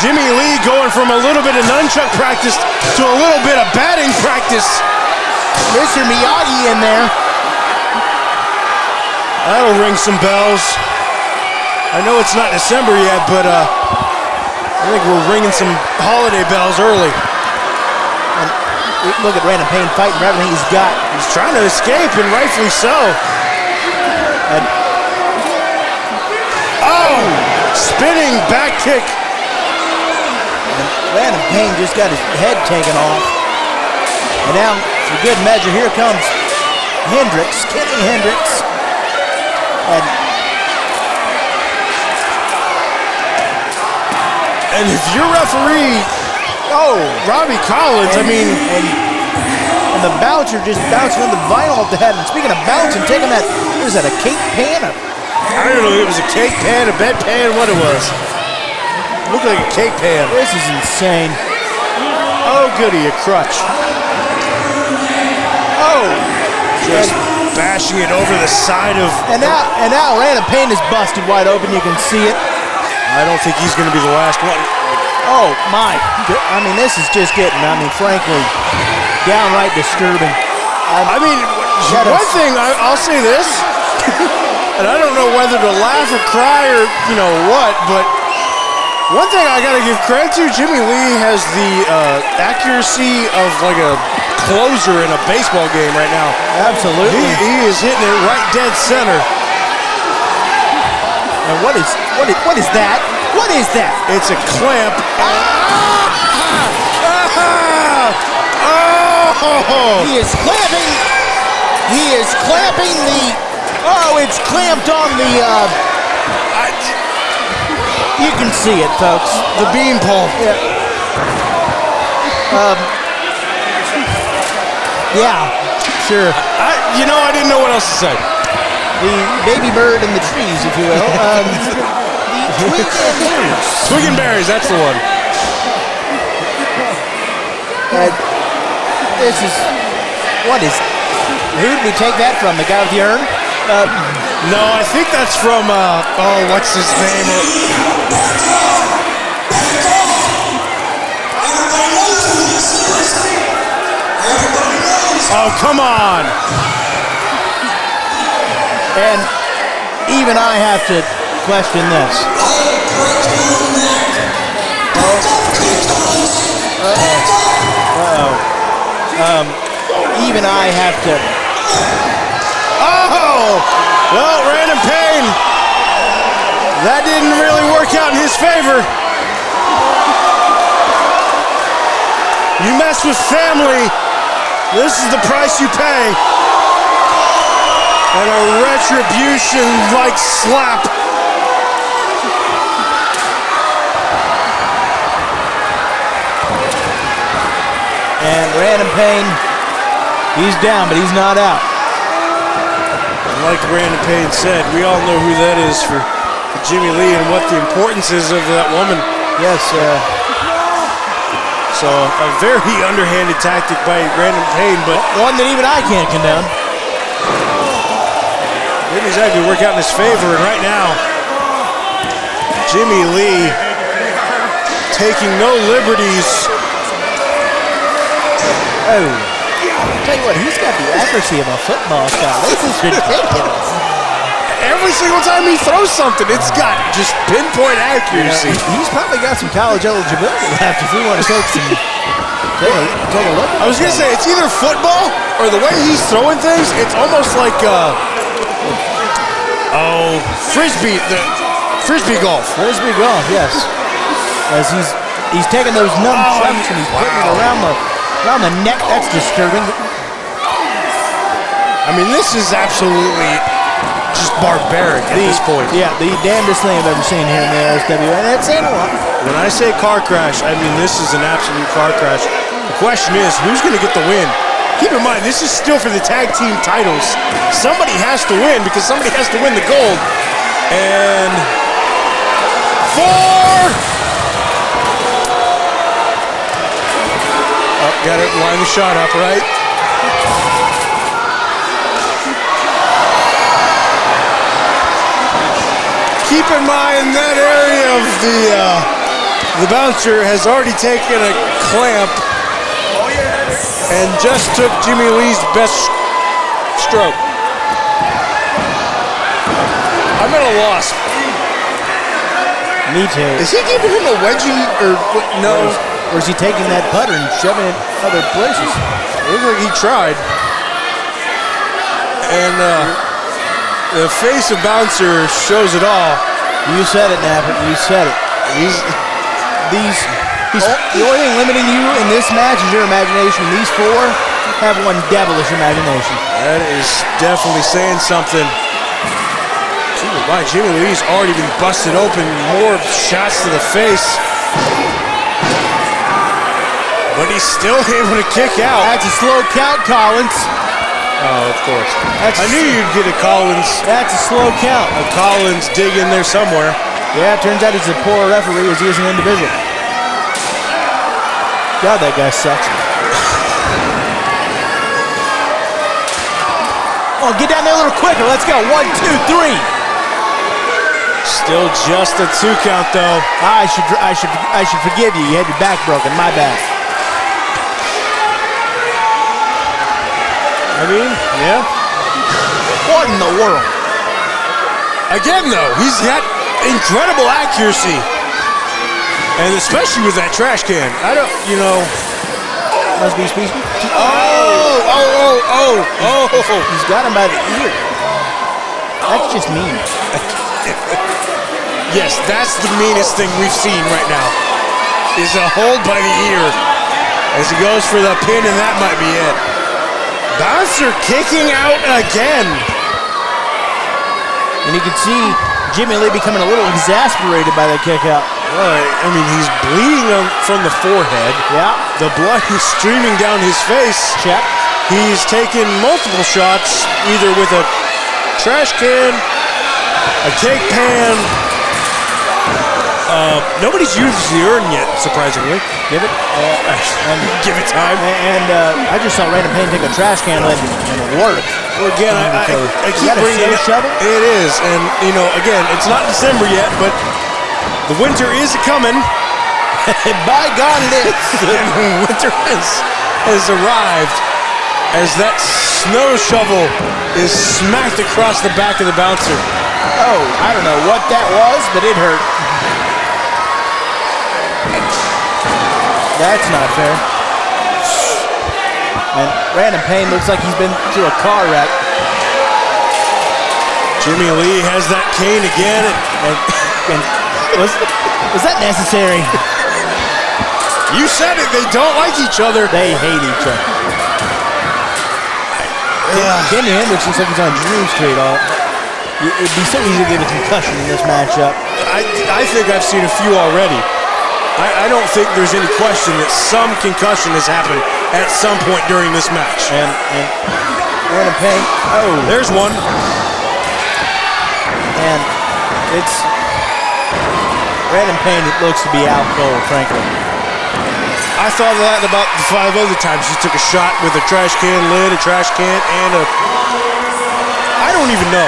Speaker 3: Jimmie Lee going from a little bit of nunchuck practice to a little bit of batting practice.
Speaker 4: Mr. Miyagi in there.
Speaker 3: That'll ring some bells. I know it's not December yet, but I think we're ringing some holiday bells early.
Speaker 4: And look at Random Payne fighting for everything he's got.
Speaker 3: He's trying to escape, and rightfully so.
Speaker 4: And
Speaker 3: spinning back kick.
Speaker 4: Random Payne just got his head taken off. And now, for good measure, here comes Hendrix, Kenny Hendrix.
Speaker 3: And if your referee, Robbie Collins, I mean.
Speaker 4: And the bouncer just bouncing on the vinyl off the head. And speaking of bouncing, taking that, what is that, a cake pan?
Speaker 3: I don't know if it was a cake pan, a bed pan, what it was. Looked like a cake pan.
Speaker 4: This is insane.
Speaker 3: Oh, goody, a crutch. Just bashing it over the side of.
Speaker 4: And now Random Payne is busted wide open. You can see it.
Speaker 3: I don't think he's going to be the last one.
Speaker 4: Oh my! I mean, this is just getting. I mean, frankly, downright disturbing.
Speaker 3: I mean, one thing I'll say this, and I don't know whether to laugh or cry or what, but one thing I got to give credit to, Jimmie Lee has the accuracy of like a closer in a baseball game right now.
Speaker 4: Absolutely.
Speaker 3: He is hitting it right dead center.
Speaker 4: And what is that? What is that?
Speaker 3: It's a clamp.
Speaker 4: He is clamping. He is clamping the. Oh, it's clamped on the. You can see it, folks.
Speaker 3: The beanpole.
Speaker 4: Yeah, sure.
Speaker 3: I didn't know what else to say.
Speaker 4: The baby bird in the trees, if you will. The twig and berries.
Speaker 3: Twig and berries, that's the one.
Speaker 4: This is, what is, who did we take that from? The guy with the urn?
Speaker 3: No, I think that's from, what's his name? Oh, come on.
Speaker 4: And even I have to question this. Even I have to.
Speaker 3: Well, Random Payne. That didn't really work out in his favor. You mess with family, this is the price you pay. And a retribution-like slap.
Speaker 4: And Random Payne, he's down, but he's not out.
Speaker 3: Like Random Payne said, we all know who that is for Jimmie Lee and what the importance is of that woman.
Speaker 4: Yes,
Speaker 3: so a very underhanded tactic by Random Payne, but
Speaker 4: one that even I can't condone.
Speaker 3: Didn't exactly work out in his favor, and right now, Jimmie Lee taking no liberties.
Speaker 4: Oh, I'll tell you what, he's got the accuracy of a football star. This is ridiculous.
Speaker 3: Every single time he throws something, it's got just pinpoint accuracy.
Speaker 4: He's probably got some college eligibility left if we want to take Take a look.
Speaker 3: I was going to say, it's either football or the way he's throwing things, it's almost like, frisbee golf.
Speaker 4: Frisbee golf, yes. As he's taking those nunchucks and he's putting it around the neck. That's disturbing.
Speaker 3: I mean, this is absolutely just barbaric at this point.
Speaker 4: Yeah, the damnedest thing I've ever seen here in the ASWA, and that's saying a lot.
Speaker 3: When I say car crash, I mean this is an absolute car crash. The question is, who's going to get the win? Keep in mind, this is still for the tag team titles. Somebody has to win because somebody has to win the gold. And 4. Oh, got it. Line the shot up, right? Keep in mind that area of the bouncer has already taken a clamp and just took Jimmie Lee's best stroke. I'm at a loss.
Speaker 4: Me too.
Speaker 3: Is he giving him a wedgie or no?
Speaker 4: Or is he taking that putter and shoving it other places?
Speaker 3: It looked like he tried. And the face of bouncer shows it all.
Speaker 4: You said it, Napper. You said it. The only thing limiting you in this match is your imagination. These 4 have one devilish imagination.
Speaker 3: That is definitely saying something. Why Jimmie Lee's already been busted open. More shots to the face. But he's still able to kick out.
Speaker 4: That's a slow count, Collins.
Speaker 3: Oh, of course. I knew you'd get a Collins.
Speaker 4: That's a slow count.
Speaker 3: A Collins dig in there somewhere.
Speaker 4: Yeah, it turns out he's a poor referee as he is an individual. God, that guy sucks. Oh, get down there a little quicker. Let's go. 1, 2, 3.
Speaker 3: Still just a 2 count though.
Speaker 4: I should forgive you. You had your back broken. My bad.
Speaker 3: I mean, yeah.
Speaker 4: What in the world?
Speaker 3: Again though, he's got incredible accuracy. And especially with that trash can. I don't, you know.
Speaker 4: Must be species.
Speaker 3: Oh.
Speaker 4: He's got him by the ear. That's just mean.
Speaker 3: Yes, that's the meanest thing we've seen right now. Is a hold by the ear. As he goes for the pin, and that might be it. Bouncer kicking out again.
Speaker 4: And you can see Jimmie Lee becoming a little exasperated by that kick out.
Speaker 3: I mean, he's bleeding from the forehead.
Speaker 4: Yeah.
Speaker 3: The blood is streaming down his face.
Speaker 4: Check.
Speaker 3: He's taken multiple shots, either with a trash can, a cake pan. Nobody's used the urn yet, surprisingly.
Speaker 4: Give it.
Speaker 3: Give it time.
Speaker 4: And I just saw Random Pain take a trash can and it worked.
Speaker 3: Well, again, I keep bringing it up.
Speaker 4: Shovel?
Speaker 3: It is, and you know, again, it's not December yet, but the winter is coming.
Speaker 4: By God, it is.
Speaker 3: Winter has arrived as that snow shovel is smacked across the back of the bouncer.
Speaker 4: Oh, I don't know what that was, but it hurt. That's not fair. And Random Pain looks like he's been through a car wreck.
Speaker 3: Jimmie Lee has that cane again.
Speaker 4: And was that necessary?
Speaker 3: You said it. They don't like each other.
Speaker 4: They hate each other. HENDRIX looks like he's on Drew Street. It'd be so easy to get a concussion in this matchup.
Speaker 3: I think I've seen a few already. I don't think there's any question that some concussion has happened at some point during this match.
Speaker 4: And Random Pain. Oh,
Speaker 3: there's one.
Speaker 4: And it's Random Pain. It looks to be out cold, frankly.
Speaker 3: I thought of that about the 5 other times he took a shot with a trash can lid, a trash can, and a... I don't even know.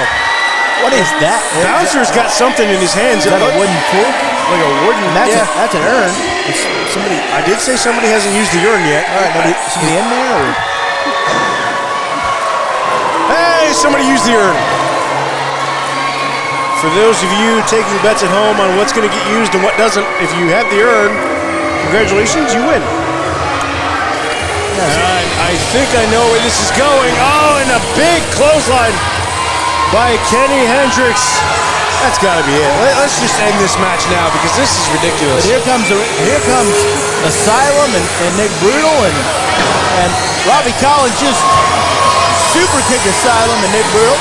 Speaker 4: What is that?
Speaker 3: Bouncer's got something in his hands.
Speaker 4: Is that a wooden fork?
Speaker 3: Like a wooden...
Speaker 4: That's an urn.
Speaker 3: Somebody... I did say somebody hasn't used the urn yet.
Speaker 4: All right, somebody in there? Or?
Speaker 3: Hey, somebody used the urn. For those of you taking bets at home on what's going to get used and what doesn't, if you have the urn, congratulations, you win. And I think I know where this is going. Oh, and a big clothesline by Kenny Hendrix. That's got to be it. Let's just end this match now because this is ridiculous.
Speaker 4: But here comes Asylum and Nick Brutal and Robbie Collins just super kicked Asylum and Nick Brutal.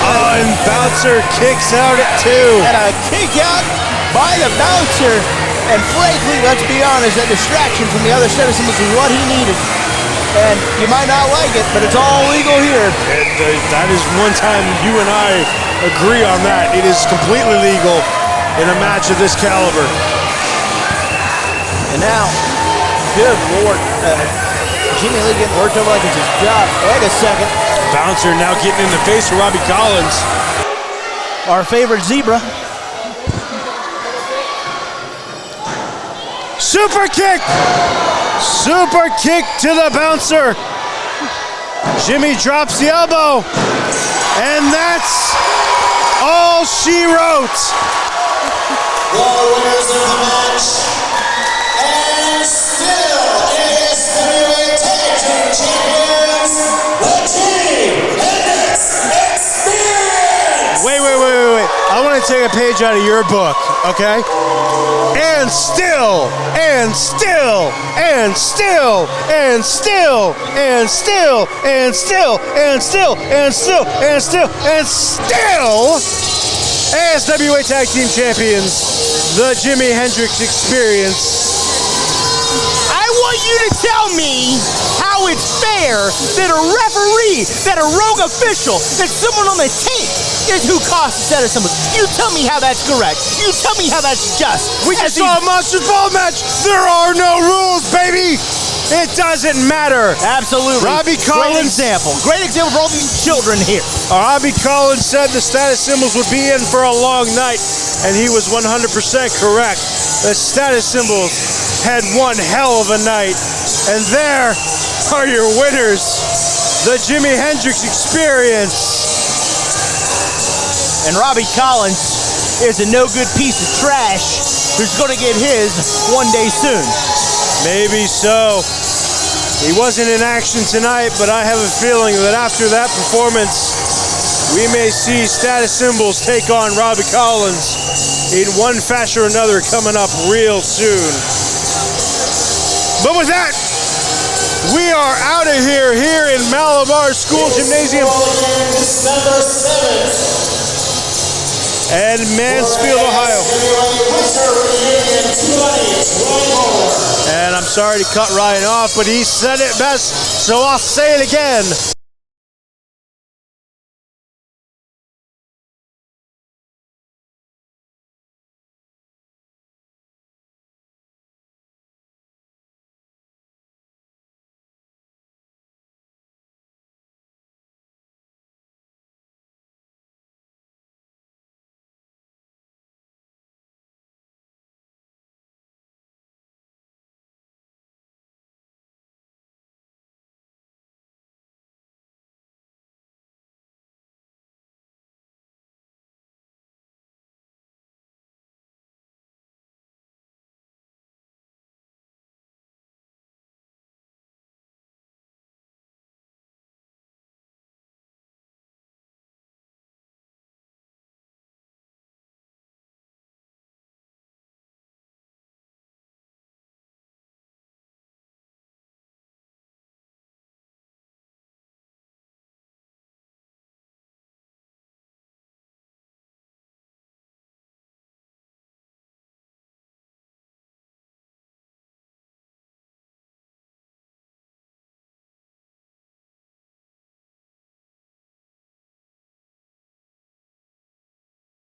Speaker 3: Oh, and Bouncer kicks out at 2.
Speaker 4: And a kick out by the Bouncer. And frankly, let's be honest, that distraction from the other status symbols is what he needed. And you might not like it, but it's all legal here.
Speaker 3: And that is one time you and I agree on that. It is completely legal in a match of this caliber.
Speaker 4: And now, good Lord, Jimmie Lee getting worked over like it's his job. Wait a second.
Speaker 3: Bouncer now getting in the face of Robbie Collins.
Speaker 4: Our favorite zebra.
Speaker 3: Super kick! Super kick to the Bouncer. Jimmie drops the elbow. And that's all she wrote.
Speaker 2: The winners of the match, and still ASWA Tag Team Champions, the Team HENDRIX Experience!
Speaker 3: Wait. I want to take a page out of your book, okay? And still, and still, and still, and still, and still, and still, and still, and still, and still, and still, ASWA Tag Team Champions, the Jimmie Hendrix Experience.
Speaker 4: I want you to tell me how it's fair that a referee, that a rogue official, that someone on the tape is who cost the set of symbols. You tell me how that's correct. You tell me how that's just.
Speaker 3: We just saw a Monsters Ball match. There are no rules, baby. It doesn't matter.
Speaker 4: Absolutely.
Speaker 3: Robbie Collins.
Speaker 4: Great example for all these children here.
Speaker 3: Robbie Collins said the status symbols would be in for a long night, and he was 100% correct. The status symbols had one hell of a night, and there are your winners, the Jimmie Hendrix Experience.
Speaker 4: And Robbie Collins is a no-good piece of trash who's going to get his one day soon.
Speaker 3: Maybe so. He wasn't in action tonight, but I have a feeling that after that performance, we may see status symbols take on Robbie Collins in one fashion or another coming up real soon. But with that, we are out of here in Malabar School Gymnasium
Speaker 2: December 7th.
Speaker 3: and Mansfield, Ohio. And I'm sorry to cut Ryan off, but he said it best, so I'll say it again.